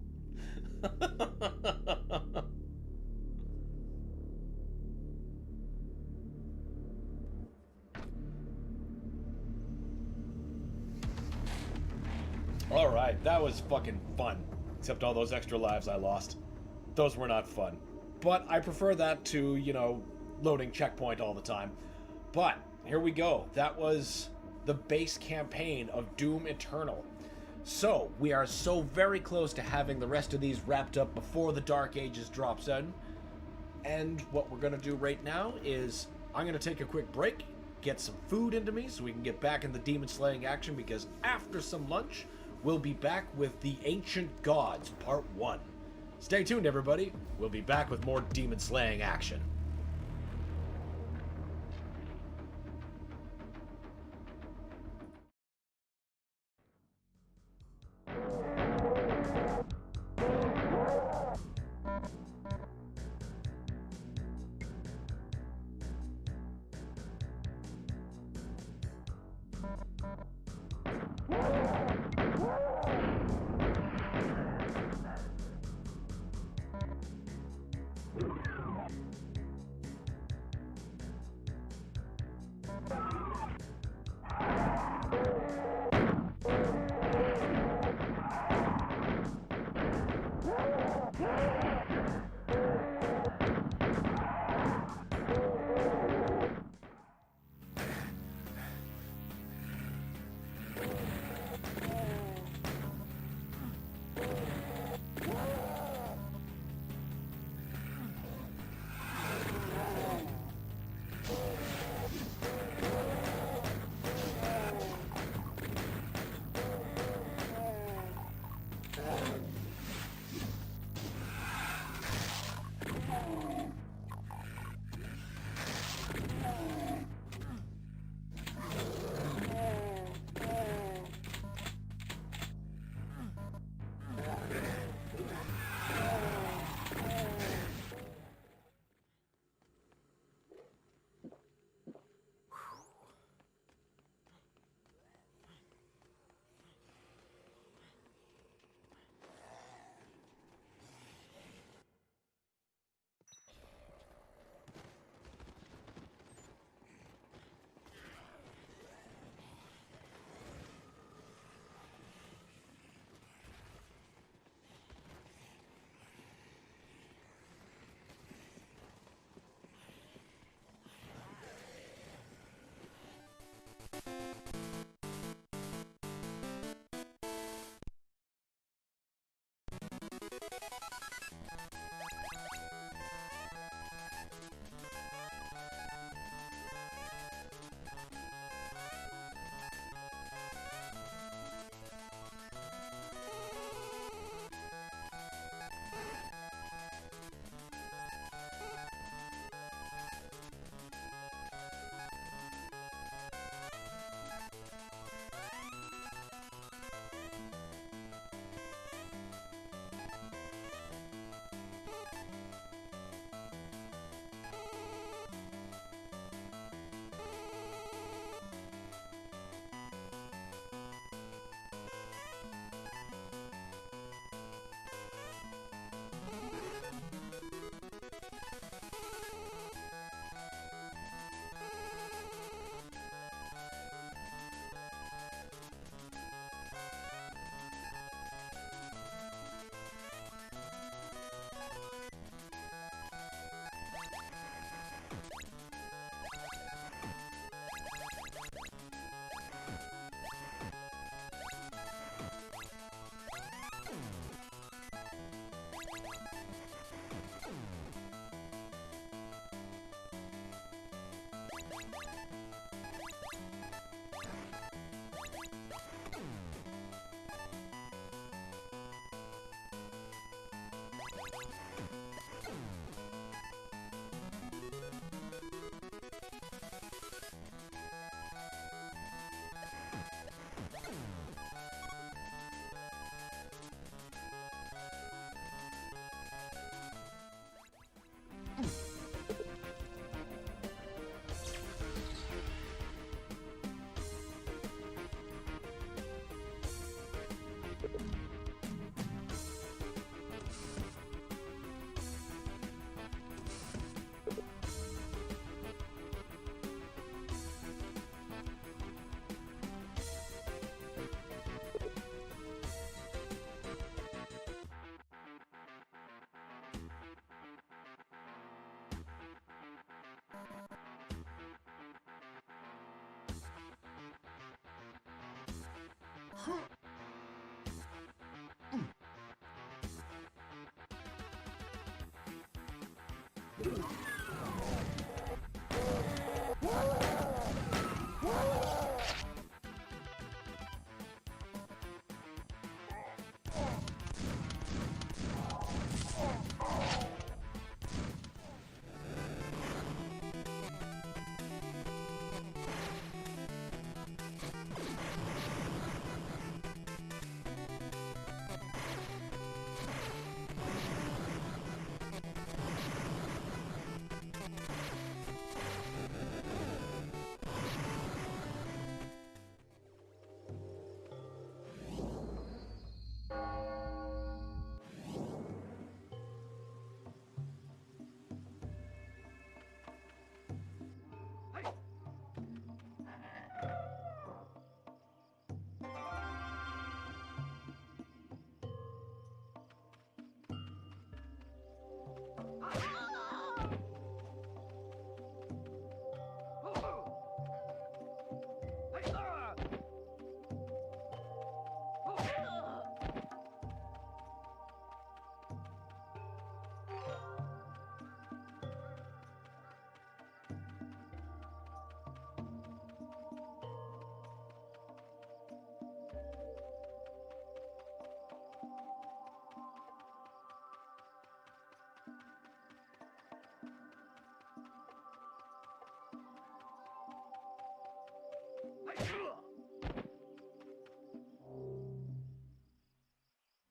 Speaker 2: Alright, that was fucking fun. Except all those extra lives I lost. Those were not fun. But I prefer that to, you know, loading checkpoint all the time. But here we go. That was the base campaign of Doom Eternal. So, we are so very close to having the rest of these wrapped up before the Dark Ages drops in. And what we're going to do right now is I'm going to take a quick break, get some food into me so we can get back in the demon slaying action, because after some lunch, we'll be back with the Ancient Gods Part 1. Stay tuned, everybody. We'll be back with more demon slaying action.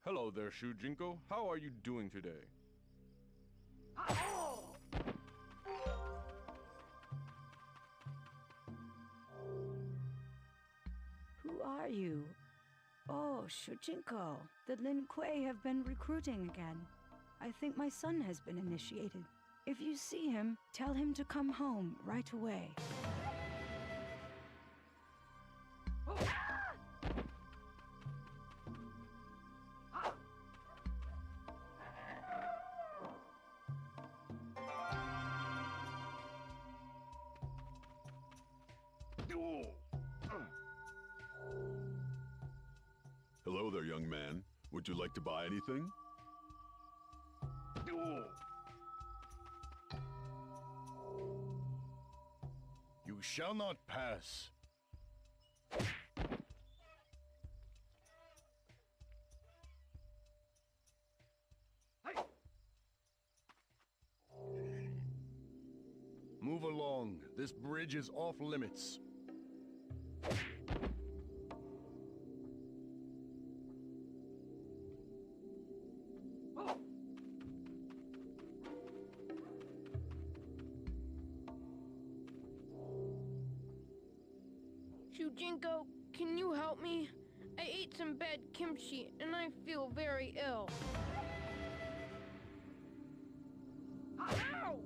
Speaker 1: Hello there, Shujinko. How are you doing today?
Speaker 7: Who are you? Oh, Shujinko. The Lin Kuei have been recruiting again. I think my son has been initiated. If you see him, tell him to come home right away.
Speaker 1: Hello there, young man. Would you like to buy anything?
Speaker 8: You shall not pass. Move along. This bridge is off limits.
Speaker 9: Shujinko, can you help me? I ate some bad kimchi and I feel very ill. Ow!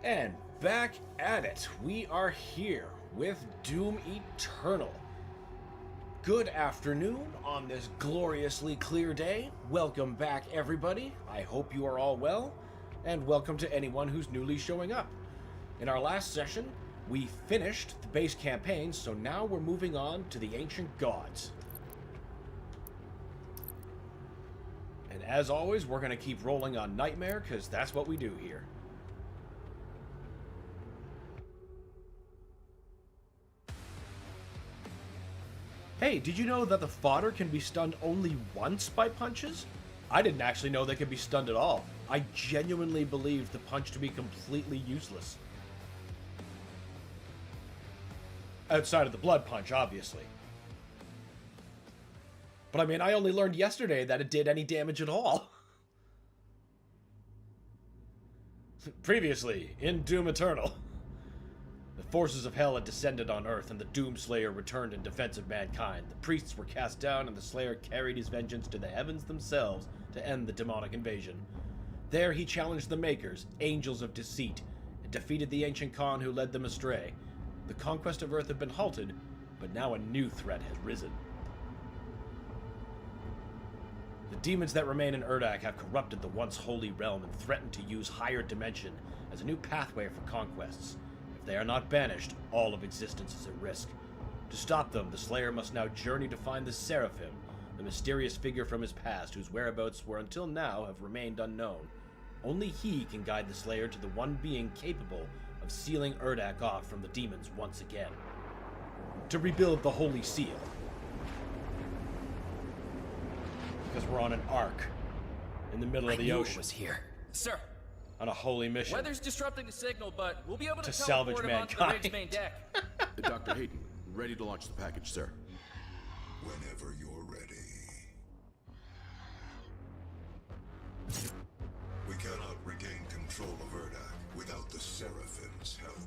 Speaker 2: And back at it. We are here with Doom Eternal. Good afternoon on this gloriously clear day. Welcome back, everybody. I hope you are all well, and welcome to anyone who's newly showing up. In our last session, we finished the base campaign, so now we're moving on to the Ancient Gods. And as always, we're going to keep rolling on Nightmare, because that's what we do here. Hey, did you know that the fodder can be stunned only once by punches? I didn't actually know they could be stunned at all. I genuinely believed the punch to be completely useless. Outside of the blood punch, obviously. But I mean, I only learned yesterday that it did any damage at all. Previously, in Doom Eternal. The forces of hell had descended on Earth, and the Doomslayer returned in defense of mankind. The priests were cast down, and the Slayer carried his vengeance to the heavens themselves to end the demonic invasion. There he challenged the Makers, angels of deceit, and defeated the ancient Khan who led them astray. The conquest of Earth had been halted, but now a new threat has risen. The demons that remain in Urdak have corrupted the once holy realm and threatened to use higher dimension as a new pathway for conquests. If they are not banished, all of existence is at risk. To stop them, the Slayer must now journey to find the Seraphim, the mysterious figure from his past whose whereabouts were until now have remained unknown. Only he can guide the Slayer to the one being capable of sealing Urdak off from the demons once again. To rebuild the Holy Seal. Because we're on an ark in the middle of the ocean.
Speaker 10: Was here, sir.
Speaker 2: On a holy mission.
Speaker 10: Weather's disrupting the signal, but we'll be able to
Speaker 2: salvage
Speaker 10: teleport him onto the
Speaker 2: mankind.
Speaker 10: rig's main deck.
Speaker 1: Dr. Hayden, ready to launch the package, sir.
Speaker 3: Whenever you're ready. We cannot regain control of Urdak without the Seraphim's help.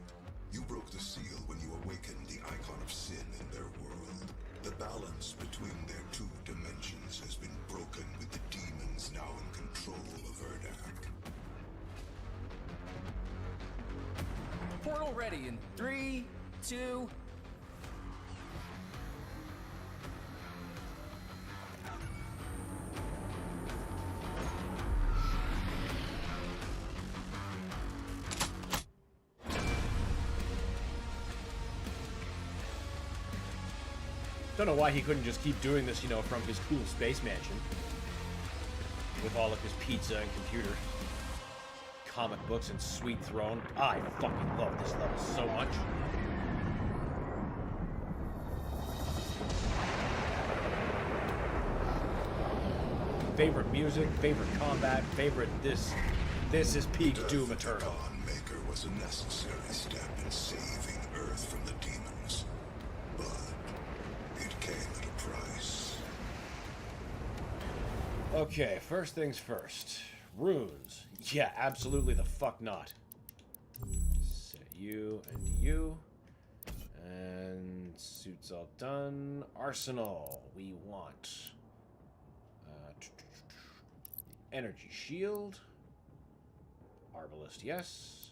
Speaker 3: You broke the seal when you awakened the icon of sin in their world. The balance between their two dimensions has been broken with the demons now in control of Urdak.
Speaker 10: Portal ready in 3, 2.
Speaker 2: Don't know why he couldn't just keep doing this, from his cool space mansion. With all of his pizza and computer. Comic books and sweet throne. I fucking love this level so much. Favorite music, favorite combat, favorite this. This is peak Doom Eternal.
Speaker 3: The Khan Maker was a necessary step in saving Earth from the demons. But it came at a price.
Speaker 2: Okay, first things first. Runes. Yeah, absolutely the fuck not. Set you and you. And suits all done. Arsenal. We want energy shield. Arbalist, yes.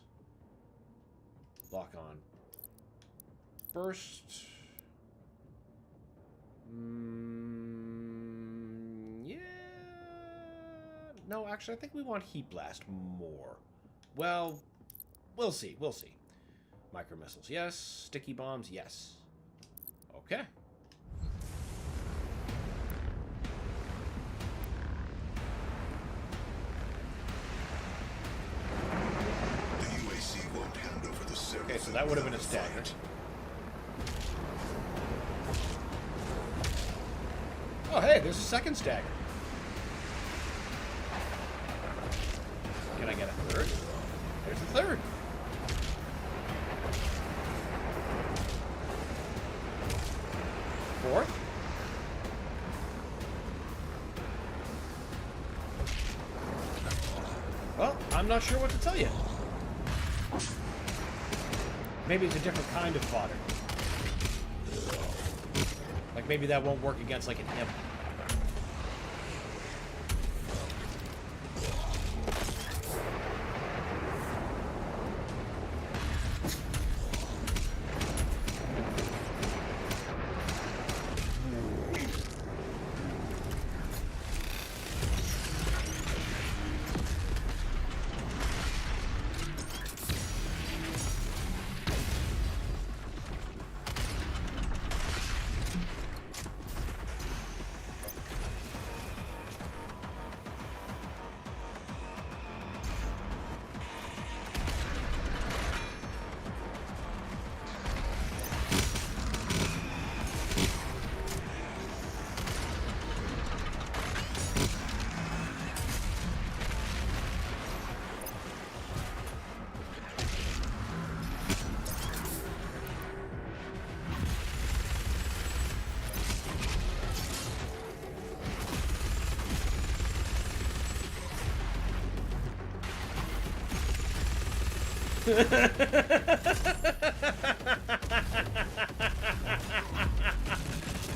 Speaker 2: Lock on. Burst. Yeah. No, actually, I think we want Heat Blast more. Well, we'll see. We'll see. Micro missiles, yes. Sticky bombs, yes. Okay.
Speaker 3: The UAC won't hand over the Seraphim.
Speaker 2: Okay, so that would have been a stagger. Oh, hey, there's a second stagger. Can I get a third? There's a third. Fourth. Well, I'm not sure what to tell you. Maybe it's a different kind of fodder. Like maybe that won't work against like an imp.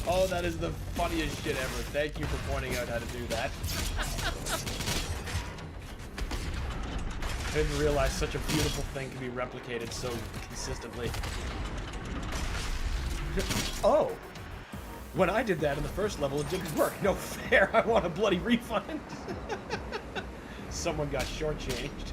Speaker 2: Oh, that is the funniest shit ever. Thank you for pointing out how to do that. I didn't realize such a beautiful thing can be replicated so consistently. Oh! When I did that in the first level, it didn't work. No fair. I want a bloody refund. Someone got shortchanged.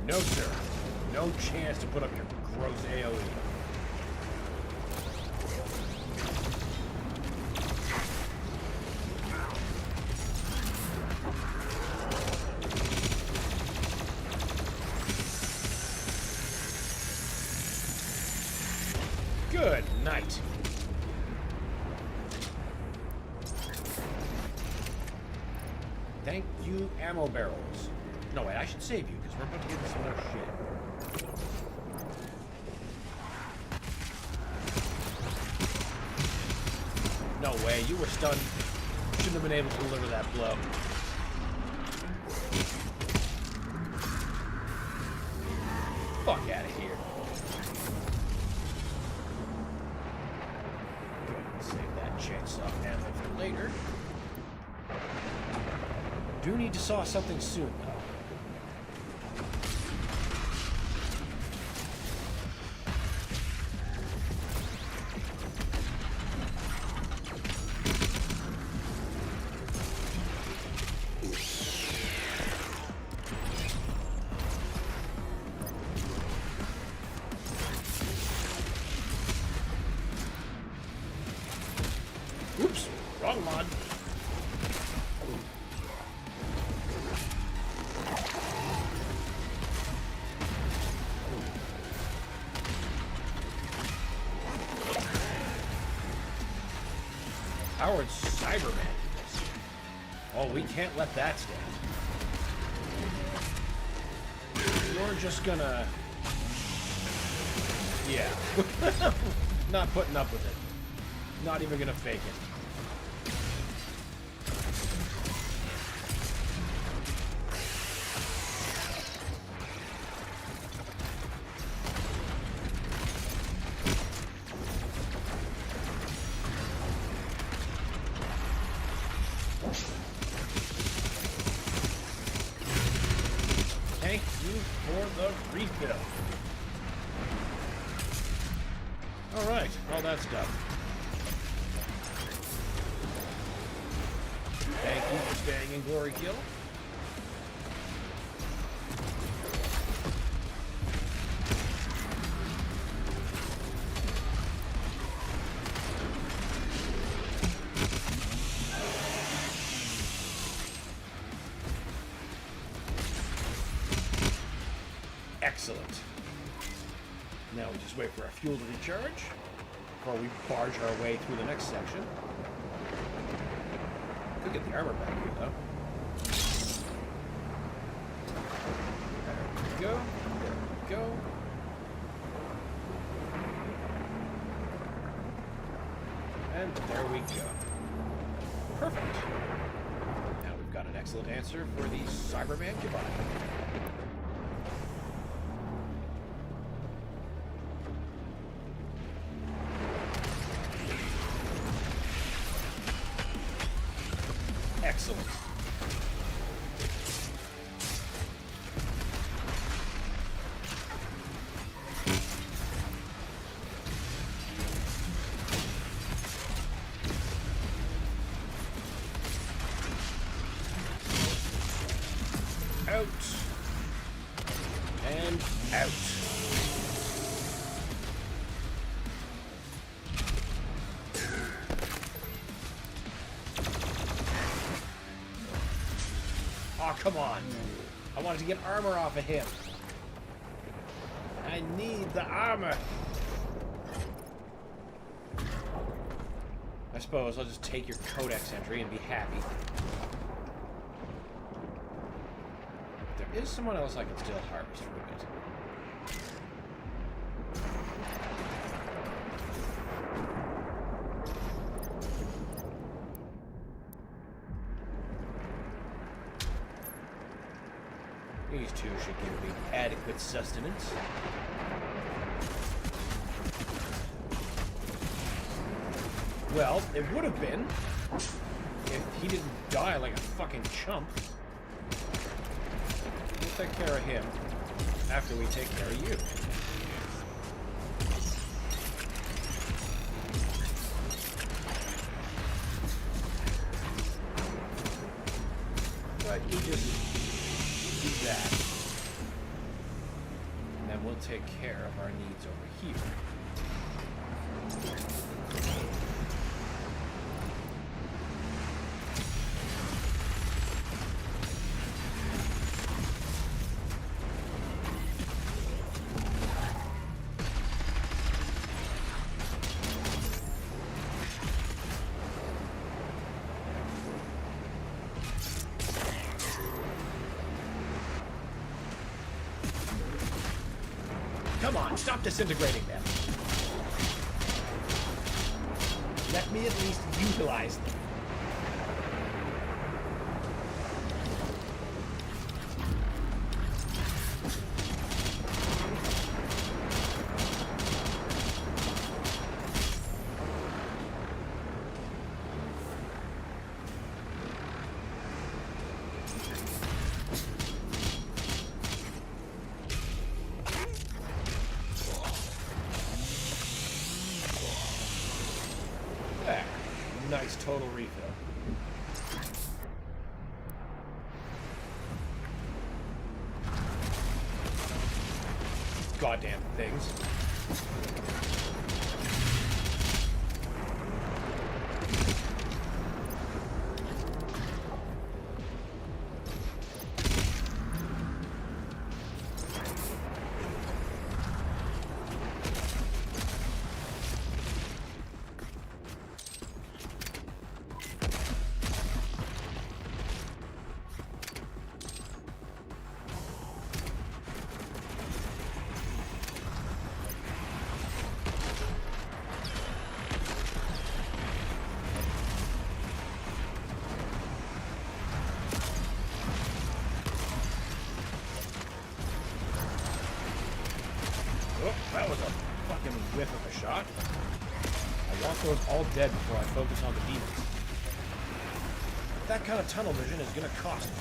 Speaker 2: No, sir. No chance to put up your gross AoE. Good night. Thank you, ammo barrels. No, wait, I should save you, because we're about to get into some more shit. No way, you were stunned. Shouldn't have been able to deliver that blow. Fuck out of here. Go ahead and save that chainsaw ammo for later. Do need to saw something soon, though. Oops, wrong mod. Howard Cyberman. Oh, we can't let that stand. You're just gonna... Yeah. Not putting up with it. Not even gonna fake it. Thank you for the refill. Alright, all that's done. Thank you for staying in Glory Kill. Excellent. Now we just wait for our fuel to recharge before we barge our way through the next section. Could get the armor back here, though. There we go. There we go. And there we go. Perfect. Now we've got an excellent answer for the Cyberman goodbye. Excellent. Out. And out. Oh, come on. I wanted to get armor off of him. I need the armor. I suppose I'll just take your codex entry and be happy. There is someone else I can still harvest for a bit. These two should give me adequate sustenance. Well, it would have been if he didn't die like a fucking chump. We'll take care of him after we take care of you. But you just do that. And then we'll take care of our needs over here. Come on, stop disintegrating them. Let me at least utilize them. Nice total refill. Goddamn things. Oh, that was a fucking whiff of a shot. I want those all dead before I focus on the demons. That kind of tunnel vision is gonna cost me.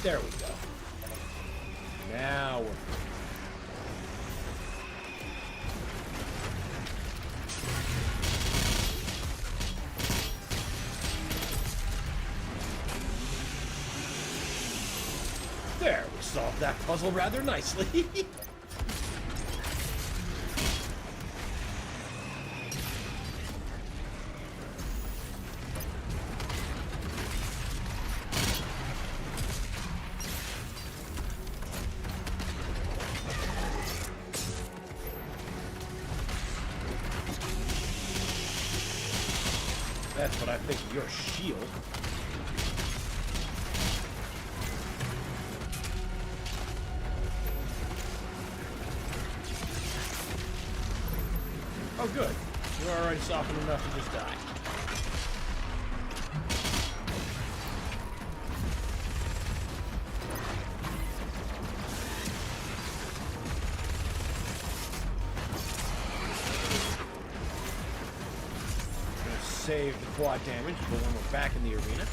Speaker 2: There we go. Now we're good. There, we solved that puzzle rather nicely. That's what I think of your shield. Oh, good. You're already softened enough to just die. Gonna save the quad damage for when we're back in the arena.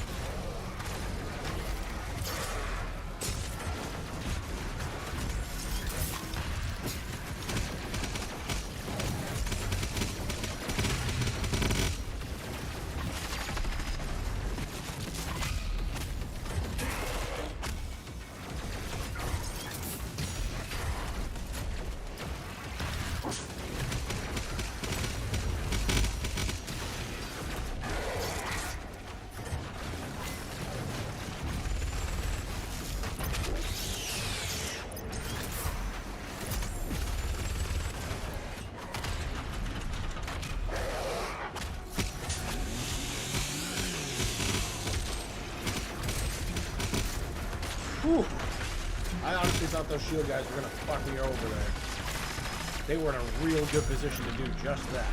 Speaker 2: Whew. I honestly thought those shield guys were gonna fuck me over there. They were in a real good position to do just that.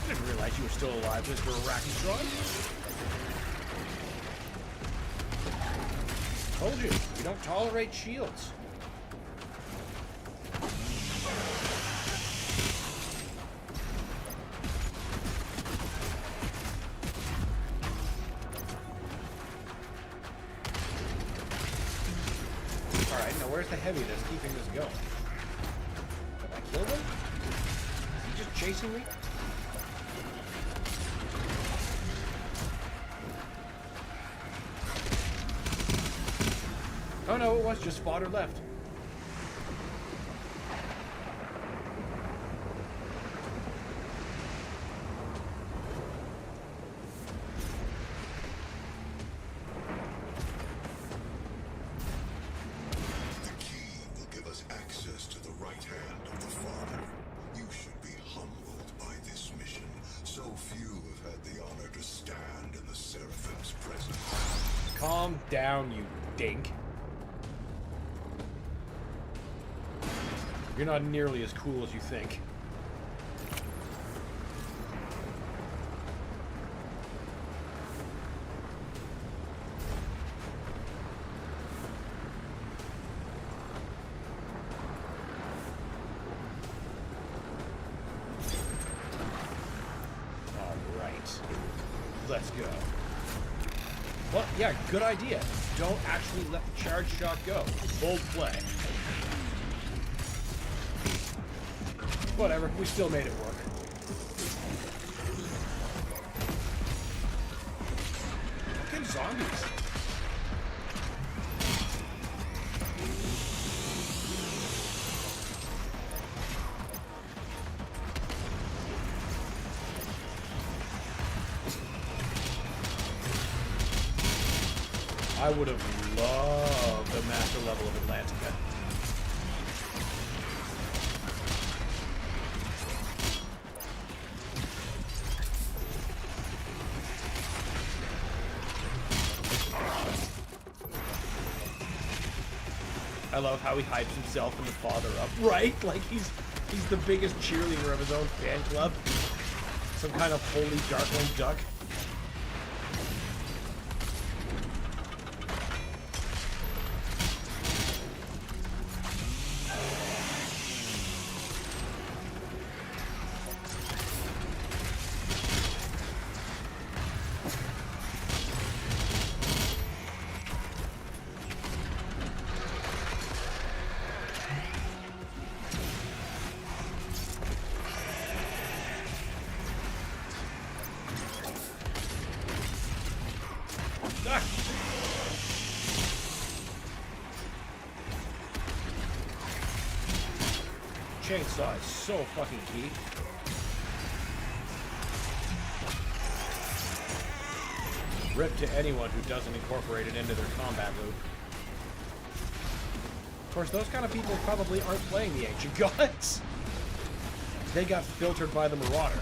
Speaker 2: I didn't realize you were still alive, Mr. Arachitron. Told you, we don't tolerate shields. Alright, now where's the heavy that's keeping this going? Have I killed him? Is he just chasing me? Oh no, it was just fodder left.
Speaker 3: The key will give us access to the right hand of the Father. You should be humbled by this mission. So few have had the honor to stand in the Seraphim's presence.
Speaker 2: Calm down, you dink. You're not nearly as cool as you think. Alright. Let's go. Well, yeah, good idea. Don't actually let the charge shot go. Bold play. Whatever, we still made it work. Fucking zombies. I would have loved a master level of Atlantica. I love how he hypes himself and the father up, right? Like he's the biggest cheerleader of his own fan club. Some kind of holy darkling duck. Ah. Chainsaw is so fucking key. Rip to anyone who doesn't incorporate it into their combat loop. Of course, those kind of people probably aren't playing the Ancient Gods. They got filtered by the Marauder.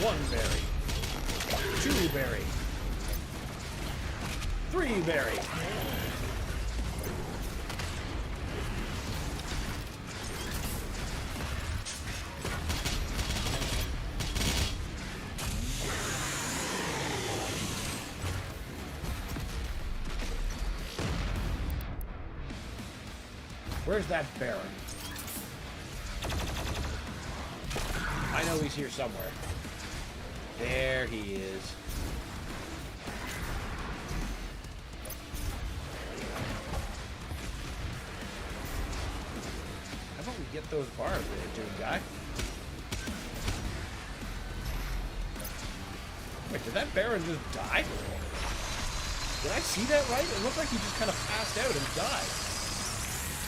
Speaker 2: One berry. Two berry. Three berry. Where's that Baron? I know he's here somewhere. There he is. How about we get those bars there, dude guy? Wait, did that Baron just die? Did I see that right? It looked like he just kind of passed out and died.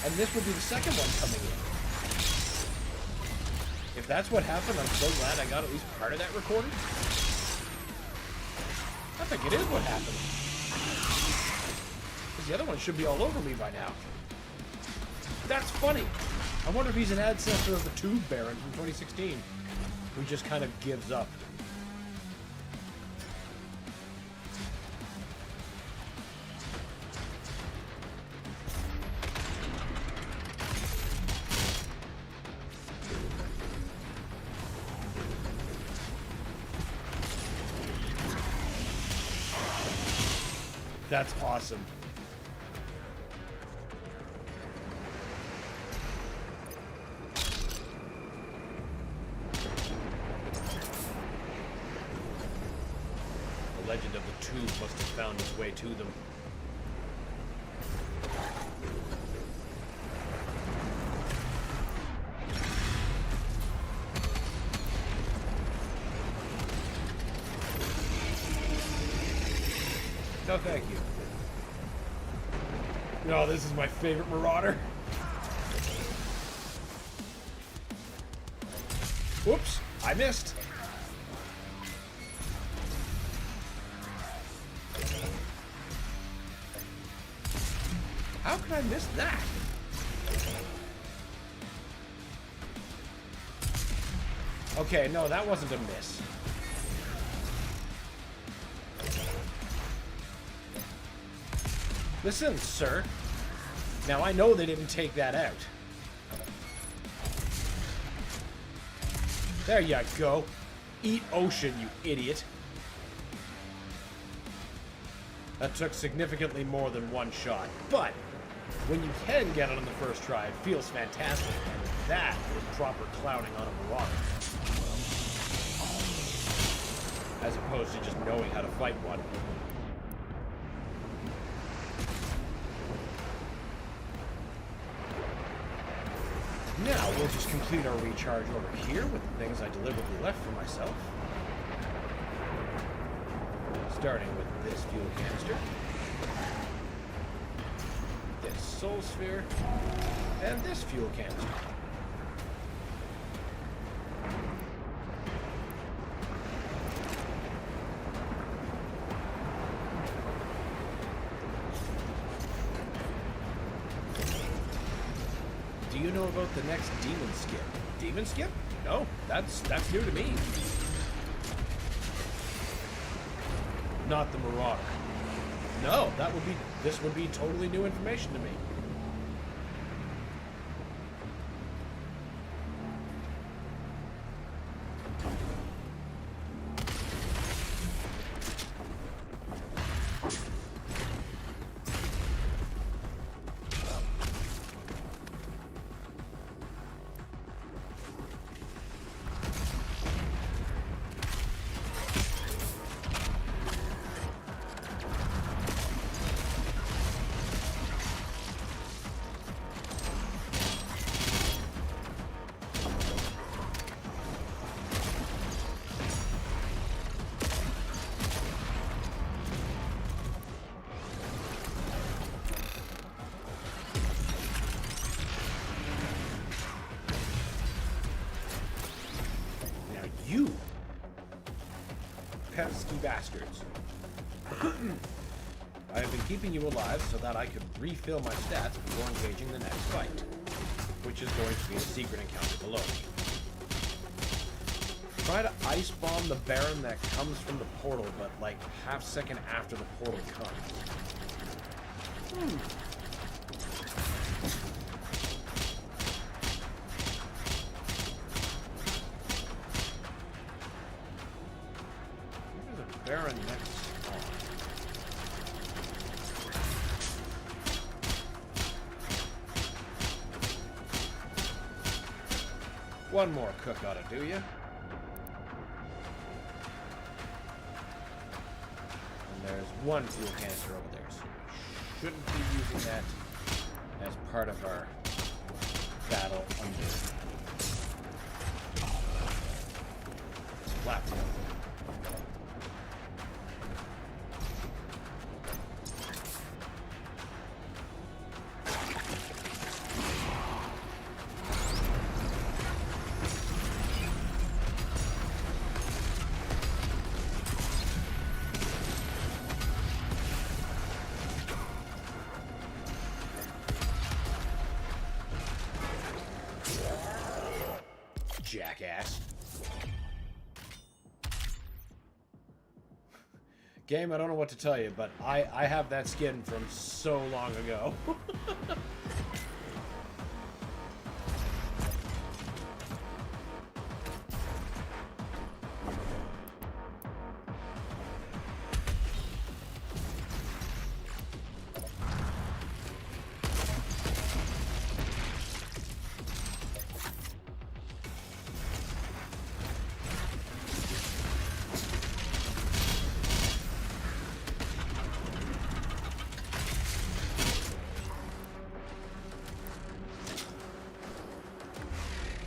Speaker 2: And this would be the second one coming in. If that's what happened, I'm so glad I got at least part of that recorded. I think it is what happened. Because the other one should be all over me by now. That's funny. I wonder if he's an ancestor of the Tube Baron from 2016, who just kind of gives up. That's awesome. The legend of the tube must have found its way to them. No, thank you. No, this is my favorite Marauder. Whoops, I missed. How could I miss that? Okay, no, that wasn't a miss. Listen, sir. Now, I know they didn't take that out. There you go. Eat ocean, you idiot. That took significantly more than one shot. But, when you can get it on the first try, it feels fantastic. And that is proper clowning on a Marauder. As opposed to just knowing how to fight one. Now, we'll just complete our recharge over here with the things I deliberately left for myself. Starting with this fuel canister. This soul sphere. And this fuel canister. Do you know about the next demon skip? Demon skip? No, that's new to me. Not the Marauder. No, this would be totally new information to me. You pesky bastards. I have been keeping you alive so that I could refill my stats before engaging the next fight, which is going to be a secret encounter below me. Try to ice bomb the Baron that comes from the portal, but like half second after the portal comes. Baron next spawn. One more cook ought to do ya. And there's one fuel canister over there, so we shouldn't be using that as part of our battle under platform. jackass. Game, I don't know what to tell you, but I have that skin from so long ago.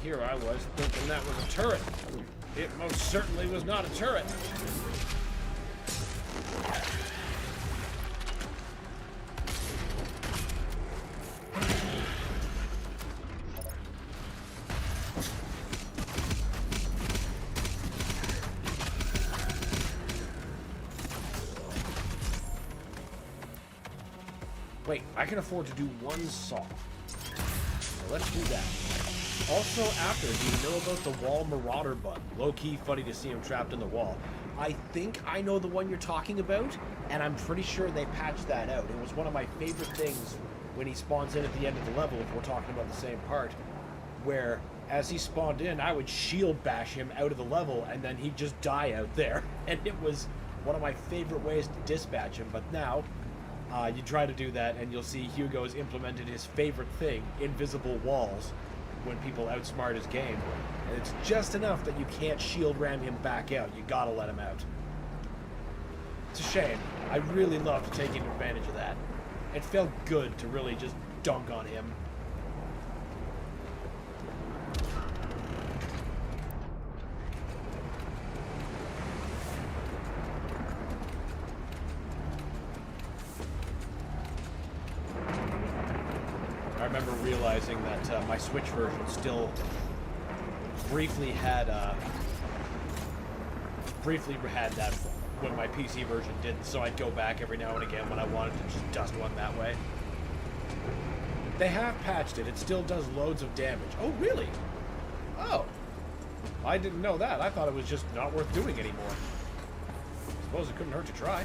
Speaker 2: Here I was thinking that was a turret. It most certainly was not a turret. Wait, I can afford to do one saw. So let's do that. Also, after, do you know about the wall marauder button? Low-key funny to see him trapped in the wall. I think I know the one you're talking about, and I'm pretty sure they patched that out. It was one of my favorite things when he spawns in at the end of the level, if we're talking about the same part, where as he spawned in, I would shield bash him out of the level, and then he'd just die out there. And it was one of my favorite ways to dispatch him, but now you try to do that, and you'll see Hugo's implemented his favorite thing, invisible walls, when people outsmart his game. And it's just enough that you can't shield ram him back out. You gotta let him out. It's a shame. I really loved taking advantage of that. It felt good to really just dunk on him. I remember realizing that my Switch version still briefly had that when my PC version didn't, so I'd go back every now and again when I wanted to just dust one that way. They have patched it. It still does loads of damage. Oh, really? Oh. I didn't know that. I thought it was just not worth doing anymore. Suppose it couldn't hurt to try.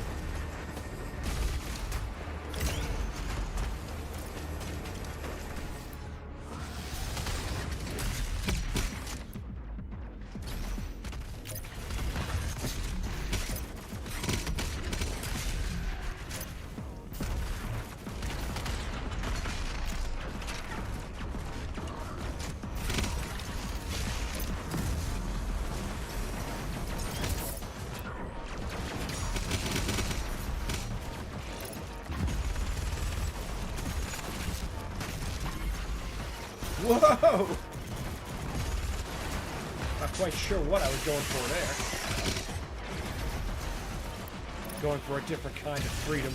Speaker 2: Whoa! Not quite sure what I was going for there. Going for a different kind of freedom.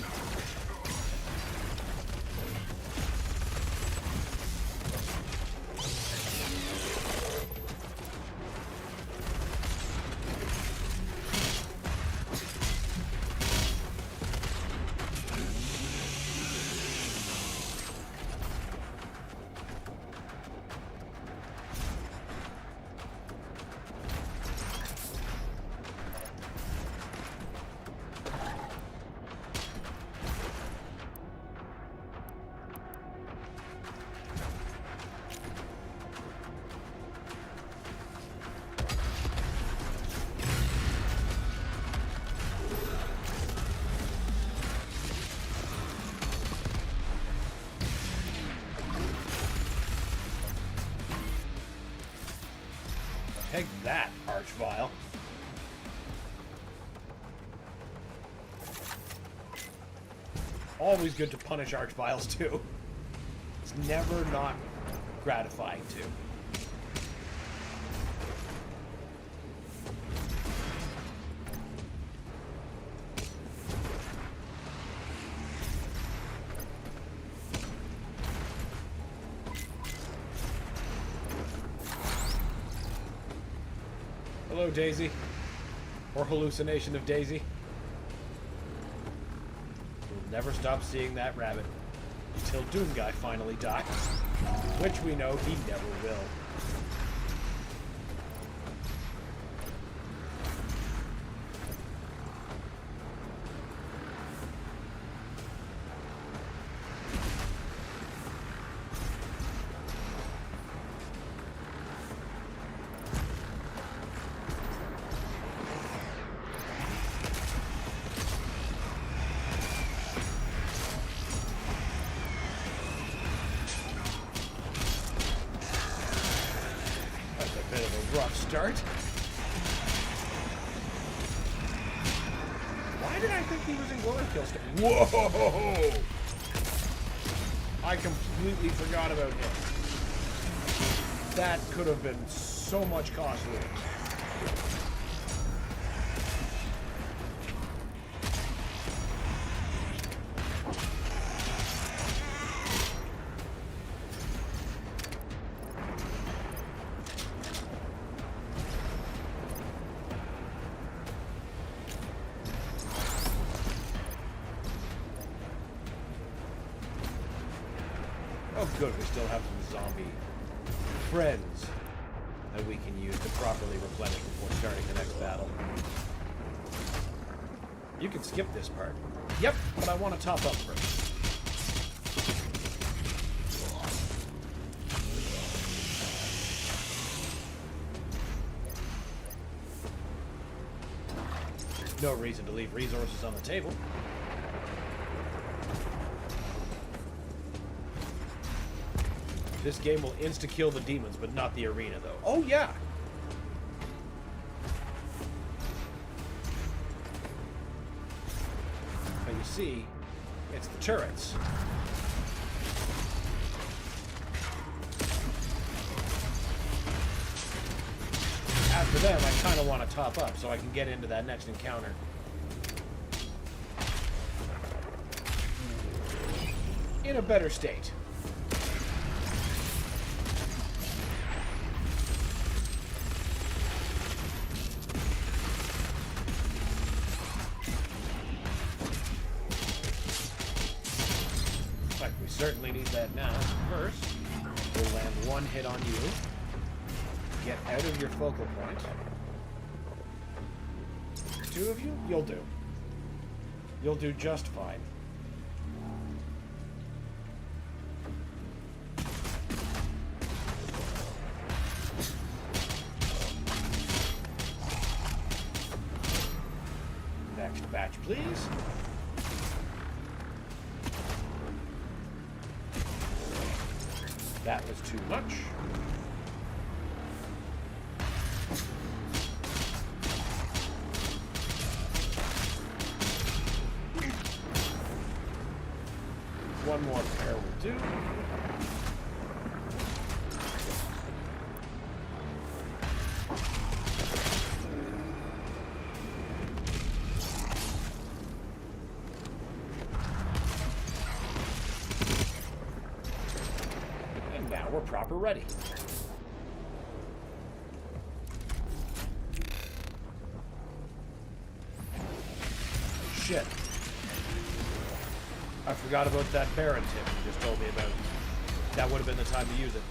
Speaker 2: Take that, Archvile. Always good to punish Archviles, too. It's never not gratifying, too. Hello, Daisy. Or hallucination of Daisy. We'll never stop seeing that rabbit. Until Doomguy finally dies. Which we know he never will. start. Why did I think he was in glory kill state? Whoa! I completely forgot about him. That could have been so much costlier. Oh good, we still have some zombie friends that we can use to properly replenish before starting the next battle. You can skip this part. Yep, but I want to top up first. No reason to leave resources on the table. This game will insta-kill the demons, but not the arena, though. Oh, yeah! But you see, it's the turrets. After them, I kind of want to top up so I can get into that next encounter. In a better state. Certainly need that now. First, we'll land one hit on you. Get out of your focal point. Two of you? You'll do. You'll do just fine. Next batch, please. That was too much. One more pair will do. We're proper ready. Shit. I forgot about that Baron tip you just told me about. That would have been the time to use it.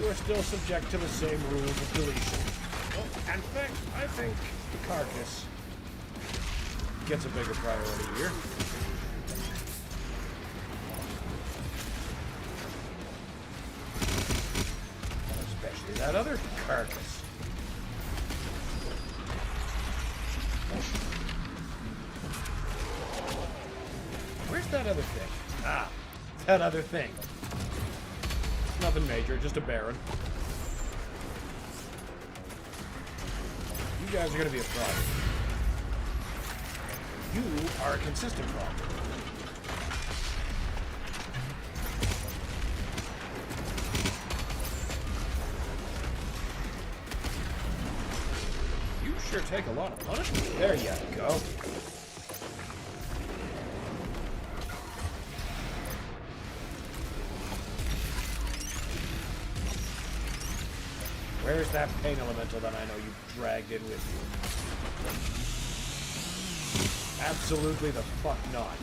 Speaker 2: You are still subject to the same rules of deletion. Well, in fact, I think the carcass gets a bigger priority here. Especially that other carcass. Where's that other thing? Ah, that other thing. Nothing major, just a Baron. You guys are gonna be a problem. You are a consistent problem. You sure take a lot of punishment. There you go. Where's that pain elemental that I know you dragged in with you? Absolutely the fuck not.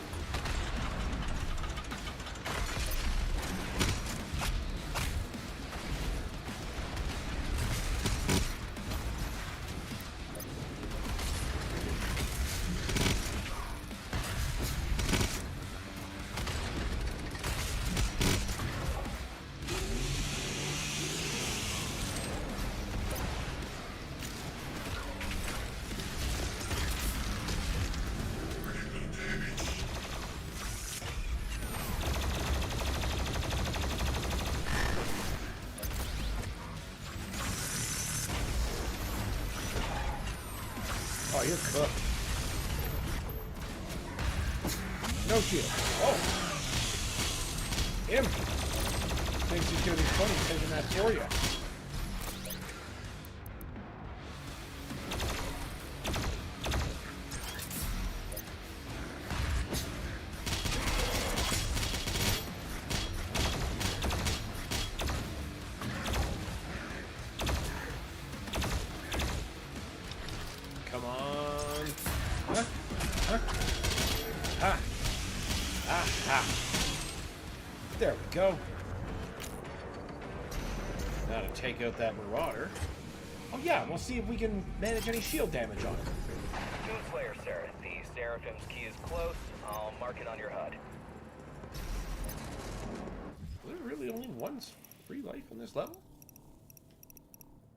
Speaker 2: you're cooked. No shield. Oh! Him! Thinks he's gonna be funny taking that for you. Come on. Huh? Huh? Ha! Aha! There we go. Now to take out that Marauder. Oh yeah, we'll see if we can manage any shield damage on it.
Speaker 11: Slayer, sir. The Seraphim's key is close. I'll mark it on your HUD.
Speaker 2: There really only one free life on this level?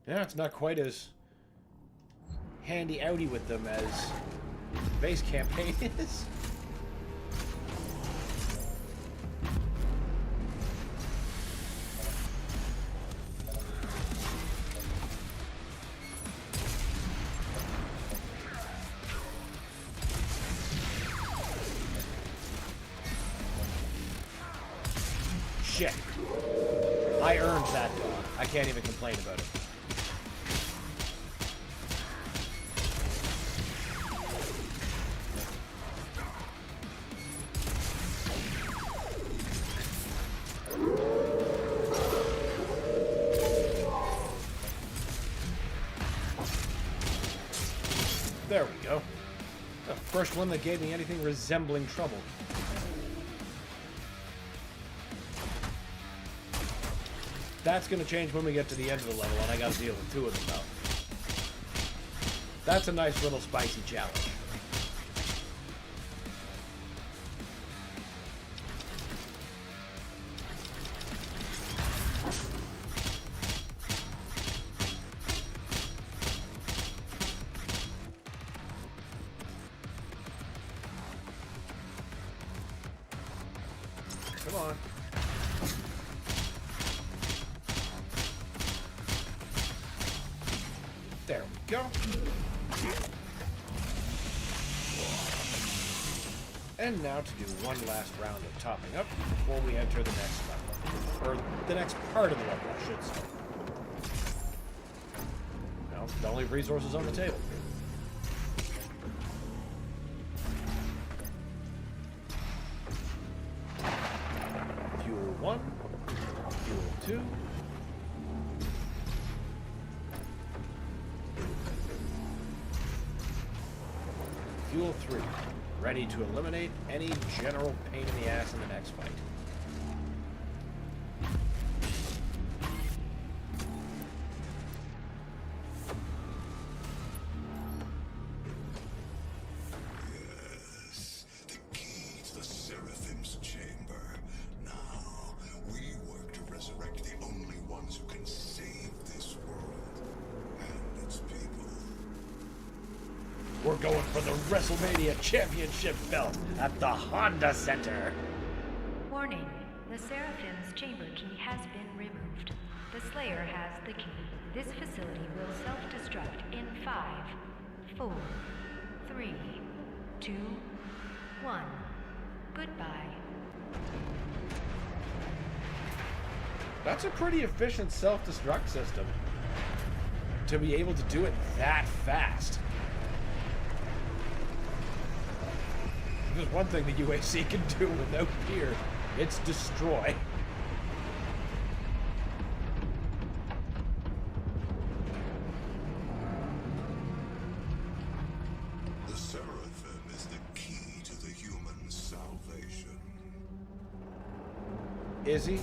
Speaker 2: Yeah, it's not quite as handy-outy with them as base campaign is. Shit. I earned that dog. I can't even complain about it. There we go. The first one that gave me anything resembling trouble. That's going to change when we get to the end of the level, and I got to deal with two of them now. That's a nice little spicy challenge. Come on. There we go. And now to do one last round of topping up before we enter the next level. Or the next part of the level, I should say. Now, don't leave resources on the table. Fuel 1, Fuel 2. Fuel 3, ready to eliminate any general pain in the ass in the next fight.
Speaker 3: Yes, the key to the Seraphim's chamber. Now, we work to resurrect the only ones who can save this world and its people.
Speaker 2: We're going for the WrestleMania Championship belt at the Honda Center.
Speaker 12: Warning, the Seraphim's chamber key has been removed. The Slayer has the key. This facility will self-destruct in 5, 4, 3, 2, 1. Goodbye.
Speaker 2: That's a pretty efficient self-destruct system. To be able to do it that fast. If there's one thing the UAC can do without fear, it's destroy.
Speaker 3: The Seraphim is the key to the human salvation.
Speaker 2: Is he?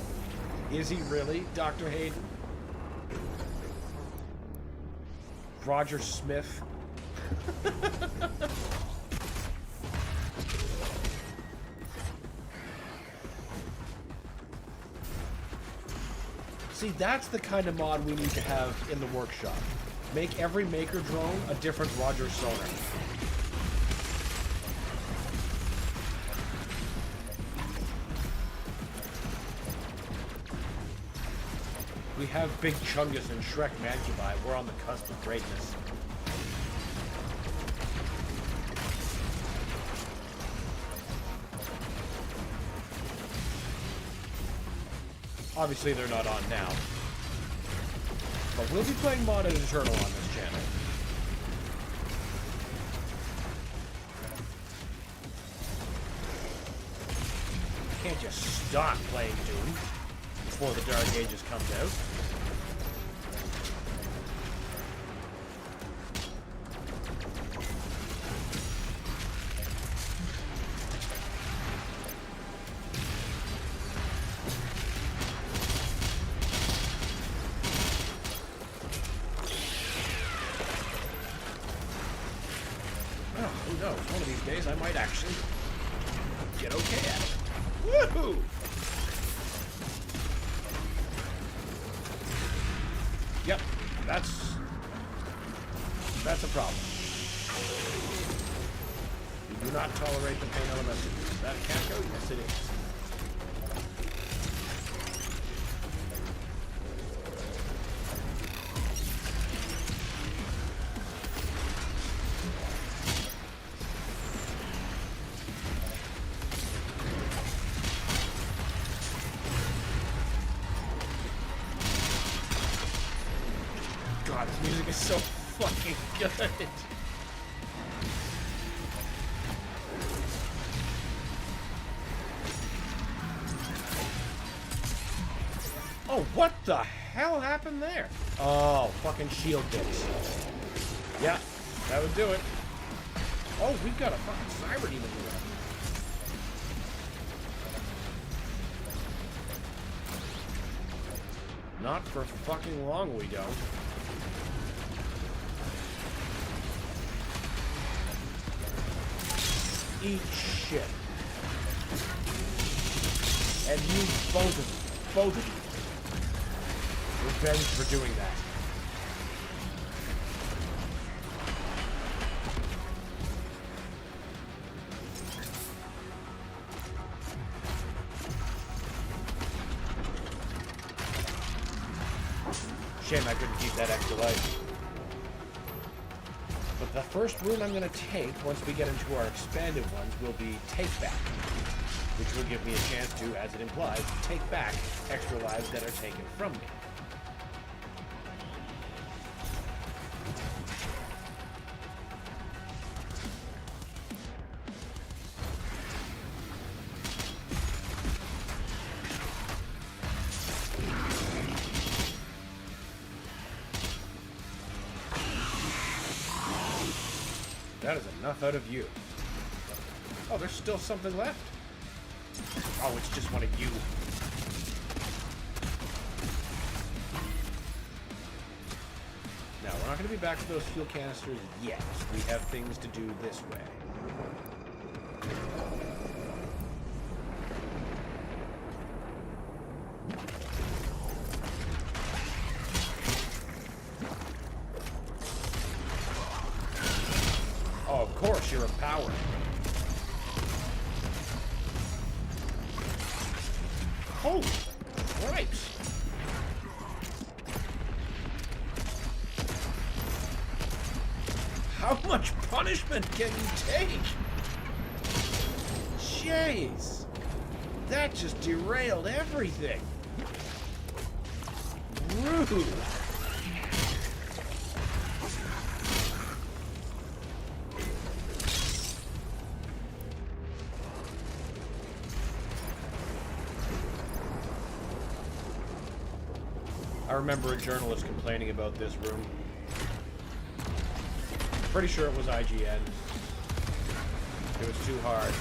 Speaker 2: Is he really, Dr. Hayden? Roger Smith? See, that's the kind of mod we need to have in the workshop. Make every Maker drone a different Roger sonar. We have Big Chungus and Shrek Mancubi. We're on the cusp of greatness. Obviously, they're not on now. But we'll be playing Modded Eternal on this channel. Can't just stop playing Doom before the Dark Ages comes out. Who knows? One of these days I might actually get okay at it. Woohoo! Yep, that's a problem. We do not tolerate the pain elements. Is that a cat go? Yes, it is. God, this music is so fucking good. Oh, what the hell happened there? Oh, fucking shield bits. Yeah, that would do it. Oh, we've got a fucking cyber demon here. Not for fucking long, we don't. Eat shit. And you both of you. Revenge for doing that. Shame I couldn't keep that extra life. But the first room I'm going to take, once we get into our expanded ones, will be Take Back. Which will give me a chance to, as it implies, take back extra lives that are taken from me. That is enough out of you. Oh, there's still something left? Oh, it's just one of you. Now, we're not going to be back to those fuel canisters yet. We have things to do this way. Oh, of course, you're empowered. Holy cripes! How much punishment can you take? Jeez! That just derailed everything! Rude! I remember a journalist complaining about this room. Pretty sure it was IGN. It was too hard.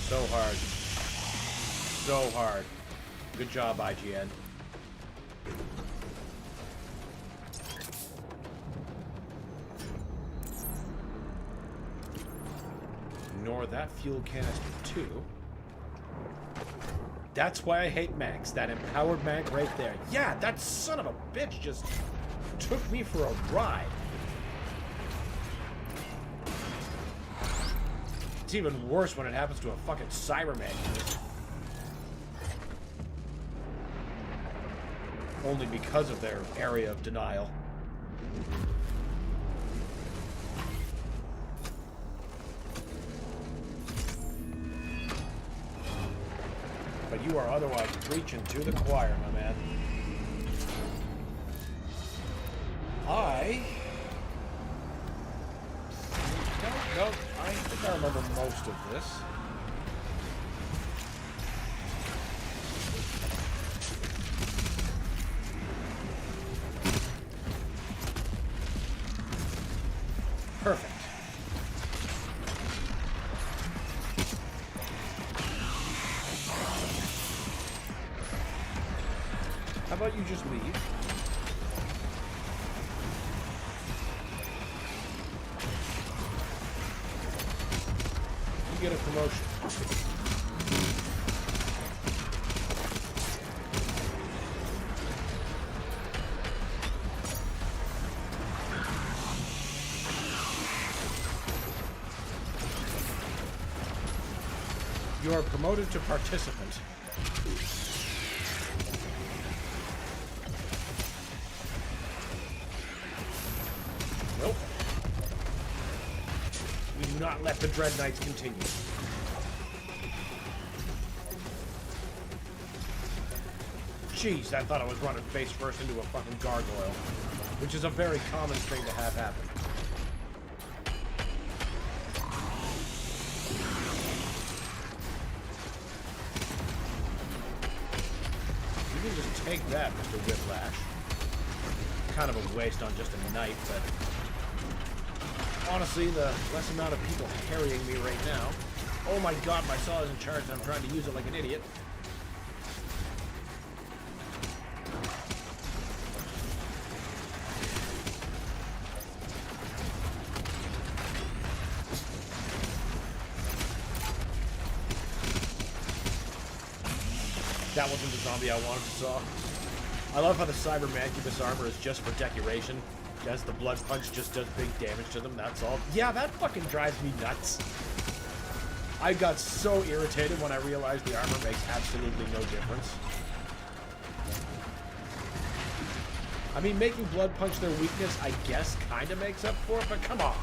Speaker 2: So hard. So hard. Good job, IGN. Ignore that fuel canister too. That's why I hate Manx. That empowered Manx right there. Yeah, that son of a bitch just took me for a ride. It's even worse when it happens to a fucking Cyberman. only because of their area of denial. But you are otherwise preaching to the choir, my man. I think I remember most of this. Perfect. How about you just leave? You get a promotion. You are promoted to participant. Nope. We do not let the Dread Knights continue. Jeez, I thought I was running face first into a fucking gargoyle. Which is a very common thing to have happen. You can just take that, Mr. Whiplash. Kind of a waste on just a knight, but honestly, the less amount of people carrying me right now. Oh my god, my saw is in charge and I'm trying to use it like an idiot. That wasn't the zombie I wanted to saw. I love how the Cyber Mancubus armor is just for decoration. As the blood punch just does big damage to them, that's all. Yeah, that fucking drives me nuts. I got so irritated when I realized the armor makes absolutely no difference. I mean, making blood punch their weakness, I guess, kind of makes up for it, but come on.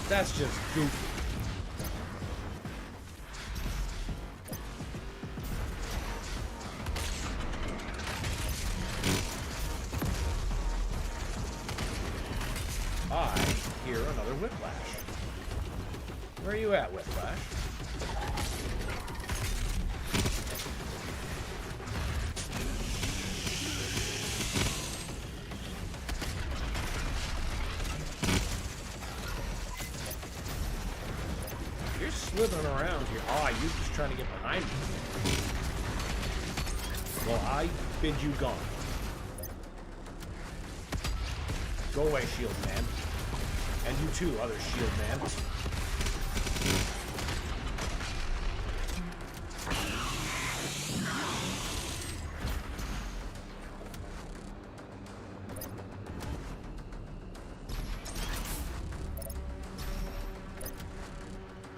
Speaker 2: That's just goofy. I hear another Whiplash. Where are you at, Whiplash? You're slithering around here. Oh, you're just trying to get behind me. Well, I bid you gone. Go away, shield man. And you too, other shield man.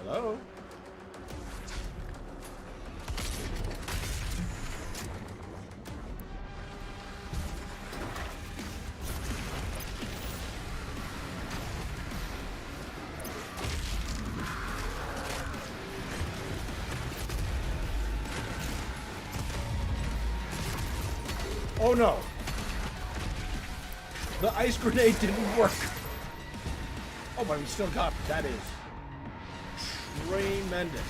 Speaker 2: Hello? Oh no! The ice grenade didn't work! Oh, but we still got it. That is tremendous.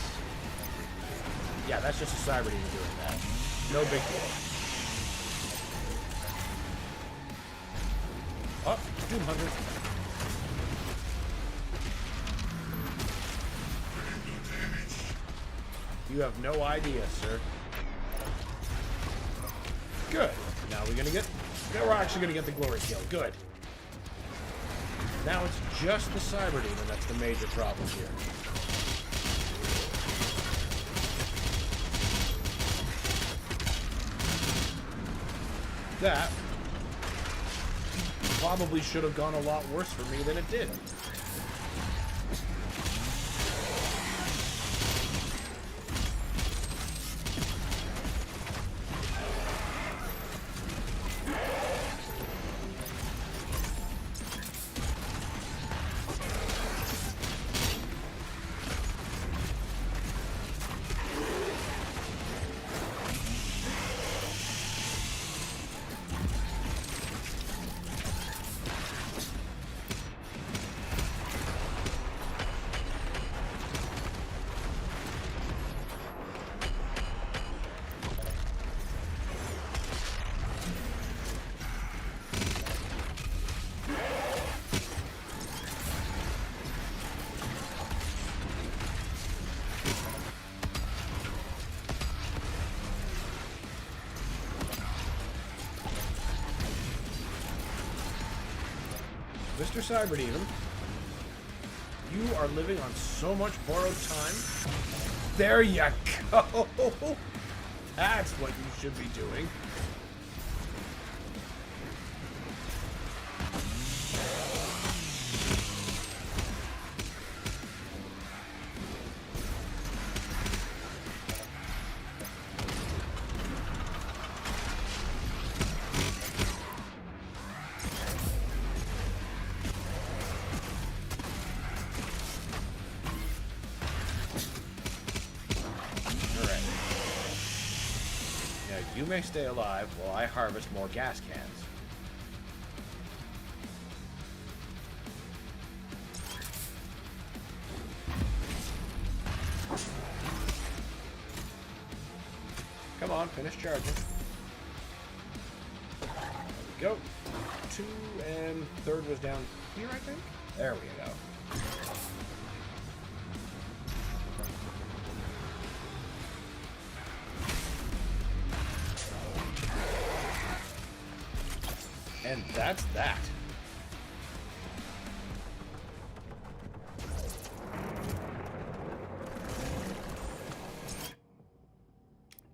Speaker 2: Yeah, that's just a Cyber Demon doing that. No big deal. Oh, Doom Hunter. You have no idea, sir. Good. Now we're gonna get... We're actually gonna get the glory kill. Good. Now it's just the Cyber Demon that's the major problem here. That probably should have gone a lot worse for me than it did. Mr. Cyberdemon, you are living on so much borrowed time. There you go. That's what you should be doing. You may stay alive while I harvest more gas cans. Come on, finish charging. There we go. 2 and 3rd was down here, I think? There we go. And that's that.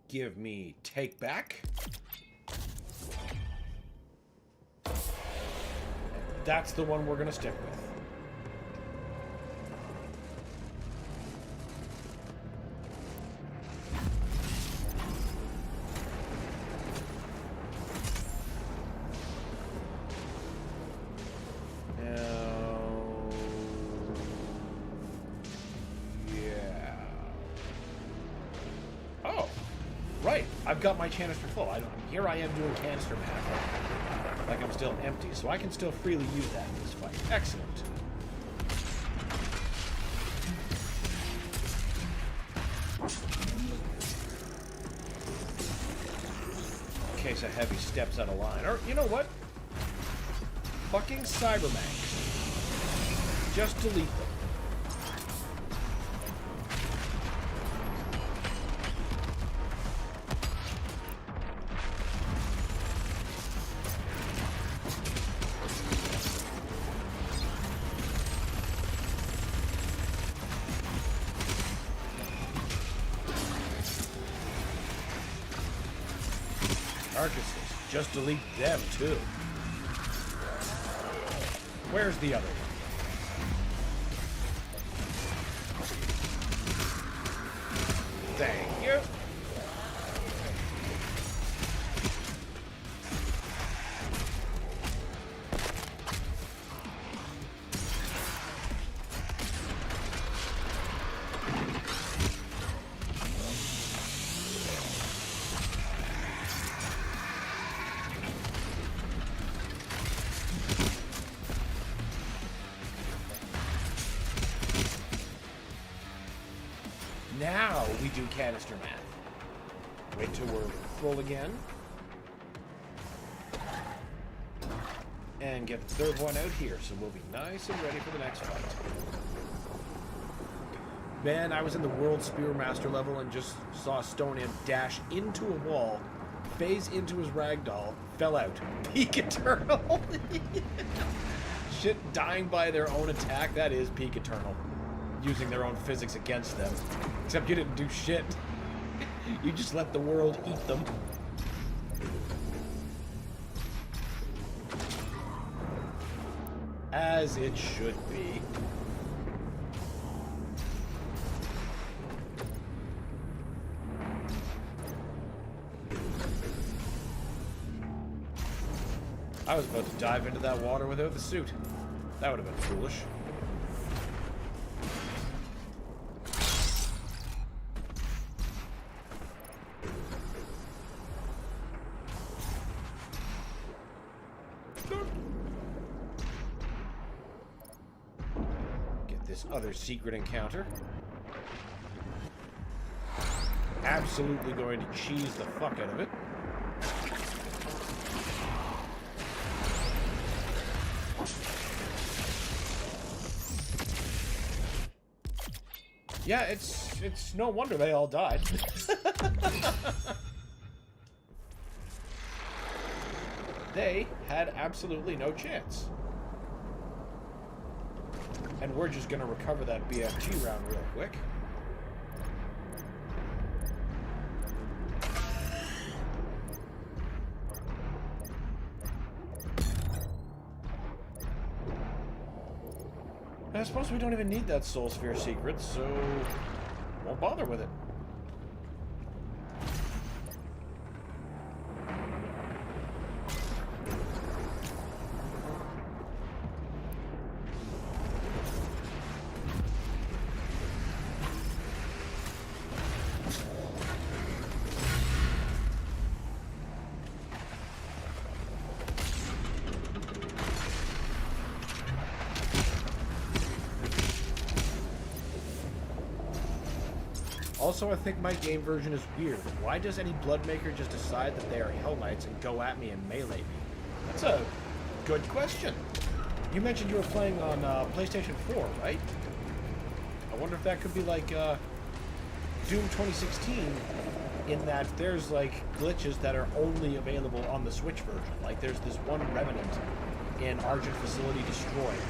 Speaker 2: Give me take back. That's the one we're gonna stick with. I've got my canister full. Here I am doing canister math. Like I'm still empty, so I can still freely use that in this fight. Excellent. In case a heavy steps out of line. Or, you know what? Fucking Cybermanx. Just delete them. Carcasses. Just delete them, too. Where's the other one? Thank you. Now we do canister math. Wait till we're full again. And get the 3rd one out here, so we'll be nice and ready for the next fight. Man, I was in the World Spearmaster level and just saw Stone Imp dash into a wall, phase into his ragdoll, fell out. Peak Eternal! Shit, dying by their own attack, that is Peak Eternal. Using their own physics against them. Except you didn't do shit. You just let the world eat them. As it should be. I was about to dive into that water without the suit. That would have been foolish. Get this other secret encounter. Absolutely going to cheese the fuck out of it. Yeah, it's no wonder they all died. They had absolutely no chance. And we're just gonna recover that BFG round real quick. I suppose we don't even need that Soul Sphere secret, so won't bother with it. Also, I think my game version is weird. Why does any Bloodmaker just decide that they are Hell Knights and go at me and melee me? That's a good question. You mentioned you were playing on PlayStation 4, right? I wonder if that could be like Doom 2016, in that there's like glitches that are only available on the Switch version. Like there's this one Revenant in Argent Facility Destroyed.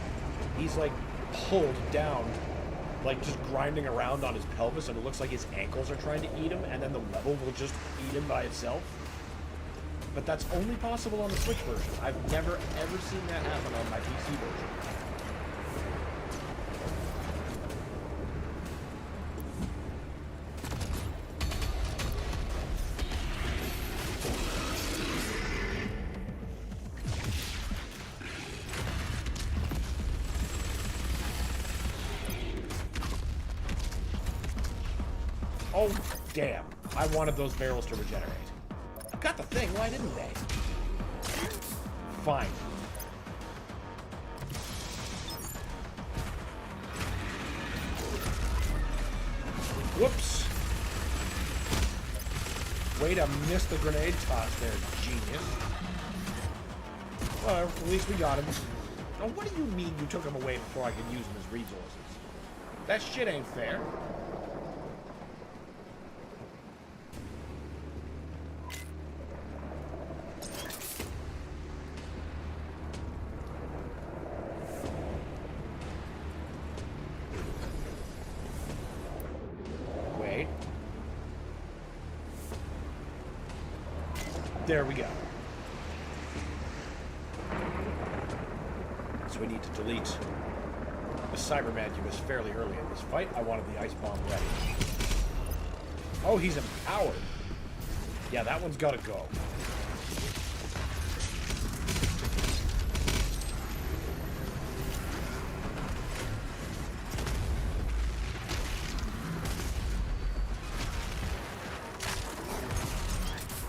Speaker 2: He's like pulled down, like just grinding around on his pelvis, and it looks like his ankles are trying to eat him, and then the level will just eat him by itself. But that's only possible on the Switch version. I've never ever seen that happen on my PC version. Oh, damn. I wanted those barrels to regenerate. I've got the thing, why didn't they? Fine. Whoops. Way to miss the grenade toss there, genius. Well, at least we got him. Now, what do you mean you took him away before I could use him as resources? That shit ain't fair. There we go. So we need to delete the Cyberman Cubus fairly early in this fight. I wanted the Ice Bomb ready. Oh, he's empowered. Yeah, that one's gotta go.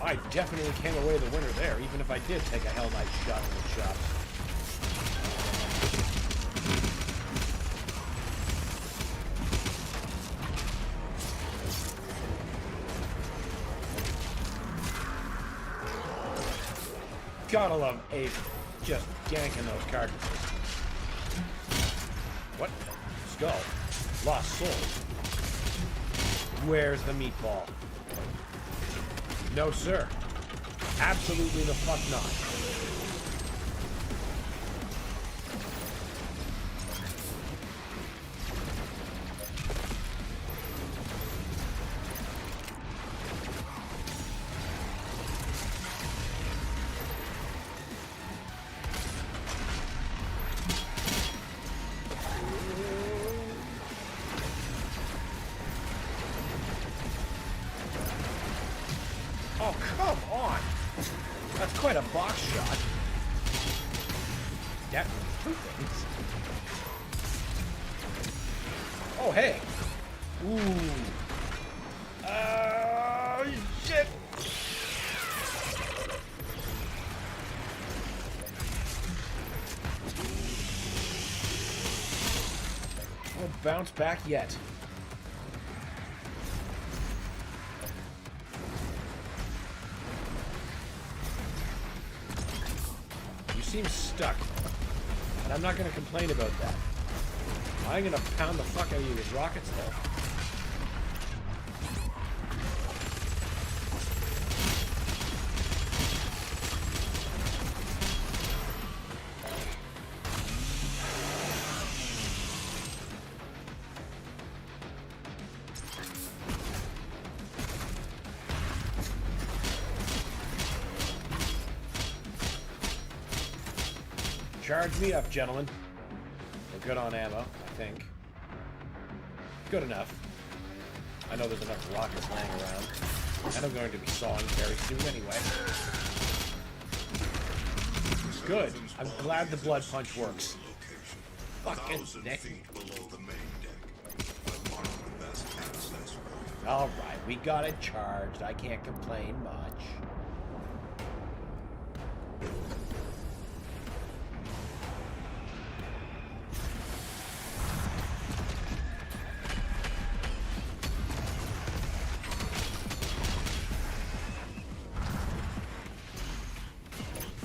Speaker 2: I definitely came away the winner there, even if I did take a Hell Knight shot in the chops. Gotta love Ape just ganking those carcasses. What? Skull. Lost souls. Where's the meatball? No, sir. Absolutely the fuck not. Oh, come on! That's quite a box shot. That means two things. Oh, hey! Ooh. Oh, shit! Won't bounce back yet. Seems stuck, and I'm not going to complain about that. I'm going to pound the fuck out of you with rockets, though. Charge me up, gentlemen. We're good on ammo, I think. Good enough. I know there's enough rockets laying around. And I'm going to be sawing very soon anyway. Good. I'm glad the blood punch works. Fucking Nick. Alright, we got it charged. I can't complain much.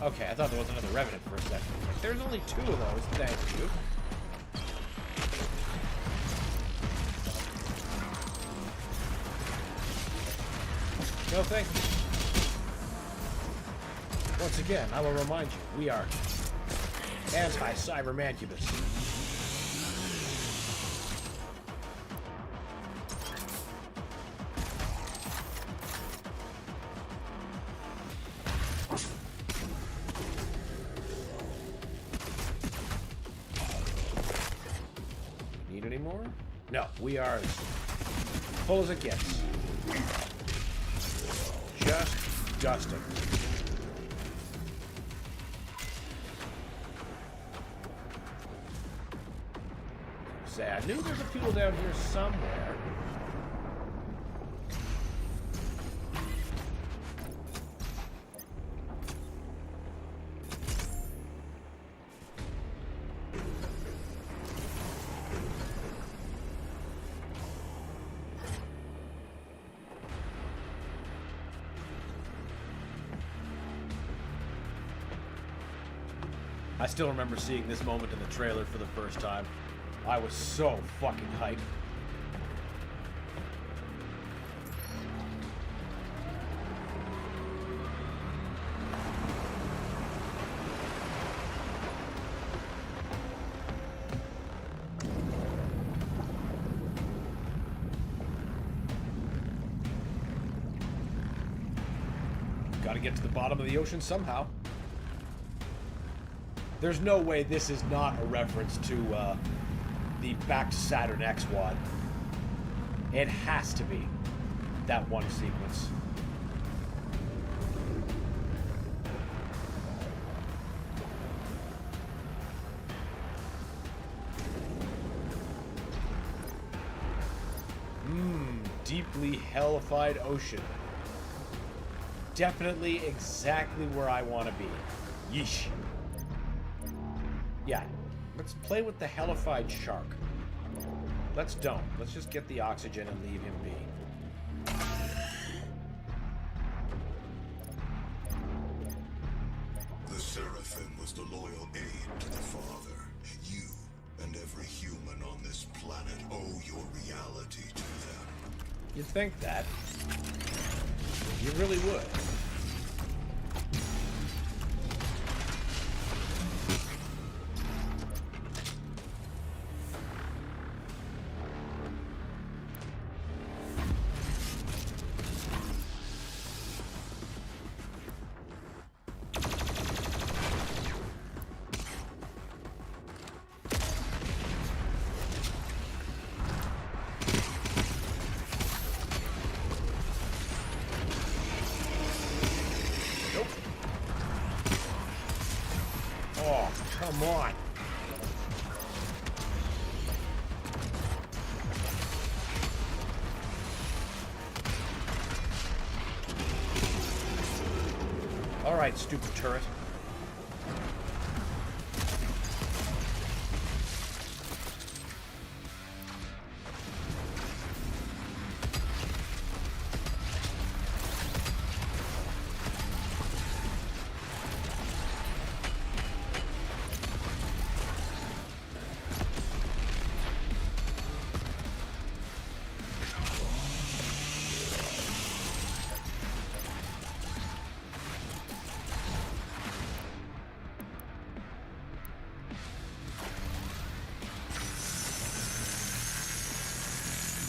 Speaker 2: Okay, I thought there was another Revenant for a second. There's only 2 of those, thank you. No, thank you. Once again, I will remind you, we are anti-Cybermancubus. Need any more? No, we are as full as it gets. Just dusting. Say, I knew there's a fuel down here somewhere. I still remember seeing this moment in the trailer for the first time. I was so fucking hyped. Gotta get to the bottom of the ocean somehow. There's no way this is not a reference to the Back to Saturn X one. It has to be that one sequence. Deeply hellified ocean. Definitely exactly where I want to be. Yeesh. Yeah, let's play with the hellified shark. Let's don't. Let's just get the oxygen and leave him be.
Speaker 3: The Seraphim was the loyal aid to the Father. You and every human on this planet owe your reality to them.
Speaker 2: You'd think that. You really would. Come on. All right, stupid turret.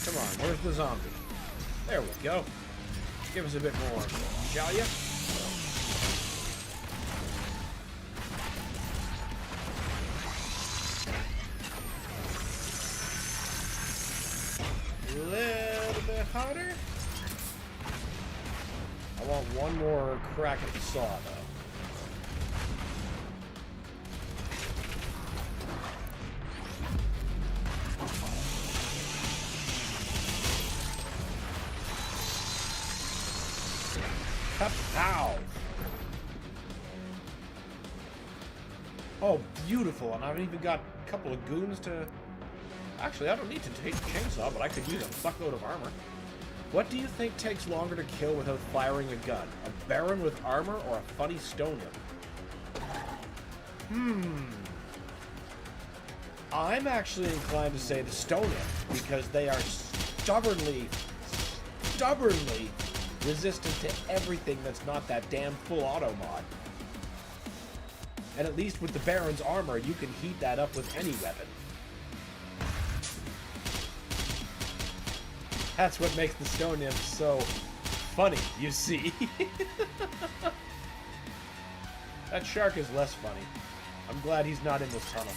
Speaker 2: Come on, where's the zombie? There we go. Give us a bit more, shall ya? little bit harder. I want one more crack at the saw, though. Pow! Oh, beautiful. And I've even got a couple of goons to... Actually, I don't need to take the chainsaw, but I could use a fuckload of armor. What do you think takes longer to kill without firing a gun? A Baron with armor or a funny stone imp? I'm actually inclined to say the stone imp, because they are stubbornly resistant to everything that's not that damn full auto mod. And at least with the Baron's armor, you can heat that up with any weapon. That's what makes the stone imp so funny, you see. That shark is less funny. I'm glad he's not in this tunnel.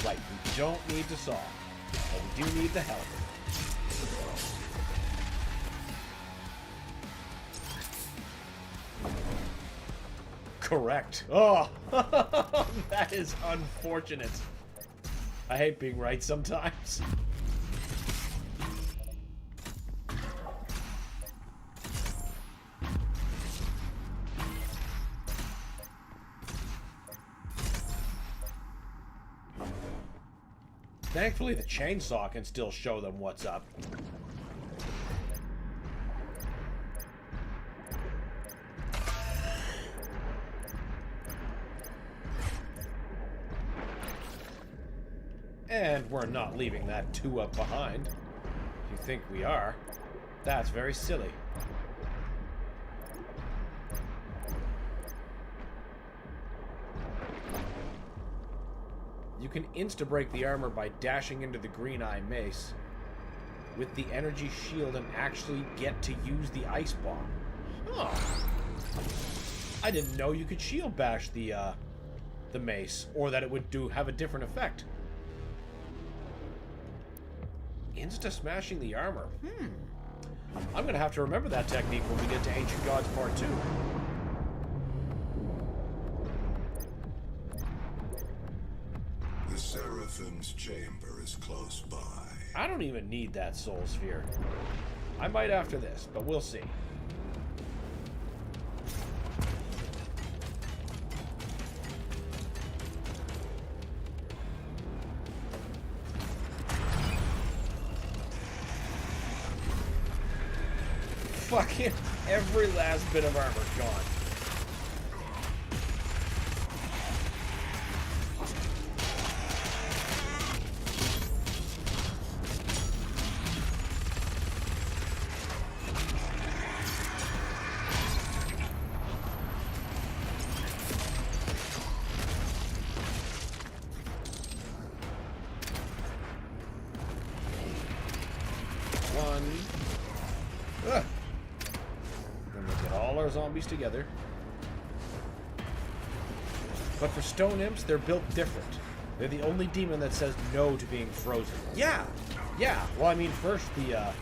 Speaker 2: Right, we don't need the saw, but we do need the helmet. Correct. Oh, that is unfortunate. I hate being right sometimes. Thankfully, the chainsaw can still show them what's up. And we're not leaving that 2 up behind. If you think we are, that's very silly. You can insta-break the armor by dashing into the green eye mace with the energy shield and actually get to use the ice bomb. Oh. I didn't know you could shield bash the mace, or that it would have a different effect. Insta-smashing the armor. I'm gonna have to remember that technique when we get to Ancient Gods Part 2.
Speaker 3: The Seraphim's chamber is close by.
Speaker 2: I don't even need that soul sphere. I might after this, but we'll see. Fucking every last bit of armor gone. Zombies together. But for stone imps, they're built different. They're the only demon that says no to being frozen. Yeah. Well, I mean, first the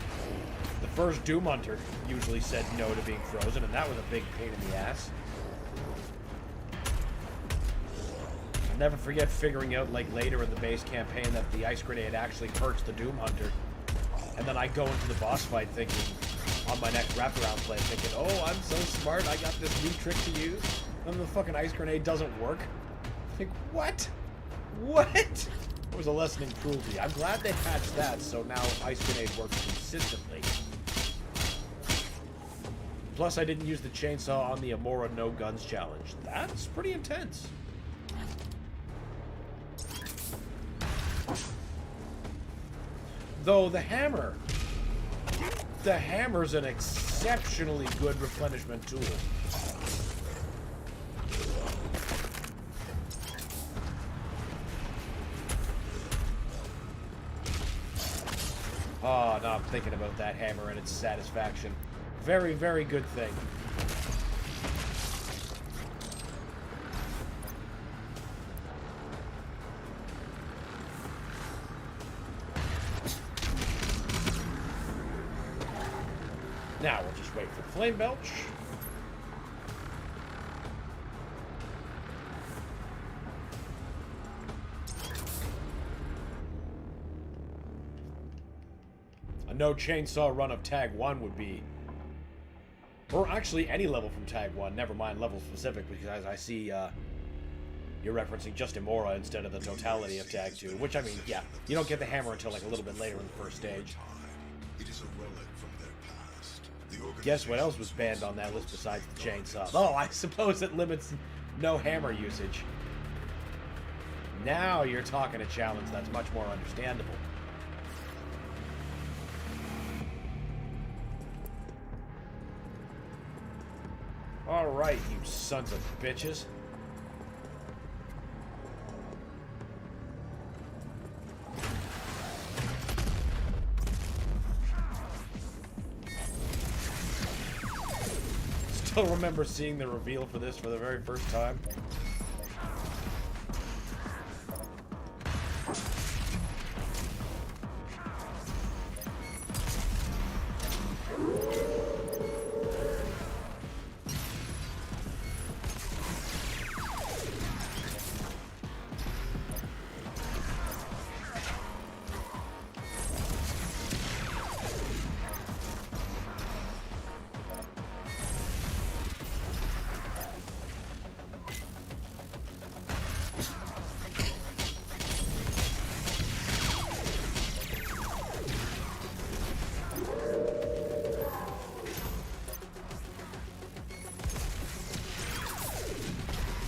Speaker 2: first Doom Hunter usually said no to being frozen, and that was a big pain in the ass. I'll never forget figuring out, like, later in the base campaign that the ice grenade actually hurts the Doom Hunter, and then I go into the boss fight thinking, on my next wraparound play, thinking, oh, I'm so smart, I got this new trick to use, and the fucking ice grenade doesn't work. I think, what? It was a lesson in cruelty. I'm glad they patched that, so now ice grenade works consistently. Plus, I didn't use the chainsaw on the Amora No Guns challenge. That's pretty intense. Though the hammer's an exceptionally good replenishment tool. Oh, now I'm thinking about that hammer and its satisfaction. Very, very good thing. Now we'll just wait for the flame belch. A no chainsaw run of Tag 1 would be... Or actually any level from Tag 1, never mind level specific, because I see you're referencing just Imora instead of the totality of Tag 2, which, I mean, yeah, you don't get the hammer until like a little bit later in the first stage.
Speaker 3: It is a relic from their past.
Speaker 2: Guess what else was banned on that list besides the chainsaw? Oh, I suppose it limits no hammer usage. Now you're talking a challenge that's much more understandable. Alright, you sons of bitches. Still remember seeing the reveal for this for the very first time.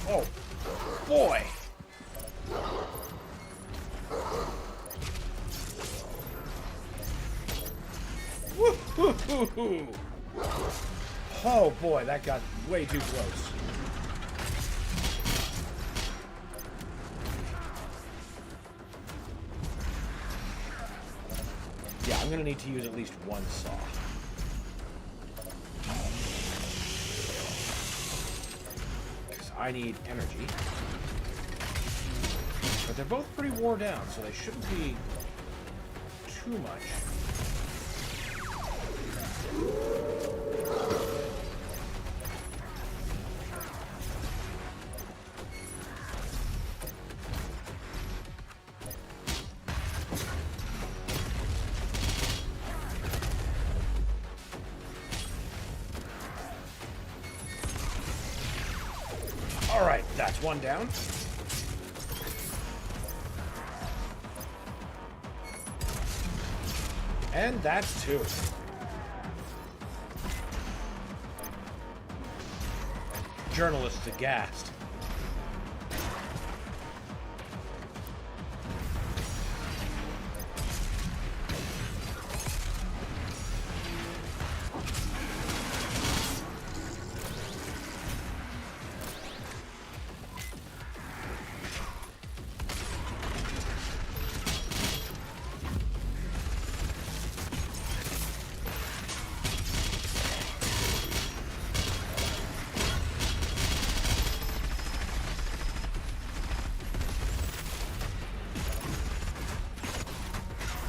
Speaker 2: Oh, boy! Woo-hoo-hoo-hoo! Oh boy, that got way too close. Yeah, I'm gonna need to use at least one saw. I need energy. But they're both pretty worn down, so they shouldn't be too much. Alright, that's one down. And that's two. Journalists aghast.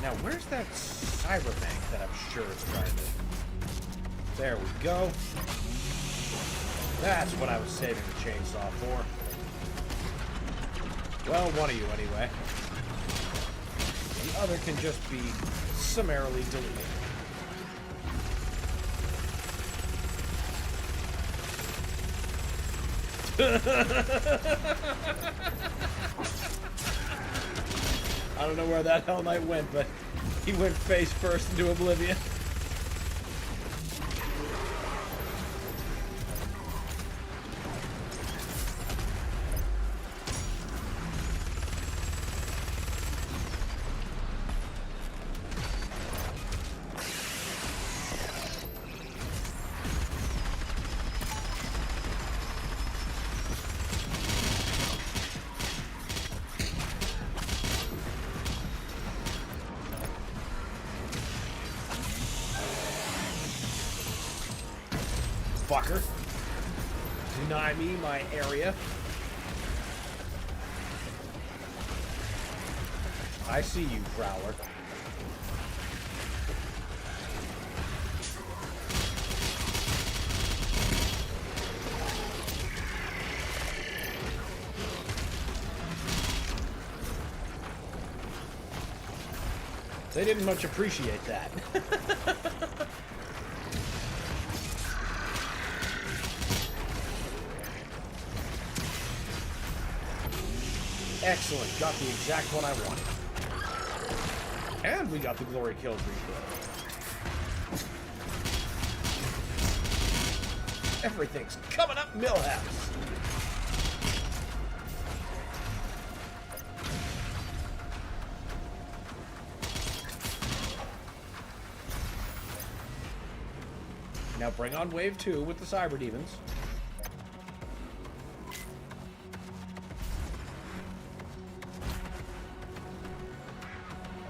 Speaker 2: Now, where's that cyberbank that I'm sure is trying to... There we go. That's what I was saving the chainsaw for. Well, one of you anyway. The other can just be summarily deleted. I don't know where that Hell Knight went, but he went face first into oblivion. Fucker. Deny me my area. I see you, Prowler. They didn't much appreciate that. Excellent. Got the exact one I wanted. And we got the glory kills refill. Everything's coming up Millhouse. Now bring on wave 2 with the cyber demons.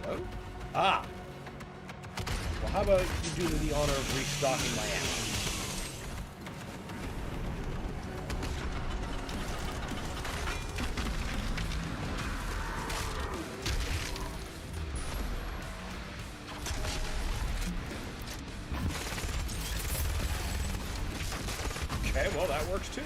Speaker 2: Hello? Ah! Well, how about you do me the honor of restocking my ammo? Okay, well, that works too.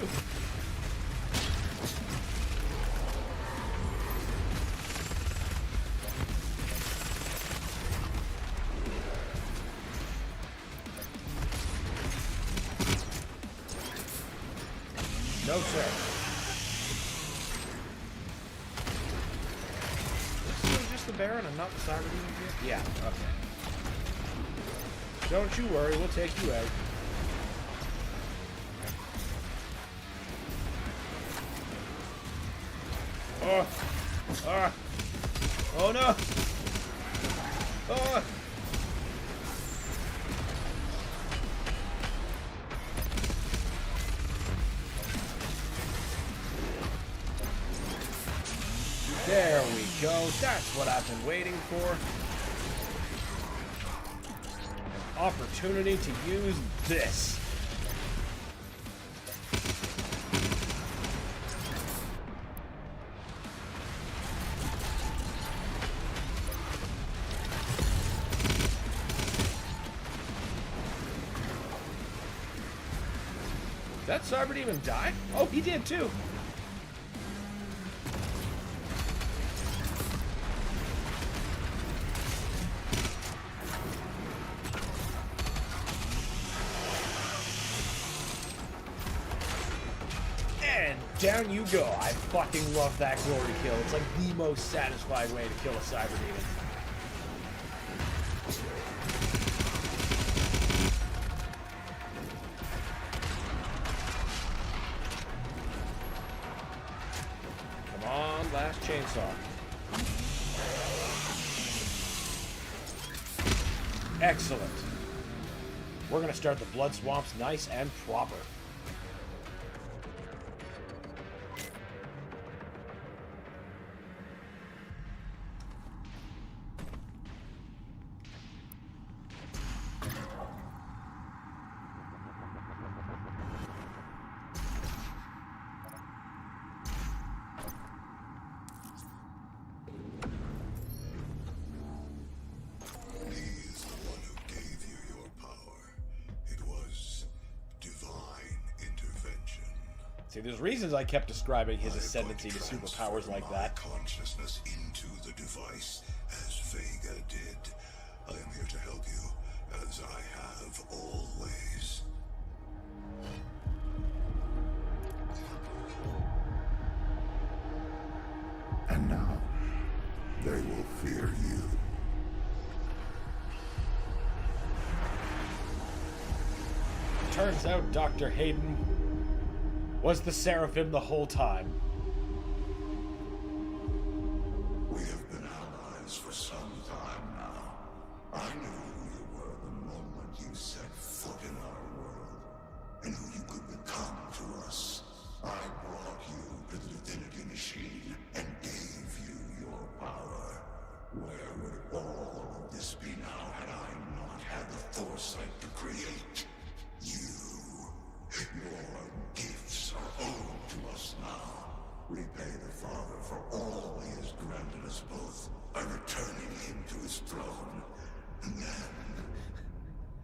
Speaker 2: No, sir. This is just the Baron and not the Cyber Demon here? Yeah, okay. Don't you worry, we'll take you out. Oh! Ah! Oh no! Oh! There we go. That's what I've been waiting for. An opportunity to use this. Did that Cyber Demon die? Oh, he did too. And down you go. I fucking love that glory kill. It's like the most satisfying way to kill a Cyber Demon. Last chainsaw. Excellent. We're gonna start the blood swamps nice and proper. See, there's reasons I kept describing his ascendancy to superpowers like that.
Speaker 3: Consciousness into the device, as Vega did. I am here to help you, as I have always. And now, they will fear you.
Speaker 2: Turns out Dr. Hayden was the Seraphim the whole time.
Speaker 3: We have been allies for some time now. I knew who you were the moment you set foot in our world, and who you could become to us. I brought you to the Divinity Machine and gave you your power. Where would all of this be now had I not had the foresight to create you? Your gifts are owed to us now. Repay the Father for all he has granted us both by returning him to his throne. And then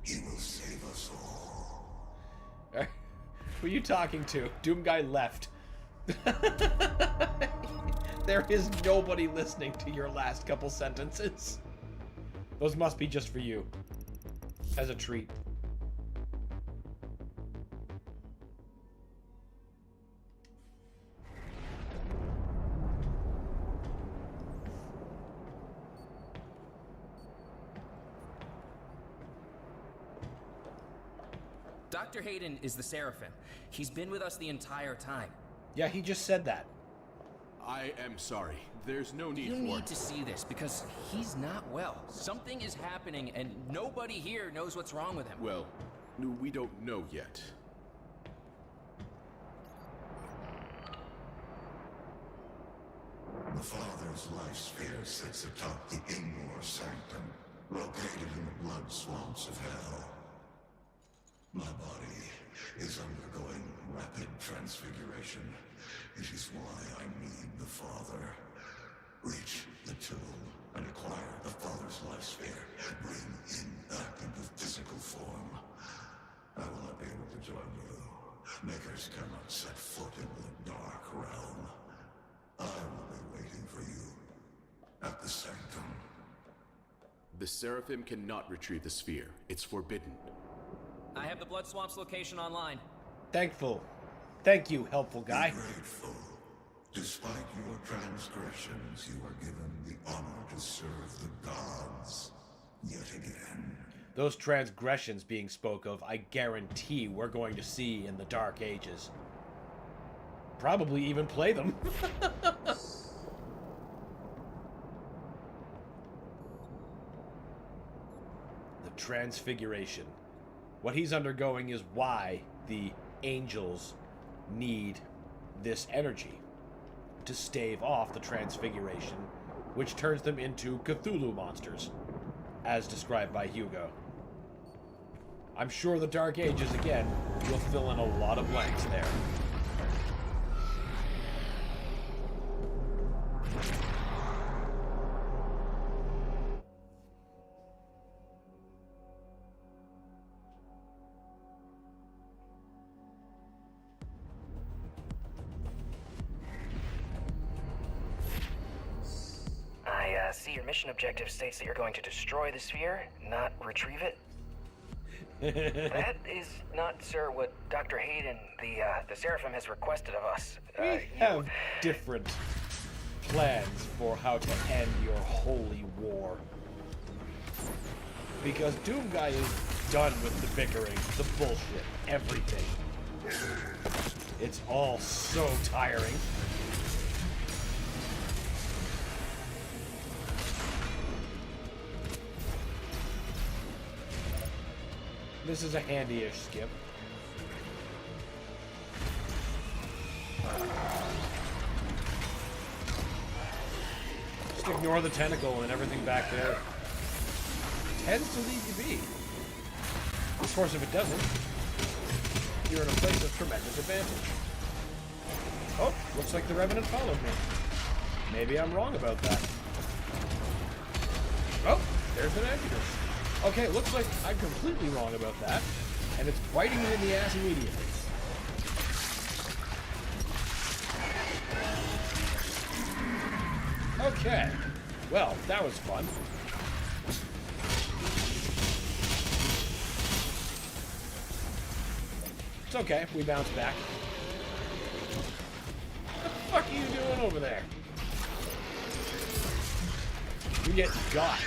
Speaker 3: he will save us all.
Speaker 2: Who are you talking to? Doom Guy left. There is nobody listening to your last couple sentences. Those must be just for you. As a treat.
Speaker 10: Dr. Hayden is the Seraphim. He's been with us the entire time.
Speaker 2: Yeah, he just said that.
Speaker 1: I am sorry. There's no need
Speaker 10: You
Speaker 1: for
Speaker 10: need to see this because he's not well. Something is happening and nobody here knows what's wrong with him.
Speaker 1: Well, we don't know yet.
Speaker 3: The Father's life sphere sits atop the Indoor Sanctum, located in the blood swamps of hell. My body is undergoing rapid transfiguration. It is why I need the Father. Reach the tomb and acquire the Father's life sphere. Bring him back into physical form. I will not be able to join you. Makers cannot set foot in the dark realm. I will be waiting for you at the Sanctum.
Speaker 1: The Seraphim cannot retrieve the sphere. It's forbidden.
Speaker 10: I have the Blood Swamp's location online.
Speaker 2: Thankful. Thank you, helpful guy.
Speaker 3: Be grateful. Despite your transgressions, you are given the honor to serve the gods yet again.
Speaker 2: Those transgressions being spoke of, I guarantee we're going to see in the Dark Ages. Probably even play them. The Transfiguration. What he's undergoing is why the angels need this energy to stave off the Transfiguration, which turns them into Cthulhu monsters, as described by Hugo. I'm sure the Dark Ages, again, will fill in a lot of blanks there.
Speaker 11: I see your mission objective states that you're going to destroy the sphere, not retrieve it. That is not, sir, what Dr. Hayden, the Seraphim, has requested of us.
Speaker 2: We have different plans for how to end your holy war. Because Doomguy is done with the bickering, the bullshit, everything. It's all so tiring. This is a handy-ish skip. Just ignore the tentacle and everything back there. Tends to leave you be. Of course, if it doesn't, you're in a place of tremendous advantage. Oh, looks like the Revenant followed me. Maybe I'm wrong about that. Oh, there's an Antidote. Okay, looks like I'm completely wrong about that, and it's biting me in the ass immediately. Okay, well, that was fun. It's okay, we bounce back. What the fuck are you doing over there? You get got.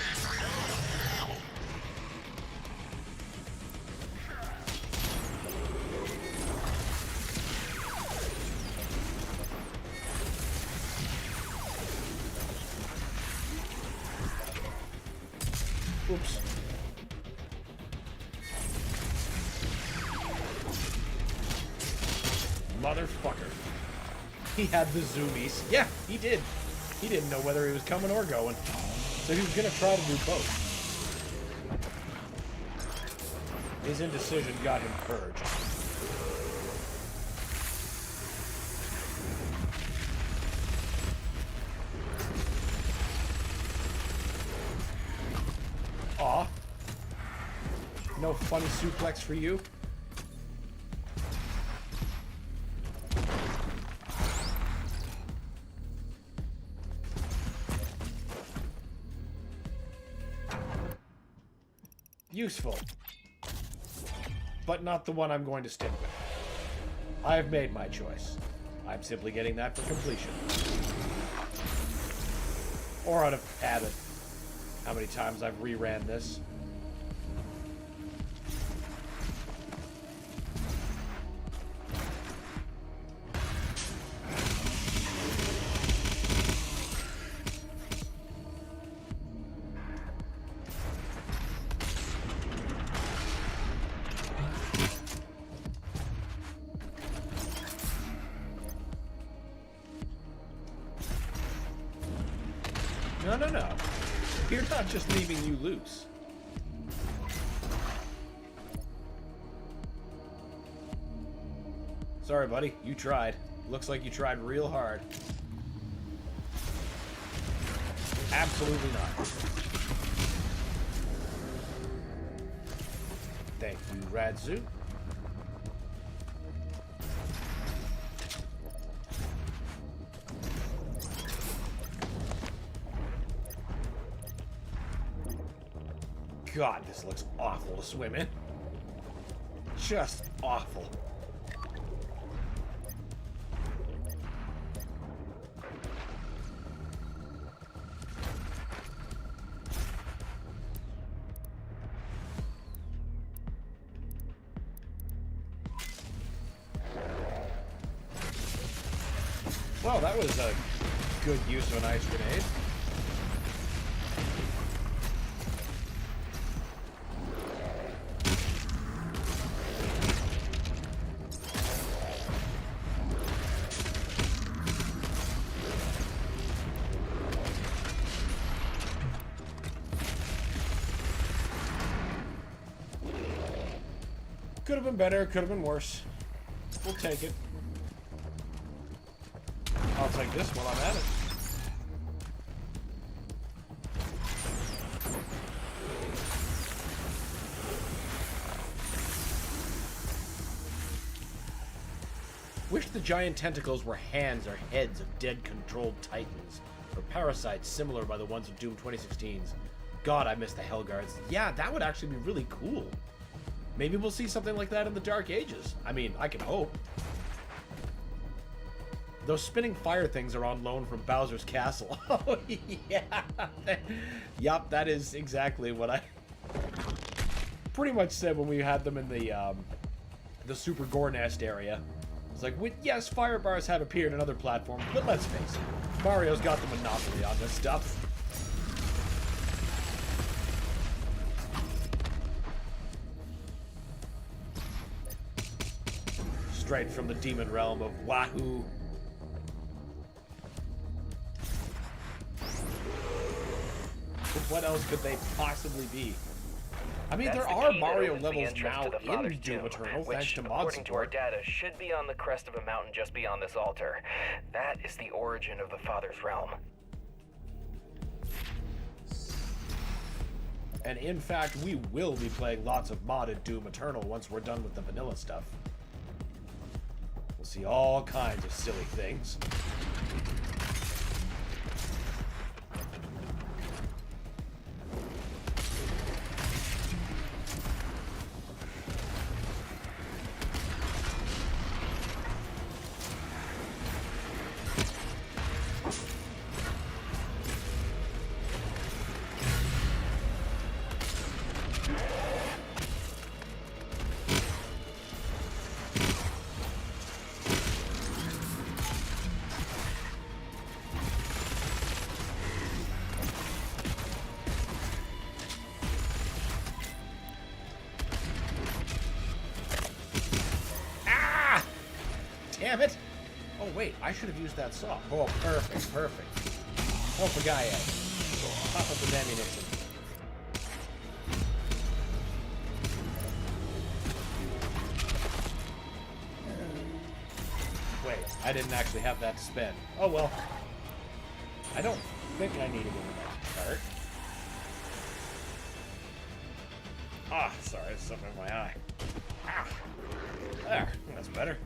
Speaker 2: Oops. Motherfucker. He had the zoomies. Yeah, he did. He didn't know whether he was coming or going. So he was gonna try to do both. His indecision got him purged. Aw. No funny suplex for you? Useful. But not the one I'm going to stick with. I have made my choice. I'm simply getting that for completion. Or out of habit. How many times I've reran this. No. We're not just leaving you loose. Sorry, buddy. You tried. Looks like you tried real hard. Absolutely not. Thank you, Radzu. God, this looks awful to swim in. Just awful. Well, that was a good use of an ice grenade. Could have been better, could have been worse. We'll take it. I'll take this while I'm at it. Wish the giant tentacles were hands or heads of dead controlled titans, or parasites similar by the ones of Doom 2016's. God, I miss the Hellguards. Yeah, that would actually be really cool. Maybe we'll see something like that in the Dark Ages. I mean, I can hope. Those spinning fire things are on loan from Bowser's Castle. Oh, yeah. Yup, that is exactly what I pretty much said when we had them in the Super Gore Nest area. It's like, yes, fire bars have appeared in other platforms, but let's face it, Mario's got the monopoly on this stuff. Straight from the demon realm of Wahoo. What else could they possibly be? I mean, there are Mario levels now in Doom Eternal, thanks to mod
Speaker 11: according to our
Speaker 2: support.
Speaker 11: data, should be on the crest of a mountain just beyond this altar. That is the origin of the Father's Realm.
Speaker 2: And in fact, we will be playing lots of modded Doom Eternal once we're done with the vanilla stuff. We'll see all kinds of silly things. Damn it! Oh wait, I should have used that saw. Oh, perfect, perfect. Oh, for guy pop up with ammunition. Wait, I didn't actually have that to spend. Oh well. I don't think I needed it in that cart. Ah, sorry, there's something in my eye. Ah, there, that's better.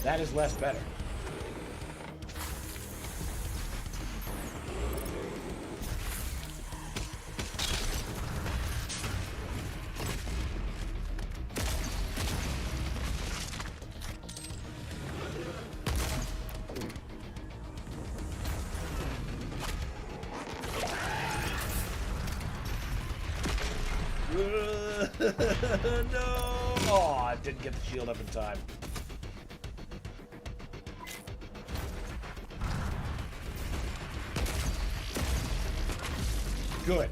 Speaker 2: That is less better. No! Oh, I didn't get the shield up in time. Good.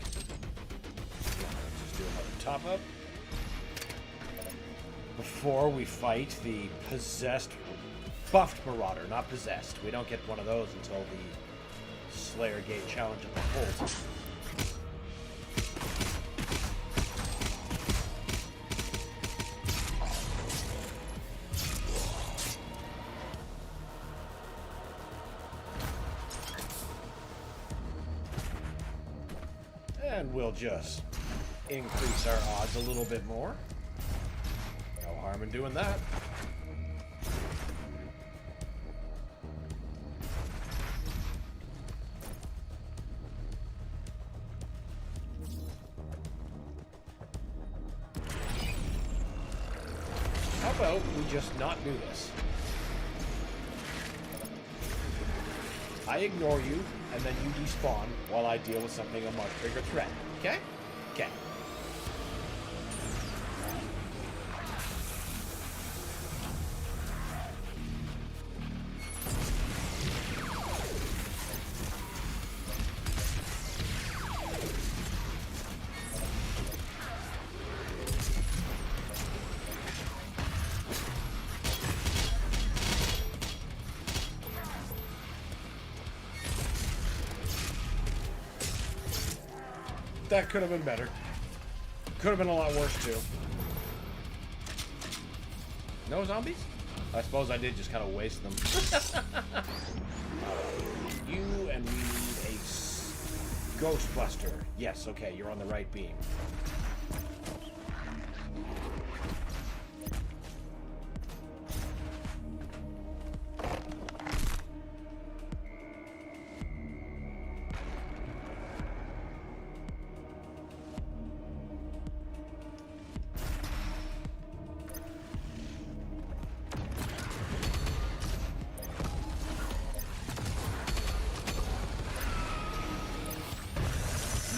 Speaker 2: Just do another top up. Before we fight the possessed, buffed Marauder, not possessed. We don't get one of those until the Slayer Gate challenge of the Holt. And we'll just increase our odds a little bit more. No harm in doing that. How about we just not do this? I ignore you, and then you despawn while I deal with something a much bigger threat. Okay? Okay. That could have been better. Could have been a lot worse, too. No zombies? I suppose I did just kind of waste them. You and we need a Ghostbuster. Yes, okay, you're on the right beam.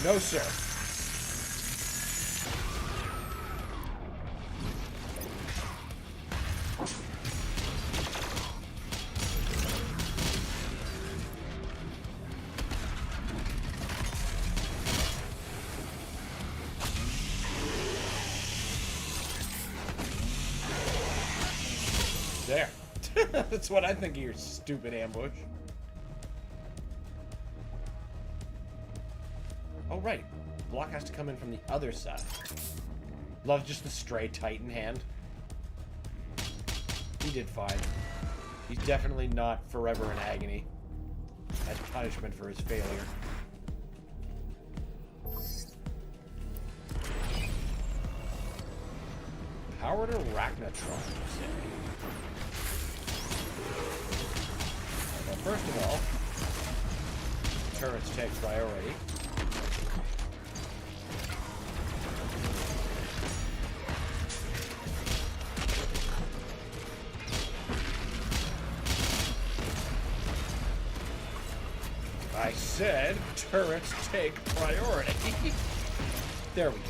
Speaker 2: No, sir. There. That's what I think of your stupid ambush. Oh, right. Block has to come in from the other side. Love just the stray Titan hand. He did fine. He's definitely not forever in agony as punishment for his failure. Powered Arachnotron, you say? Well, first of all, turrets take priority. I said turrets take priority. There we go.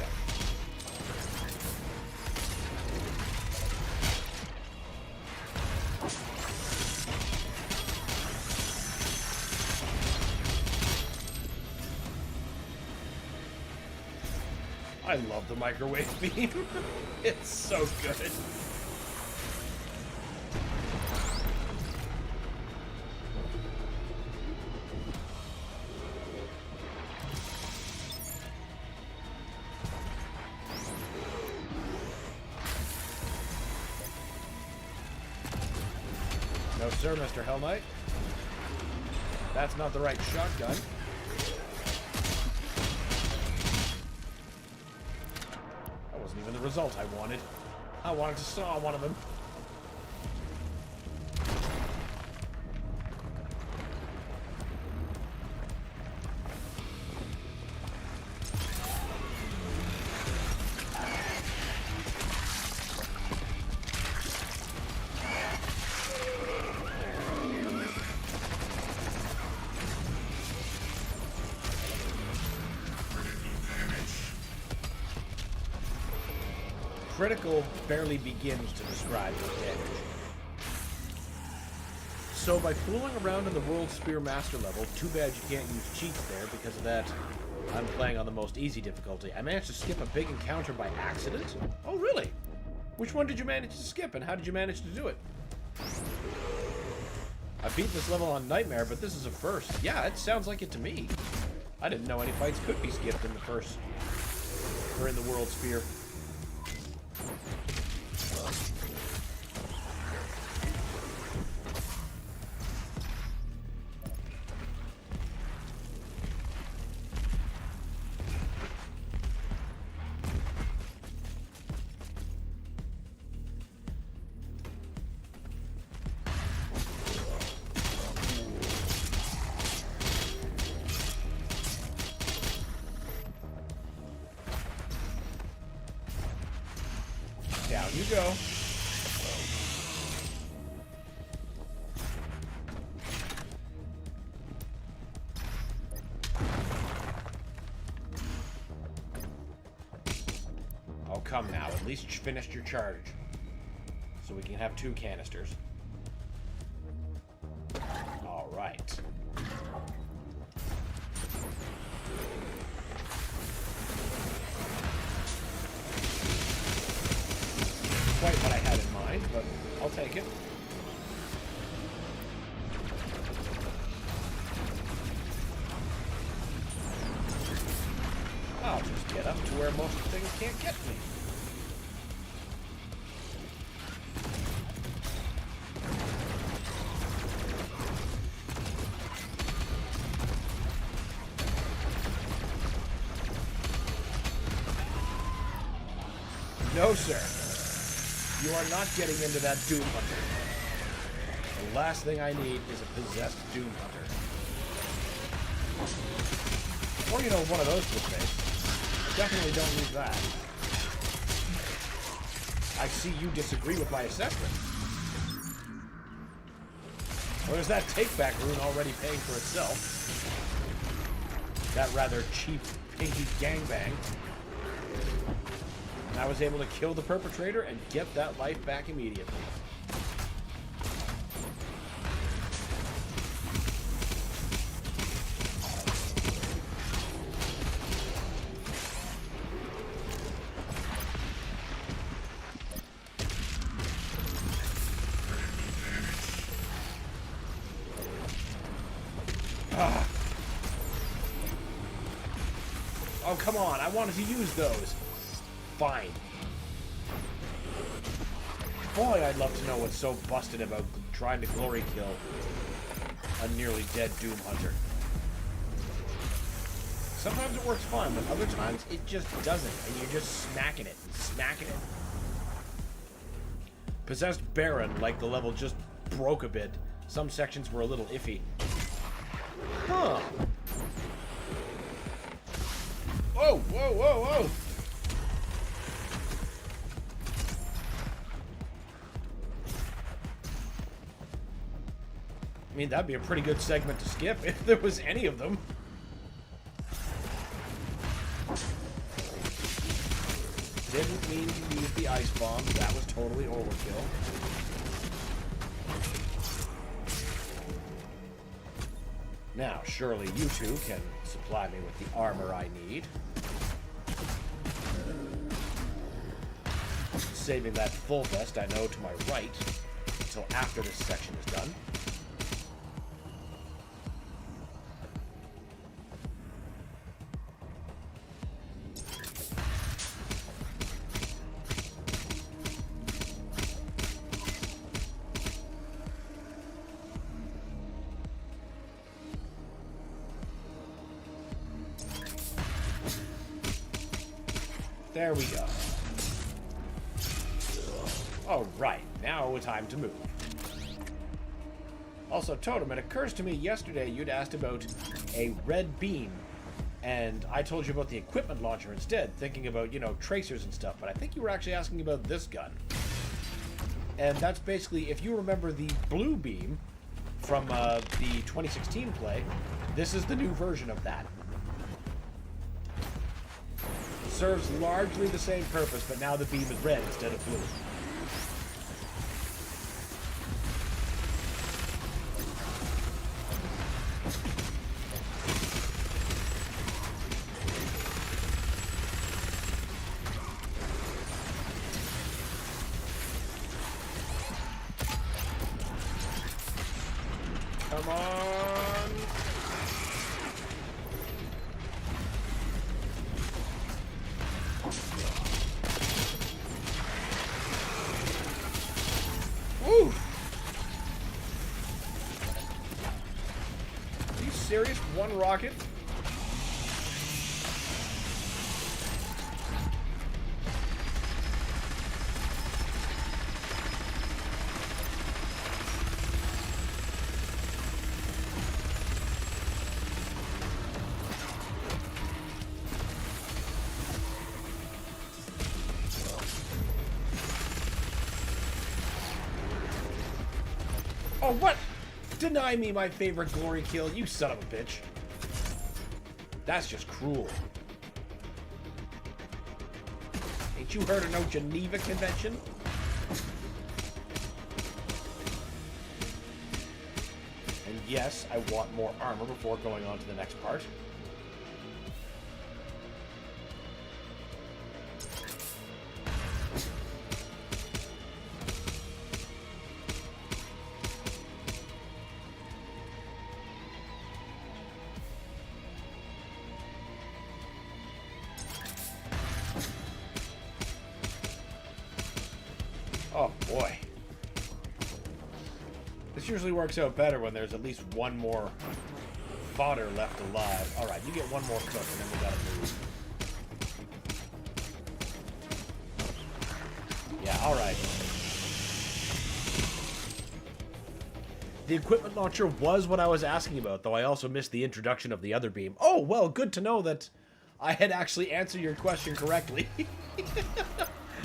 Speaker 2: I love the microwave beam. It's so good. No sir, Mr. Hell Knight. That's not the right shotgun. That wasn't even the result I wanted. I wanted to saw one of them. critical barely begins to describe your damage. So by fooling around in the World Spear Master level, too bad you can't use cheats there, because of that I'm playing on the most easy difficulty. I managed to skip a big encounter by accident? Oh, really? Which one did you manage to skip, and how did you manage to do it? I beat this level on Nightmare, but this is a first. Yeah, it sounds like it to me. I didn't know any fights could be skipped in the first, or in the World Spear. Down you go. Oh, come now. At least finished your charge. So we can have 2 canisters. All right. Quite what I had in mind, but I'll take it. I'll just get up to where most things can't get me. No, sir. You are not getting into that Doom Hunter. The last thing I need is a possessed Doom Hunter. Or, you know, one of those to the face. Definitely don't need that. I see you disagree with my assessment. Or is that take-back rune already paying for itself? That rather cheap, pinky gangbang. And I was able to kill the perpetrator and get that life back immediately. Ah. Oh, come on. I wanted to use those. Fine. Boy, I'd love to know what's so busted about trying to glory kill a nearly dead Doom Hunter. Sometimes it works fine, but other times it just doesn't, and you're just smacking it and smacking it. Possessed Baron, like the level just broke a bit. Some sections were a little iffy. Huh. Whoa, whoa, whoa, whoa! I mean, that'd be a pretty good segment to skip if there was any of them. Didn't mean to use the ice bomb. That was totally overkill. Now, surely you two can supply me with the armor I need. Saving that full vest I know to my right until after this section is done. There we go. All right, now time to move. Also, Totem, it occurs to me yesterday you'd asked about a red beam, and I told you about the equipment launcher instead, thinking about, you know, tracers and stuff, but I think you were actually asking about this gun. And that's basically, if you remember the blue beam from the 2016 play, this is the new version of that. serves largely the same purpose, but now the beam is red instead of blue. Come on! Woo! Are you serious? One rocket? Oh, what? Deny me my favorite glory kill, you son of a bitch. That's just cruel. Ain't you heard of no Geneva Convention? And yes, I want more armor before going on to the next part. Oh boy. This usually works out better when there's at least one more fodder left alive. Alright, you get one more cook and then we gotta move. Yeah, alright. The equipment launcher was what I was asking about, though I also missed the introduction of the other beam. Oh, well, good to know that I had actually answered your question correctly.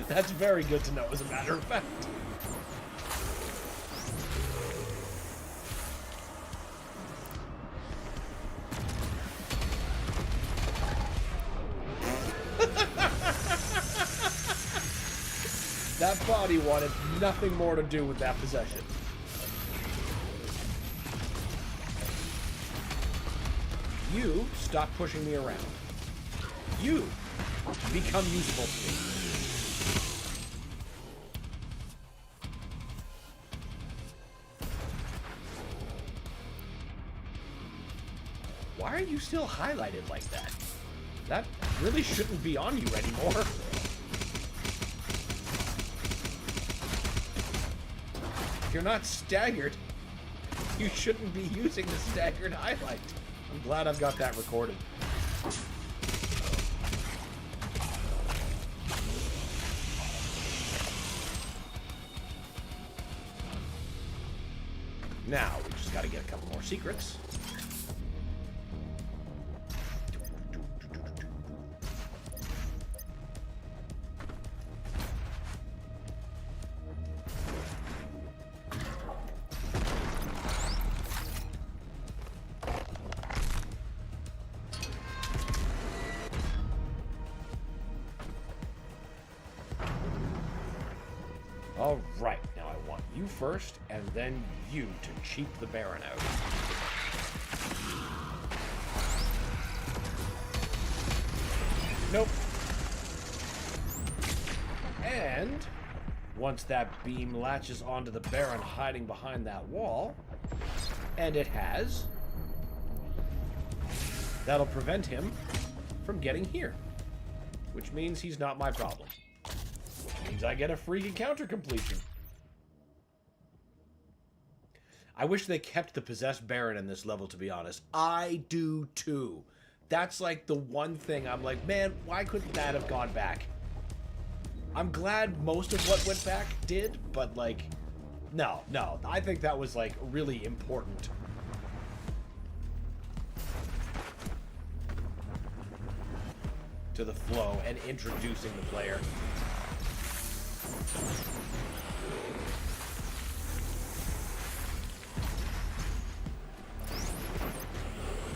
Speaker 2: That's very good to know, as a matter of fact. That body wanted nothing more to do with that possession. You stop pushing me around. You become useful to me. Why are you still highlighted like that? That really shouldn't be on you anymore. If you're not staggered, you shouldn't be using the staggered highlight. I'm glad I've got that recorded. Now, we just gotta get a couple more secrets. Alright, now I want you first, and then you to cheap the Baron out. Nope. And once that beam latches onto the Baron hiding behind that wall, and it has, that'll prevent him from getting here. Which means he's not my problem. Which means I get a free encounter completion. I wish they kept the possessed Baron in this level, to be honest. I do too. That's like the one thing I'm like, man, why couldn't that have gone back? I'm glad most of what went back did, but like, no. I think that was like really important. To the flow and introducing the player.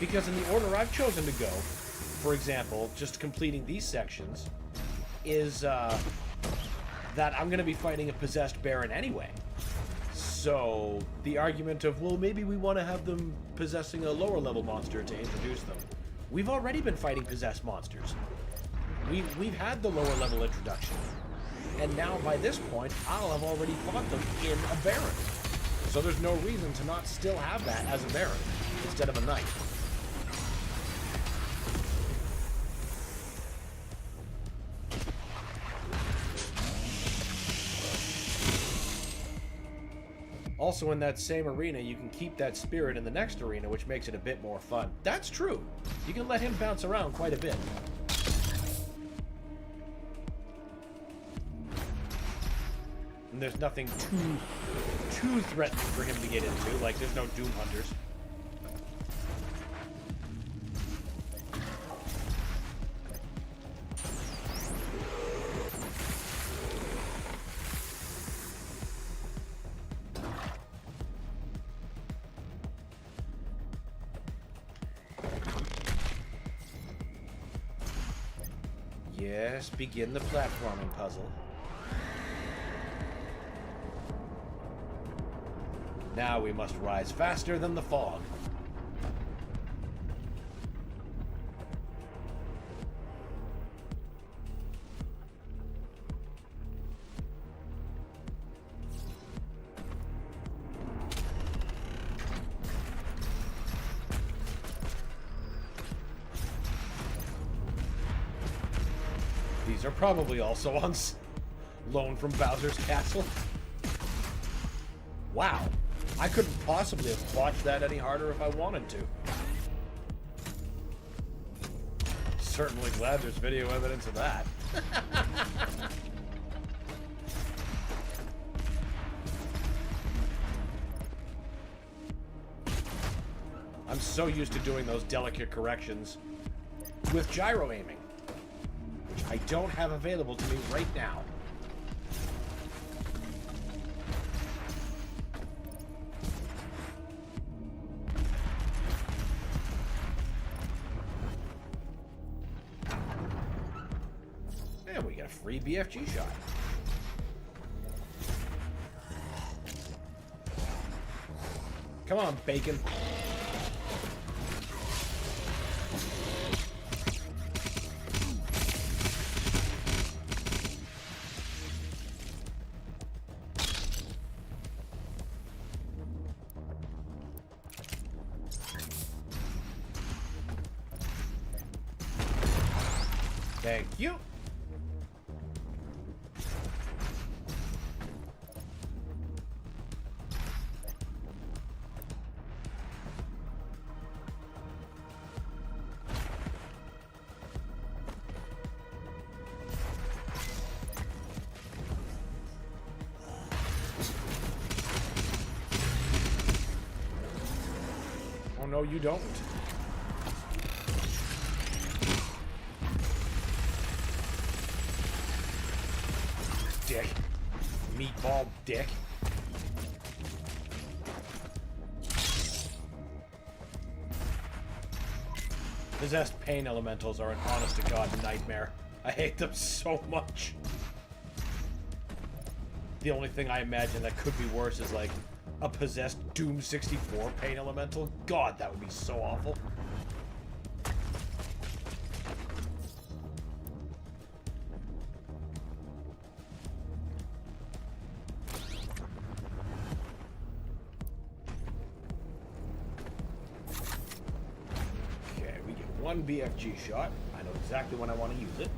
Speaker 2: Because in the order I've chosen to go, for example, just completing these sections, is that I'm going to be fighting a possessed Baron anyway. So, the argument of, well, maybe we want to have them possessing a lower level monster to introduce them. We've already been fighting possessed monsters. We've had the lower level introduction. And now, by this point, I'll have already fought them in a Baron. So there's no reason to not still have that as a Baron, instead of a Knight. Also, in that same arena, you can keep that spirit in the next arena, which makes it a bit more fun. That's true. You can let him bounce around quite a bit. And there's nothing too threatening for him to get into, like there's no Doom Hunters. Yes, begin the platforming puzzle. Now we must rise faster than the fog. These are probably also on loan from Bowser's Castle. Wow. I couldn't possibly have botched that any harder if I wanted to. Certainly glad there's video evidence of that. I'm so used to doing those delicate corrections with gyro aiming, which I don't have available to me right now. And we get a free BFG shot. Come on, bacon. Thank you. Oh no, you don't. Dick. Meatball dick. Possessed pain elementals are an honest-to-God nightmare. I hate them so much. The only thing I imagine that could be worse is like a possessed Doom 64 pain elemental. God, that would be so awful. One BFG shot. I know exactly when I want to use it.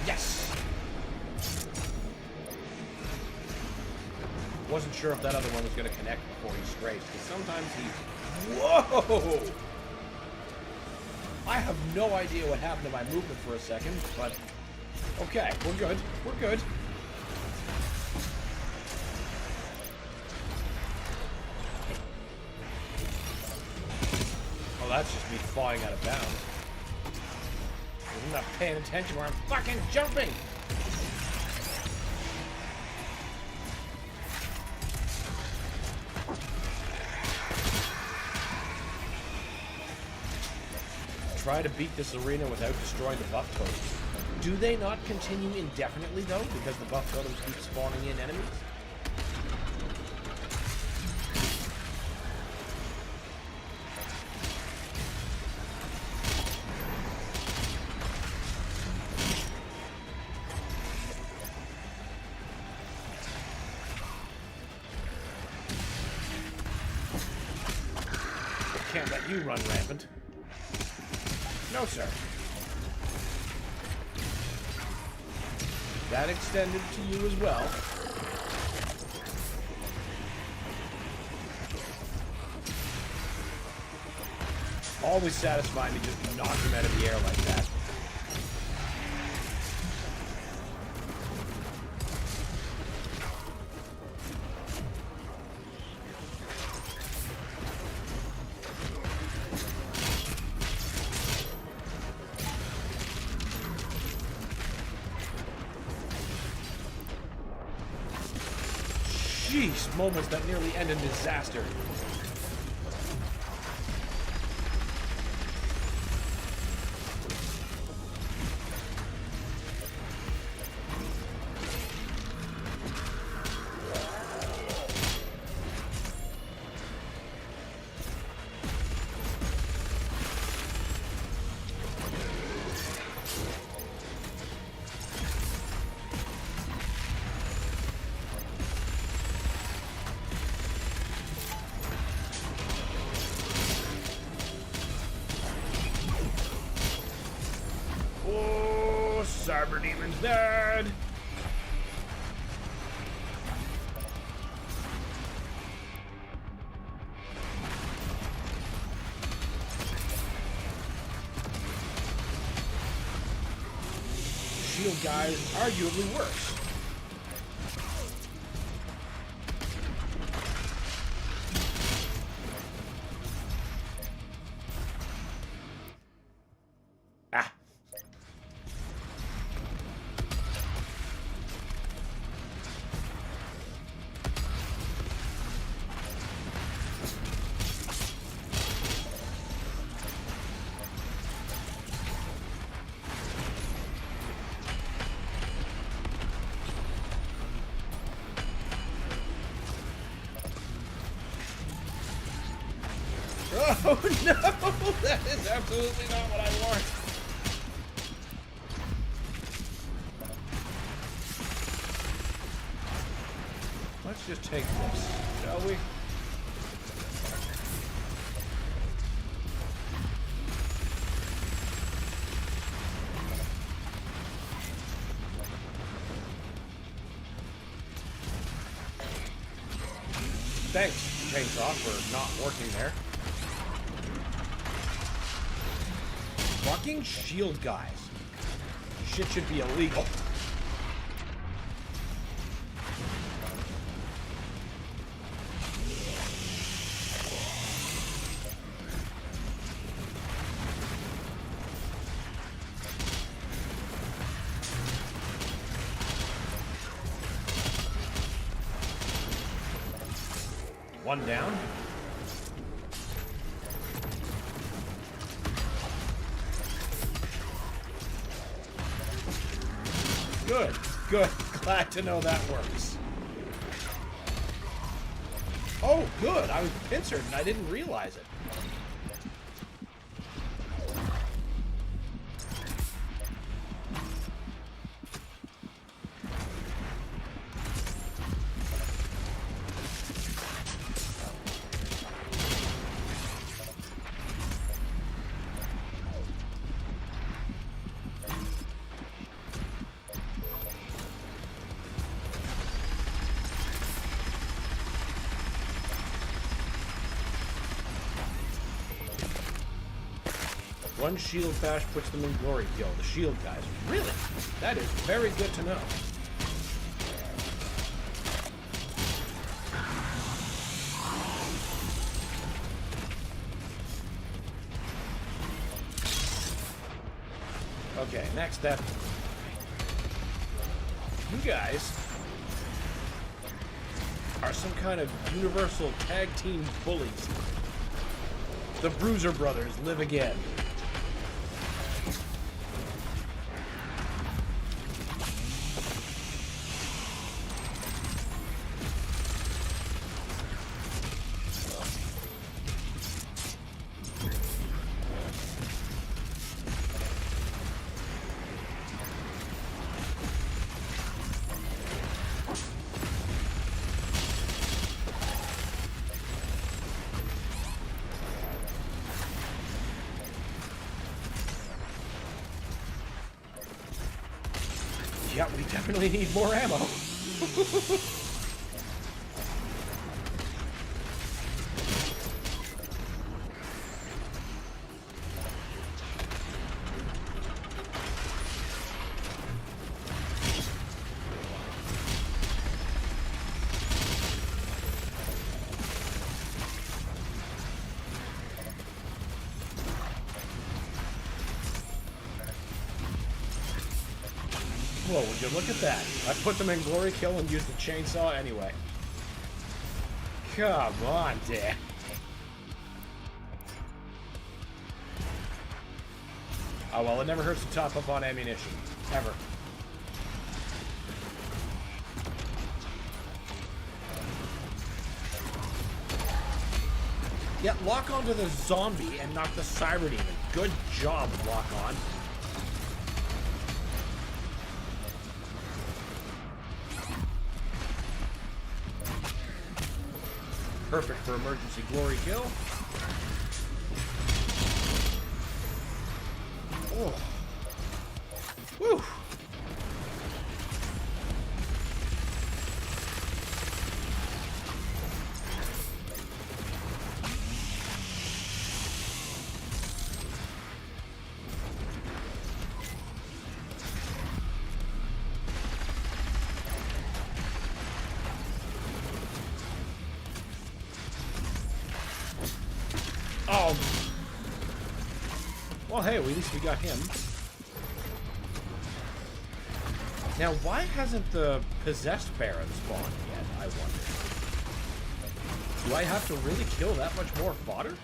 Speaker 2: Yes! Wasn't sure if that other one was going to connect before he strafed, because sometimes he... Whoa! I have no idea what happened to my movement for a second, but... Okay, we're good. We're good. Oh, that's just me falling out of bounds. I'm not paying attention where I'm fucking jumping! Try to beat this arena without destroying the buff totems. Do they not continue indefinitely, though, because the buff totems keep spawning in enemies? Can't let you run rampant. No, sir. That extended to you as well. Always satisfying to just knock him out of the air like that. Jeez, moments that nearly end in disaster. Cyber Demon's dead! Shield guy is arguably worse. Oh no! That is absolutely not what I want! Let's just take this, shall we? Thanks, Chainsaw, for not working there. Fucking shield guys. Shit should be illegal. One down. Good, good. Glad to know that works. Oh, good. I was pincered and I didn't realize it. One shield bash puts them in glory kill, the shield guys. Really? That is very good to know. Okay, next step. You guys are some kind of universal tag team bullies. The Bruiser Brothers live again. Yeah, we definitely need more ammo. Whoa, would you look at that? I put them in glory kill and used the chainsaw anyway. Come on, Dan. Oh well, it never hurts to top up on ammunition. Ever. Yeah, lock onto the zombie and not the Cyber Demon. Good job, lock on. Perfect for emergency glory kill. Oh. Woo. Oh. Well, hey, at least we got him. Now, why hasn't the possessed Baron spawned yet, I wonder? Do I have to really kill that much more fodder?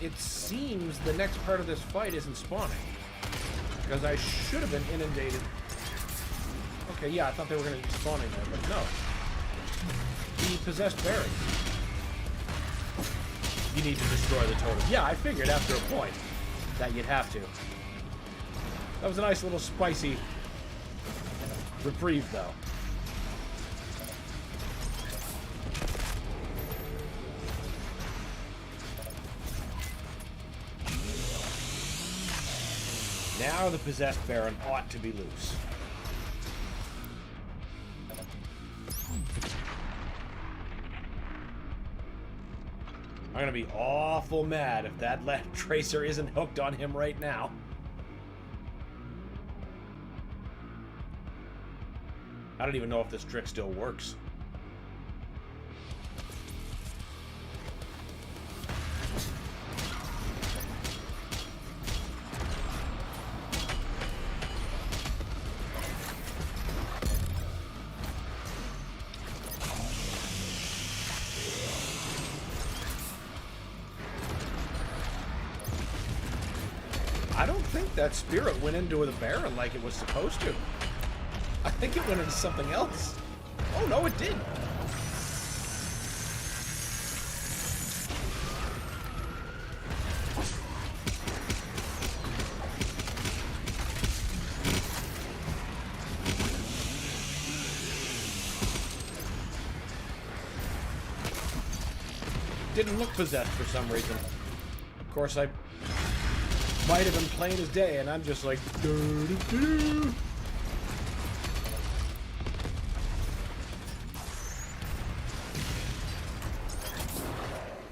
Speaker 2: It seems the next part of this fight isn't spawning. Because I should have been inundated. Okay, yeah, I thought they were going to be spawning there, but no. The possessed berry. You need to destroy the totem. Yeah, I figured after a point that you'd have to. That was a nice little spicy reprieve, though. Now the possessed Baron ought to be loose. I'm gonna be awful mad if that lab tracer isn't hooked on him right now. I don't even know if this trick still works. I don't think that spirit went into the Baron like it was supposed to. I think it went into something else. Oh no, it did. didn't look possessed for some reason. Of course, I might have been plain as day, and I'm just like... doo-doo-doo.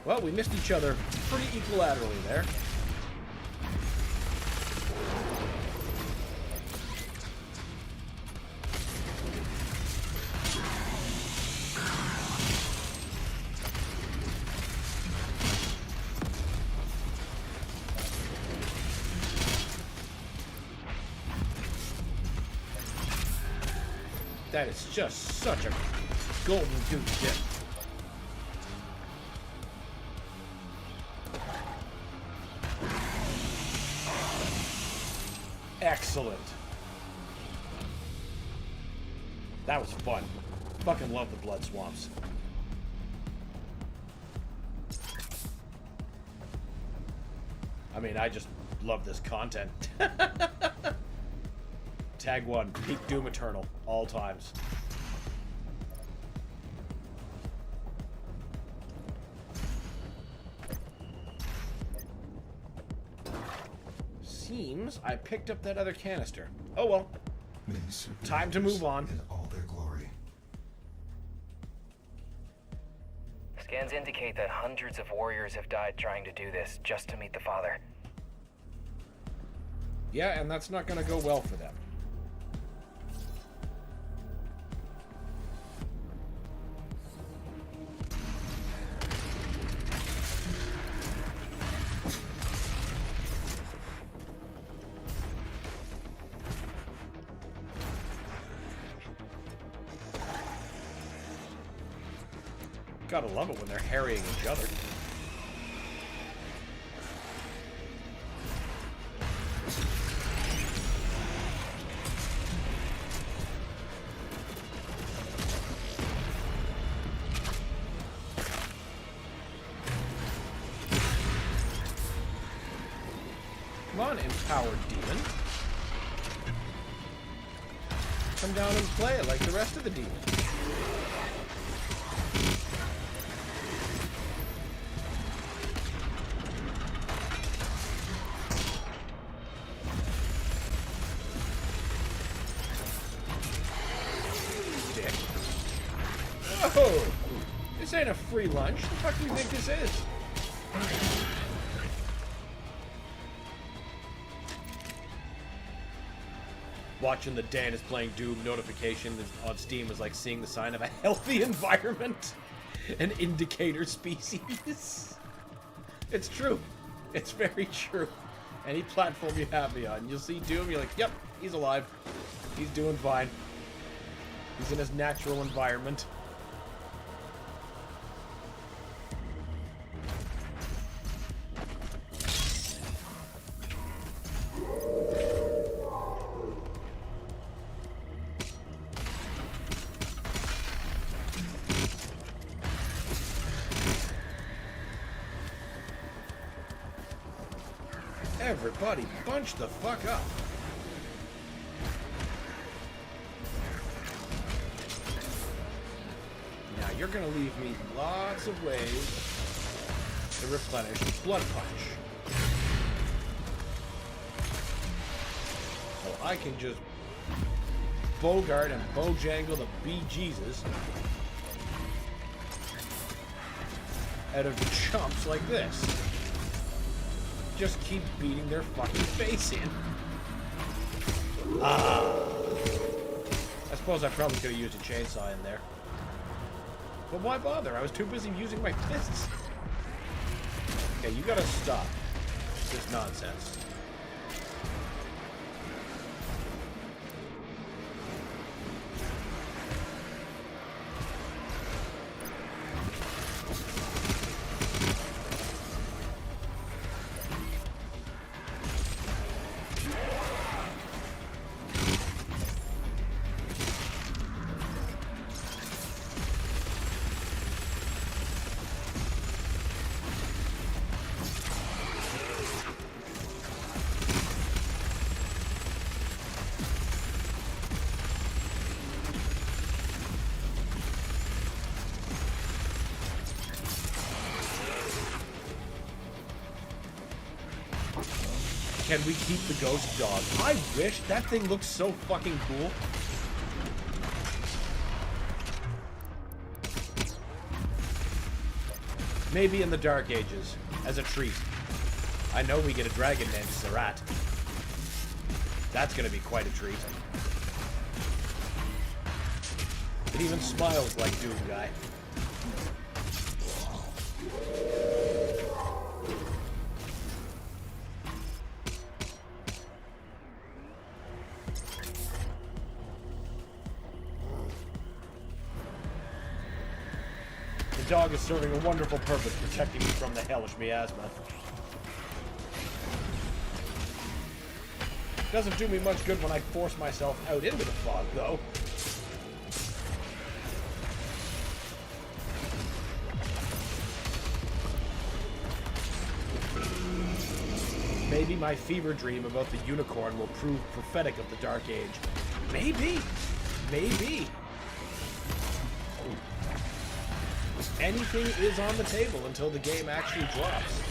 Speaker 2: Well, we missed each other pretty equilaterally there. That is just such a golden goose dip. Excellent. That was fun. Fucking love the blood swamps. I mean, I just love this content. Tag 1, peak Doom Eternal, all times. Seems I picked up that other canister. Oh well. Time to move on.
Speaker 3: In all their glory.
Speaker 11: Scans indicate that hundreds of warriors have died trying to do this just to meet the Father.
Speaker 2: Yeah, and that's not gonna go well for them. Gotta love it when they're harrying each other. Come on, empowered demon. Come down and play like the rest of the demons. Oh, this ain't a free lunch. The fuck do you think this is? Watching the Dan is playing Doom notification on Steam is like seeing the sign of a healthy environment. An indicator species. It's true. It's very true. Any platform you have me on, you'll see Doom, you're like, yep, he's alive. He's doing fine. He's in his natural environment. Everybody bunch the fuck up. Now you're gonna leave me lots of ways to replenish Blood Punch. So I can just bogart and bojangle the bejesus out of chumps like this. Just keep beating their fucking face in. I suppose I probably could have used a chainsaw in there. But why bother? I was too busy using my fists. Okay, you gotta stop this nonsense. Can we keep the ghost dog? I wish. That thing looks so fucking cool. Maybe in the Dark Ages, as a treat. I know we get a dragon named Sarat. That's gonna be quite a treat. It even smiles like Doom Guy. The dog is serving a wonderful purpose, protecting me from the hellish miasma. Doesn't do me much good when I force myself out into the fog, though. Maybe my fever dream about the unicorn will prove prophetic of the Dark Age. Maybe. Maybe. Anything is on the table until the game actually drops.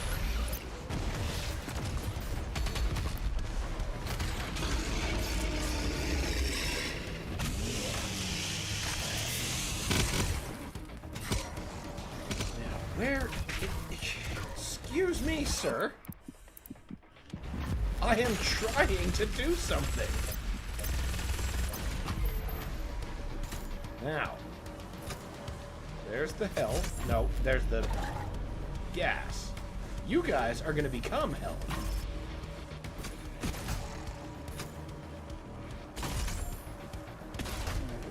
Speaker 2: Where... Excuse me, sir. I am trying to do something. Now. There's the hell. No, there's the gas. You guys are going to become hell.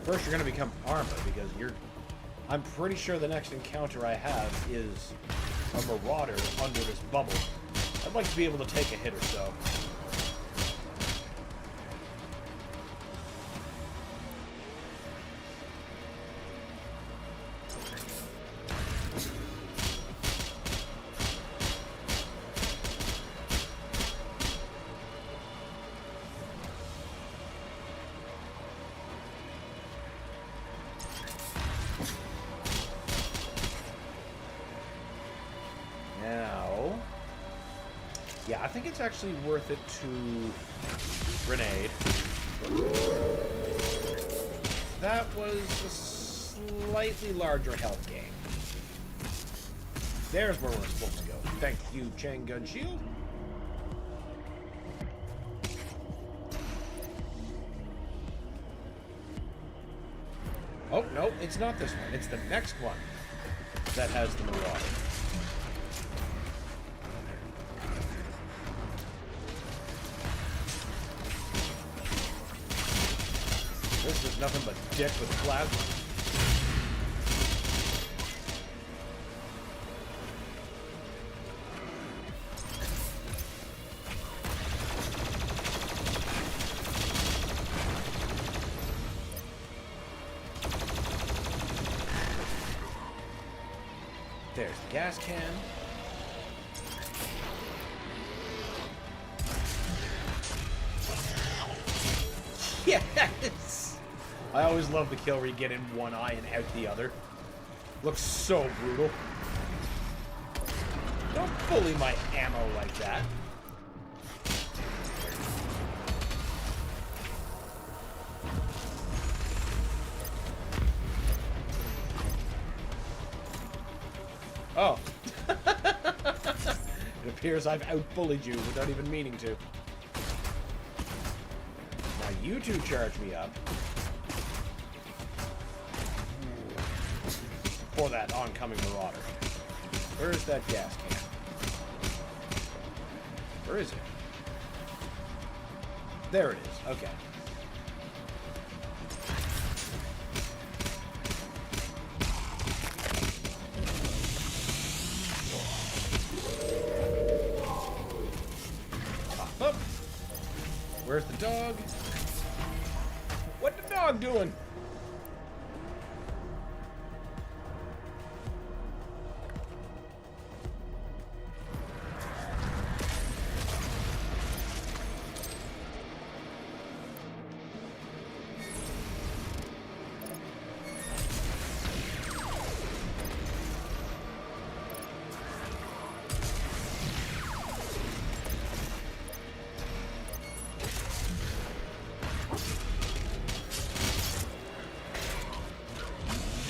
Speaker 2: First, you're going to become armor because you're... I'm pretty sure the next encounter I have is a marauder under this bubble. I'd like to be able to take a hit or so. Yeah, I think it's actually worth it to grenade. That was a slightly larger health gain. There's where we're supposed to go. Thank you, Chain Gun Shield. Oh, no, it's not this one. It's the next one that has the Marauder. This is nothing but dick with plasma. There's the gas can. Yes! I always love the kill where you get in one eye and out the other. Looks so brutal. Don't bully my ammo like that. Oh. It appears I've out-bullied you without even meaning to. Now you two charge me up. For that oncoming marauder. Where's that gas can? Where is it? There it is. Okay. Pop up. Where's the dog? What's the dog doing?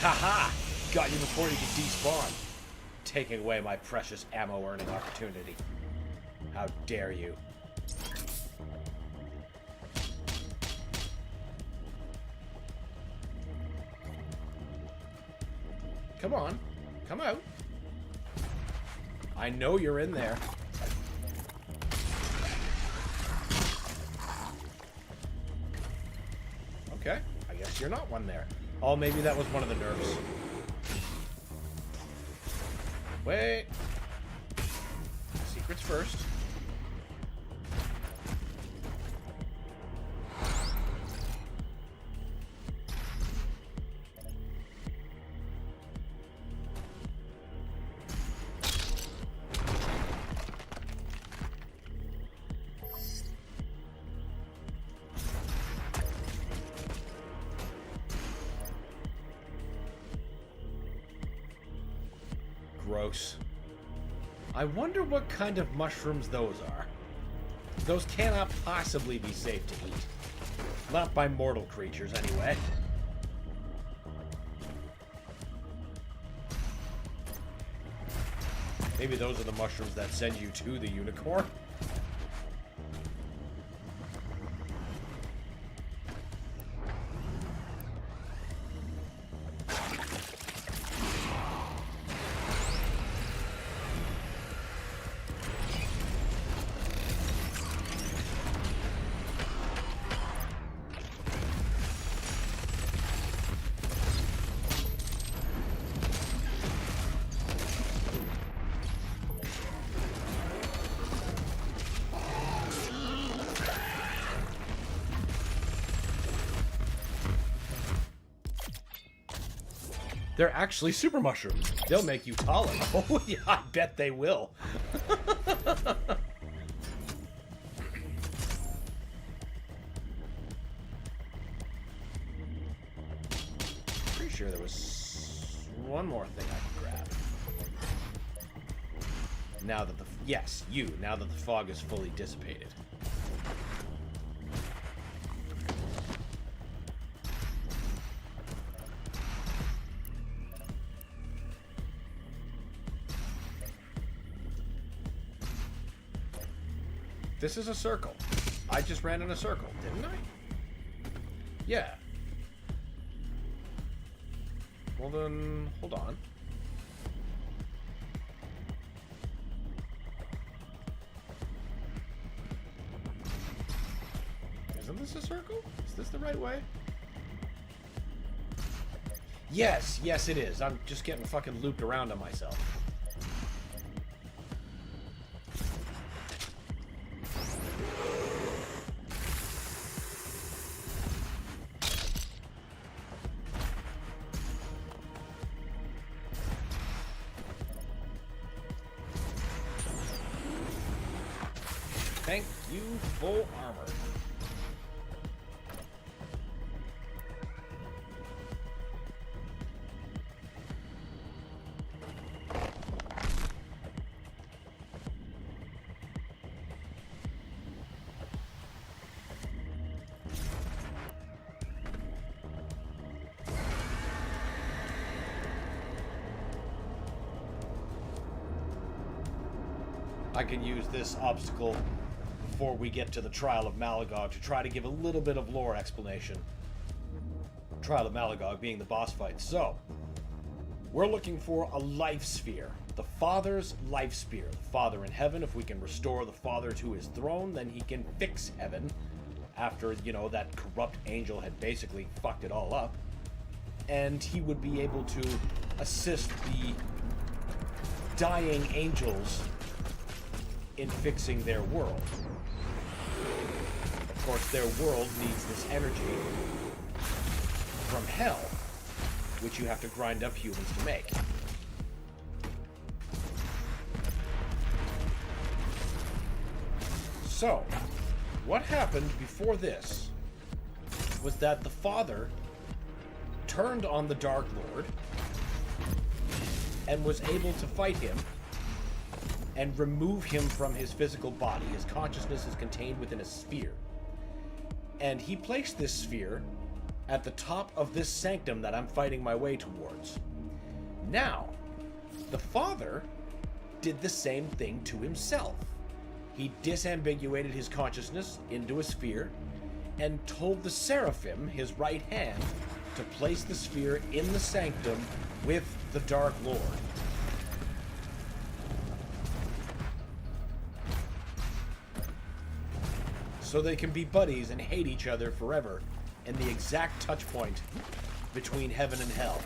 Speaker 2: Haha! Got you before you could despawn. Taking away my precious ammo earning opportunity. How dare you? Come on. Come out. I know you're in there. Okay. I guess you're not one there. Oh, maybe that was one of the nerfs. Wait. Secrets first. Gross. I wonder what kind of mushrooms those are. Those cannot possibly be safe to eat. Not by mortal creatures, anyway. Maybe those are the mushrooms that send you to the unicorn? They're actually super mushrooms. They'll make you taller. Oh yeah, I bet they will. Pretty sure there was one more thing I could grab. Now that now that the fog is fully dissipated. This is a circle. I just ran in a circle, didn't I? Yeah. Well then, hold on. Isn't this a circle? Is this the right way? Yes, yes it is. I'm just getting fucking looped around on myself. Thank you, full armor. I can use this obstacle before we get to the Trial of Malagog to try to give a little bit of lore explanation. Trial of Malagog being the boss fight. So, we're looking for a life sphere. The Father's life sphere. The Father in heaven, if we can restore the Father to his throne, then he can fix heaven. After, you know, that corrupt angel had basically fucked it all up. And he would be able to assist the dying angels in fixing their world. Of course, their world needs this energy from hell, which you have to grind up humans to make. So, what happened before this was that the Father turned on the Dark Lord and was able to fight him and remove him from his physical body. His consciousness is contained within a sphere. And he placed this sphere at the top of this sanctum that I'm fighting my way towards. Now, the Father did the same thing to himself. He disambiguated his consciousness into a sphere and told the Seraphim, his right hand, to place the sphere in the sanctum with the Dark Lord. So they can be buddies and hate each other forever in the exact touch point between heaven and hell.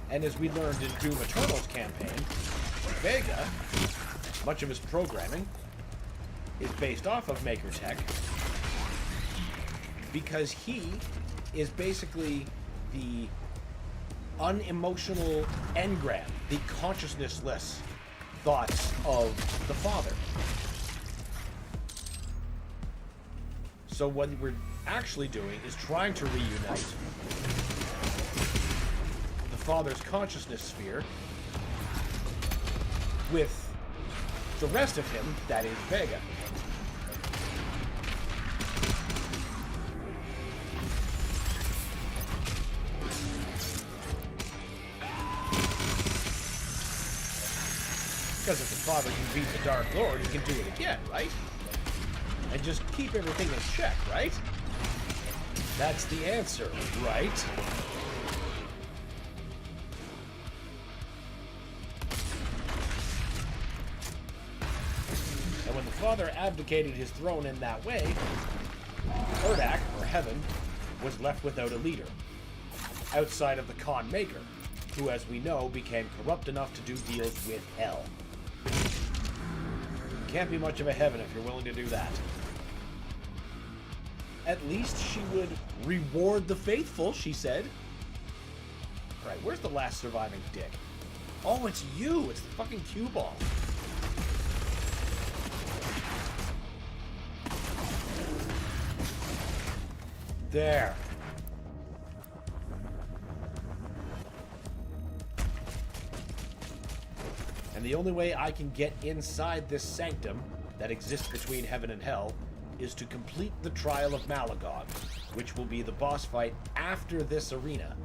Speaker 2: And as we learned in Doom Eternal's campaign, Vega, much of his programming, is based off of Maker Tech because he is basically the unemotional engram, the consciousnessless thoughts of the Father. So what we're actually doing is trying to reunite the Father's consciousness sphere with the rest of him, that is Vega. Because if the Father can beat the Dark Lord, he can do it again, right? And just keep everything in check, right? That's the answer, right? And when the Father abdicated his throne in that way, Urdak, or Heaven, was left without a leader, outside of the Khan Maker, who, as we know, became corrupt enough to do deals with Hell. Can't be much of a heaven if you're willing to do that. At least she would reward the faithful, she said. Right, where's the last surviving dick? Oh, it's you! It's the fucking cue ball. There. And the only way I can get inside this sanctum that exists between heaven and hell is to complete the trial of Malagog, which will be the boss fight after this arena.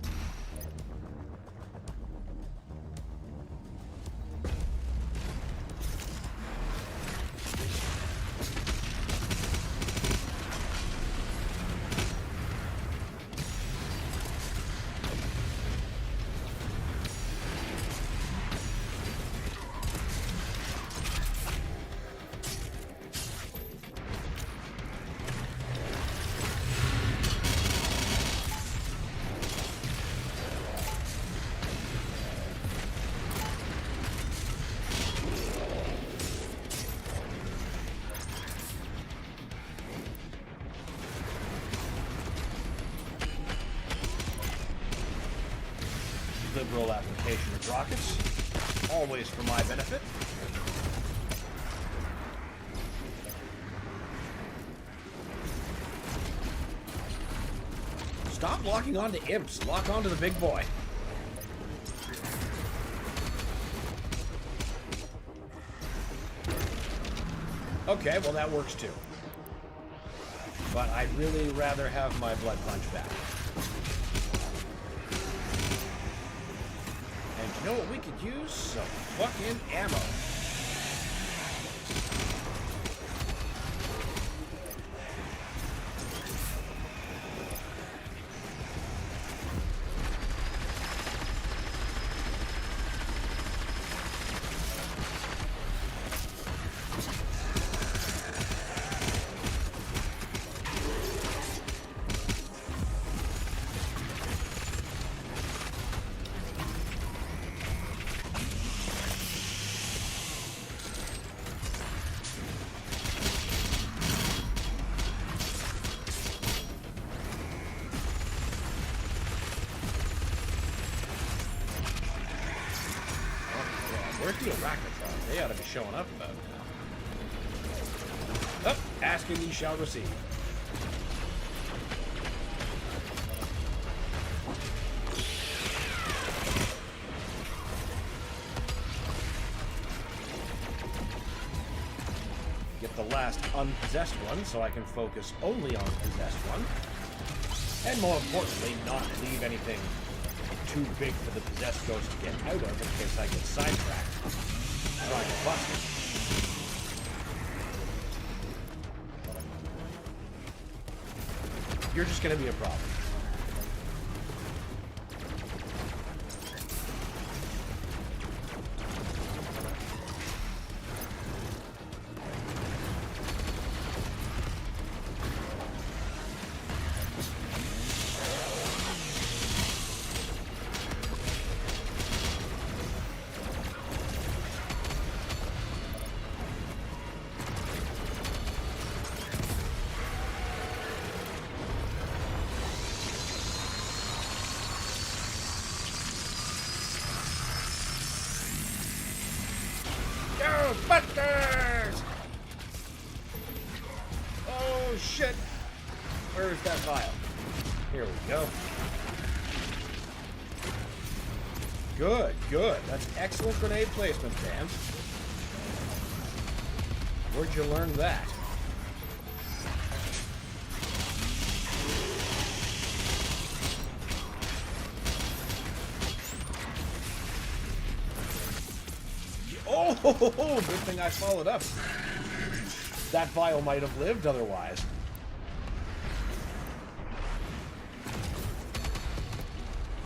Speaker 2: Liberal application of rockets, always for my benefit. Stop locking onto imps, lock onto the big boy. Okay, well that works too. But I'd really rather have my blood punch back. You know what we could use? Some fucking ammo. Where's the Arachnotron? They ought to be showing up about now. Up, asking ye shall receive. last unpossessed one so I can focus only on the possessed one. And more importantly, not leave anything too big for the possessed ghost to get out of in case I get sidetracked trying to bust it. You're just going to be a problem. Ghostbusters! Oh shit! Where's that vial? Here we go. Good, good. That's excellent grenade placement, Dan. Where'd you learn that? Oh, good thing I followed up. That vial might have lived otherwise.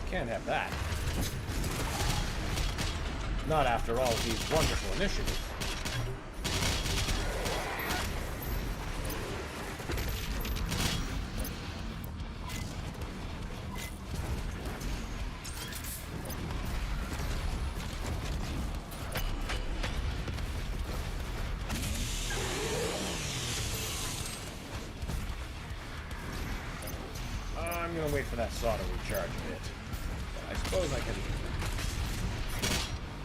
Speaker 2: Can't have that. Not after all these wonderful initiatives. I'm gonna wait for that saw to recharge a bit. I suppose I can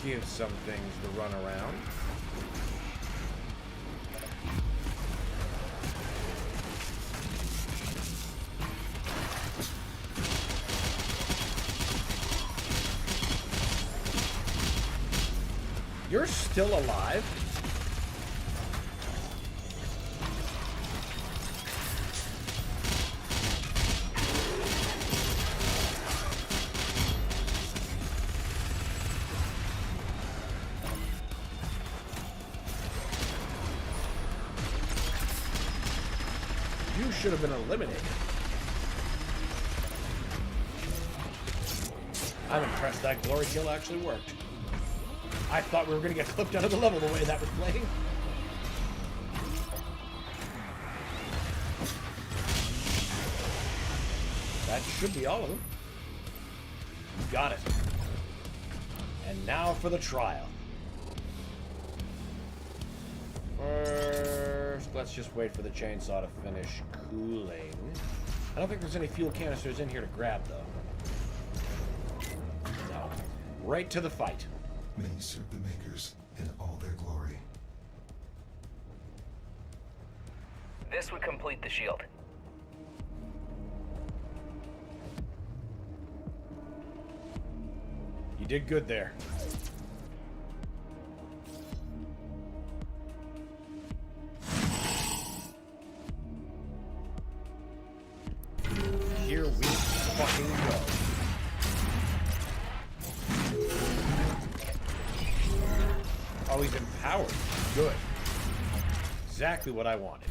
Speaker 2: give some things to run around. You're still alive? You should have been eliminated. I'm impressed that glory kill actually worked. I thought we were going to get clipped out of the level the way that was playing. That should be all of them. Got it. And now for the trial. First, let's just wait for the chainsaw to finish cooling. I don't think there's any fuel canisters in here to grab, though. No. Right to the fight.
Speaker 3: May you serve the Makers in all their glory.
Speaker 11: This would complete the shield.
Speaker 2: You did good there. Here we fucking go. Oh, he's empowered. Good. Exactly what I wanted.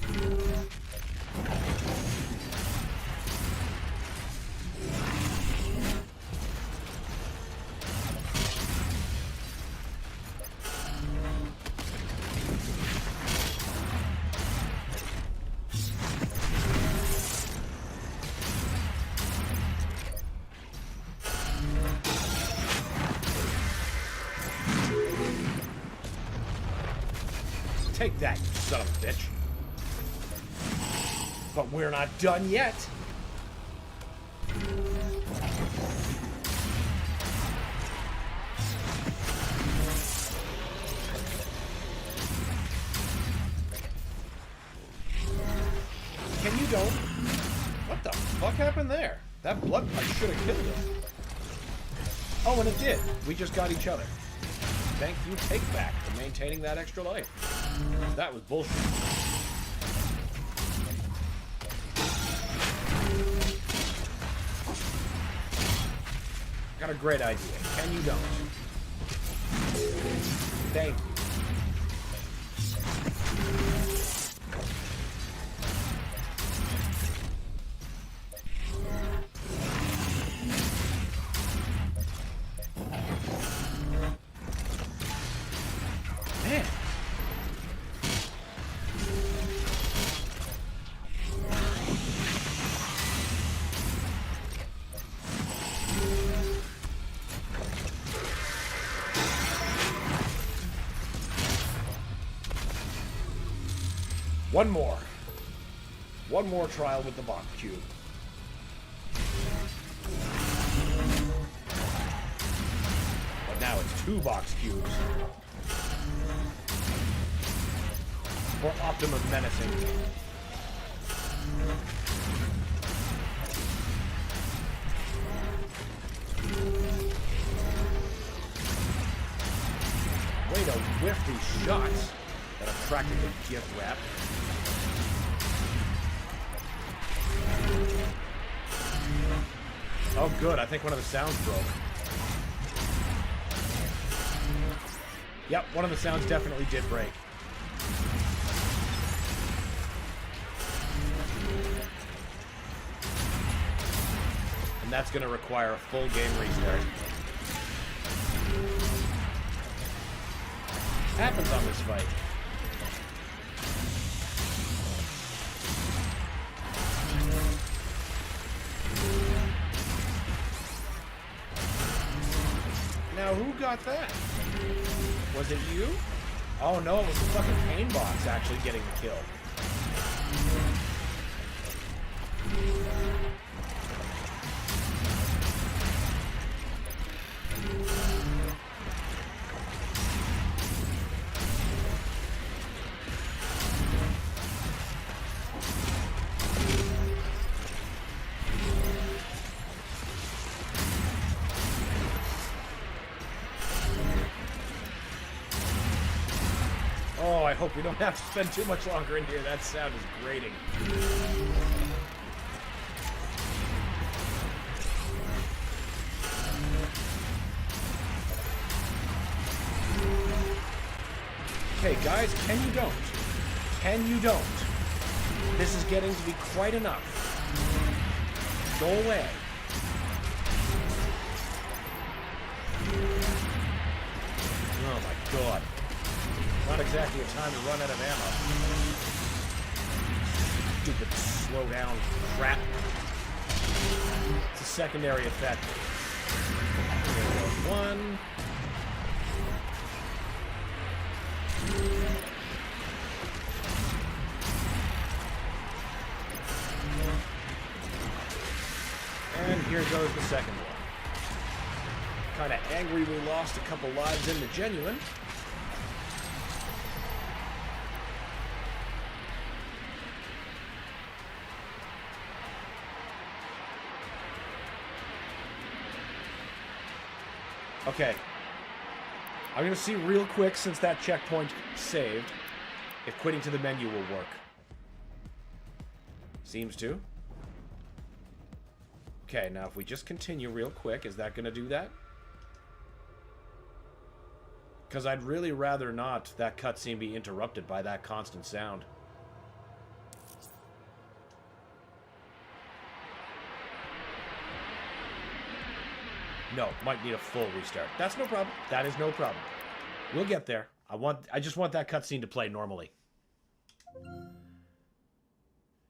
Speaker 2: Take that, you son of a bitch. But we're not done yet. Can you don't? What the fuck happened there? That blood pipe should have killed him. Oh, and it did. We just got each other. Thank you, Take Back, for maintaining that extra life. That was bullshit. Got a great idea. Can you don't? Thank you. Man. One more. One more trial with the box cube. But now it's 2 box cubes. For optimum menacing. Way to whiff these shots that have practically gift wrap. Oh good, I think one of the sounds broke. Yep, one of the sounds definitely did break. And that's going to require a full game restart. Happens on this fight. Now, who got that? Was it you? Oh no, it was the fucking pain box actually getting the kill. Oh, I hope we don't have to spend too much longer in here. That sound is grating. Okay, guys, can you don't? Can you don't? This is getting to be quite enough. Go away. Oh my god. Not exactly a time to run out of ammo. Stupid slow down crap. It's a secondary effect. There goes one. And here goes the second one. Kinda angry we lost a couple lives in the genuine. Okay. I'm going to see real quick, since that checkpoint saved, if quitting to the menu will work. Seems to. Okay, now if we just continue real quick, is that going to do that? Because I'd really rather not that cutscene be interrupted by that constant sound. No, might need a full restart. That's no problem. That is no problem. We'll get there. I just want that cutscene to play normally.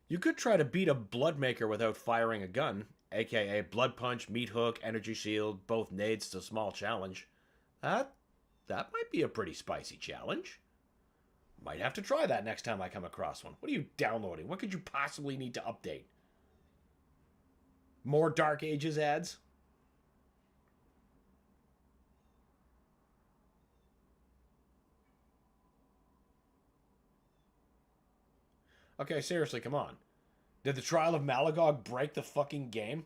Speaker 2: You could try to beat a Bloodmaker without firing a gun, aka Blood Punch, Meat Hook, Energy Shield, both nades to small challenge. That might be a pretty spicy challenge. Might have to try that next time I come across one. What are you downloading? What could you possibly need to update? More Dark Ages ads? Okay, seriously, come on. Did the Trial of Malagog break the fucking game?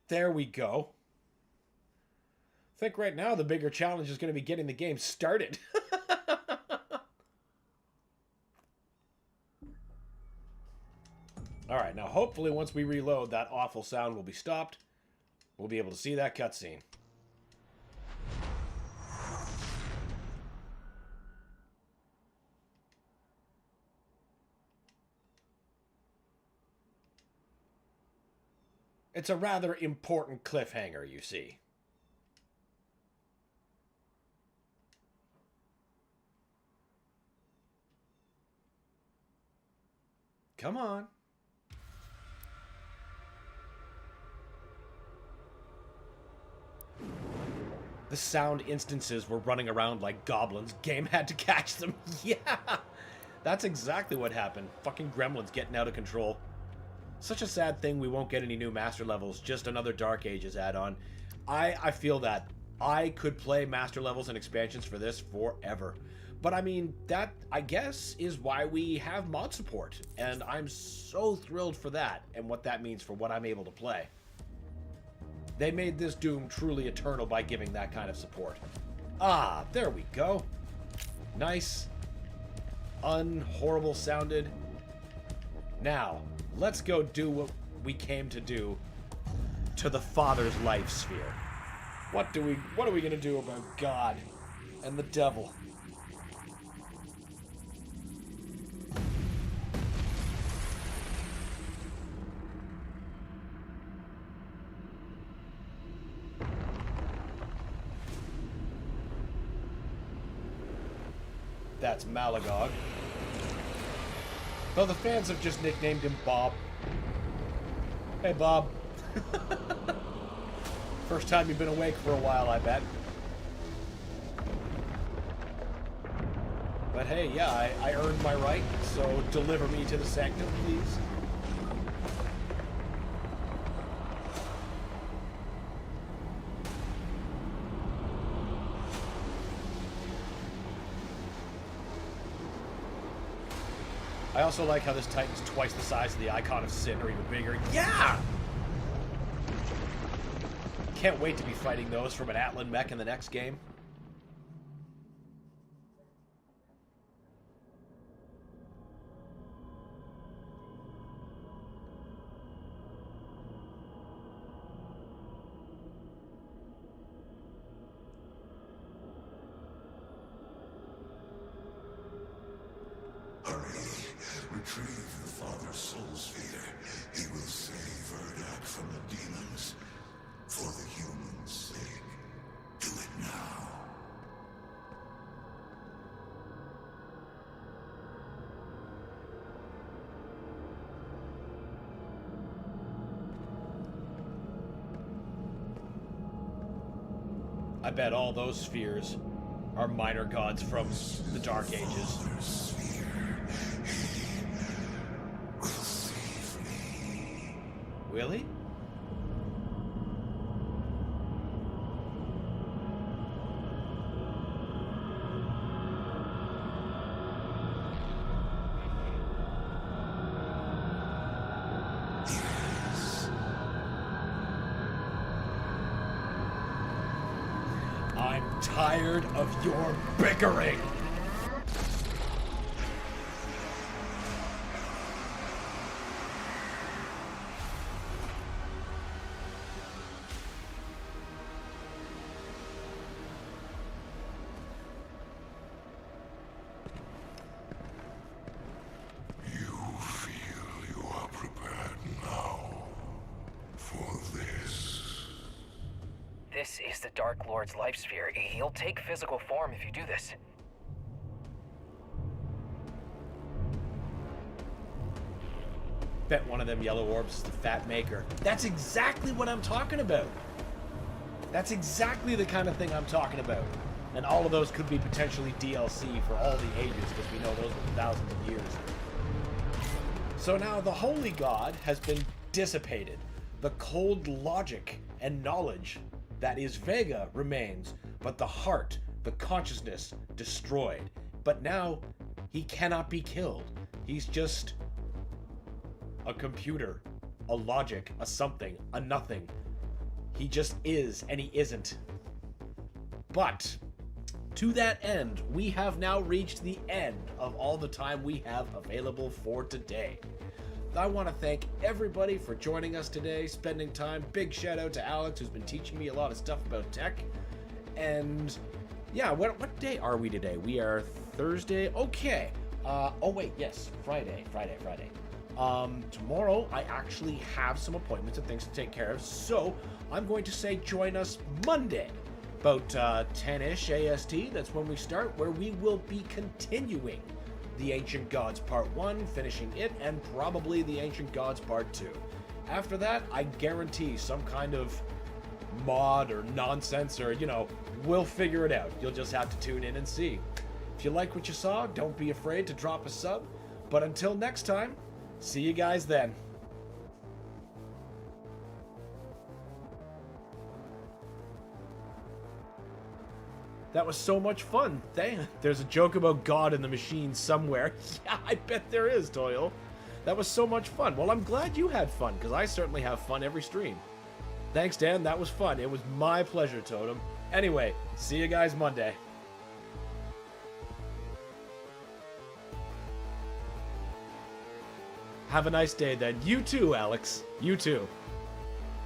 Speaker 2: There we go. I think right now the bigger challenge is going to be getting the game started. Alright, now hopefully once we reload, that awful sound will be stopped. We'll be able to see that cutscene. It's a rather important cliffhanger, you see. Come on. The sound instances were running around like goblins. Game had to catch them. Yeah! That's exactly what happened. Fucking gremlins getting out of control. Such a sad thing we won't get any new master levels, just another Dark Ages add-on. I feel that. I could play master levels and expansions for this forever. But I mean, that, I guess, is why we have mod support. And I'm so thrilled for that, and what that means for what I'm able to play. They made this Doom truly eternal by giving that kind of support. Ah, there we go. Nice. Unhorrible sounded. Now, let's go do what we came to do to the Father's life sphere. What are we gonna do about God and the devil? That's Malagog. Though the fans have just nicknamed him Bob. Hey, Bob. First time you've been awake for a while, I bet. But hey, yeah, I earned my right, so deliver me to the sanctum, please. I also like how this Titan's twice the size of the icon of Sin, or even bigger. Yeah! Can't wait to be fighting those from an Atlan mech in the next game.
Speaker 3: Retrieve the Father's soul sphere. He will save Urdak from the demons. For the humans' sake. Do it now.
Speaker 2: I bet all those spheres are minor gods from the Dark Ages. Will he? I'm tired of your bickering.
Speaker 11: This is the Dark Lord's life sphere. He'll take physical form if you do this.
Speaker 2: Bet one of them yellow orbs is the Fat Maker. That's exactly what I'm talking about. That's exactly the kind of thing I'm talking about. And all of those could be potentially DLC for all the ages, because we know those were thousands of years. So now the Holy God has been dissipated. The cold logic and knowledge that is Vega remains, but the heart, the consciousness, destroyed. But now, he cannot be killed. He's just a computer, a logic, a something, a nothing. He just is, and he isn't. But To that end, we have now reached the end of all the time we have available for today. I want to thank everybody for joining us today, spending time. Big shout out to Alex, who's been teaching me a lot of stuff about tech. And yeah, what day are we today? We are Thursday. Okay. Oh wait, yes, Friday. Tomorrow I actually have some appointments and things to take care of, so I'm going to say join us Monday, about 10-ish AST. That's when we start, where we will be continuing the Ancient Gods Part 1, finishing it, and probably the Ancient Gods Part 2. After that, I guarantee some kind of mod or nonsense, or, we'll figure it out. You'll just have to tune in and see. If you like what you saw, don't be afraid to drop a sub. But until next time, see you guys then. That was so much fun. There's a joke about God in the machine somewhere. Yeah, I bet there is, Toil. That was so much fun. Well, I'm glad you had fun, because I certainly have fun every stream. Thanks, Dan. That was fun. It was my pleasure, Totem. Anyway, see you guys Monday. Have a nice day, then. You too, Alex. You too.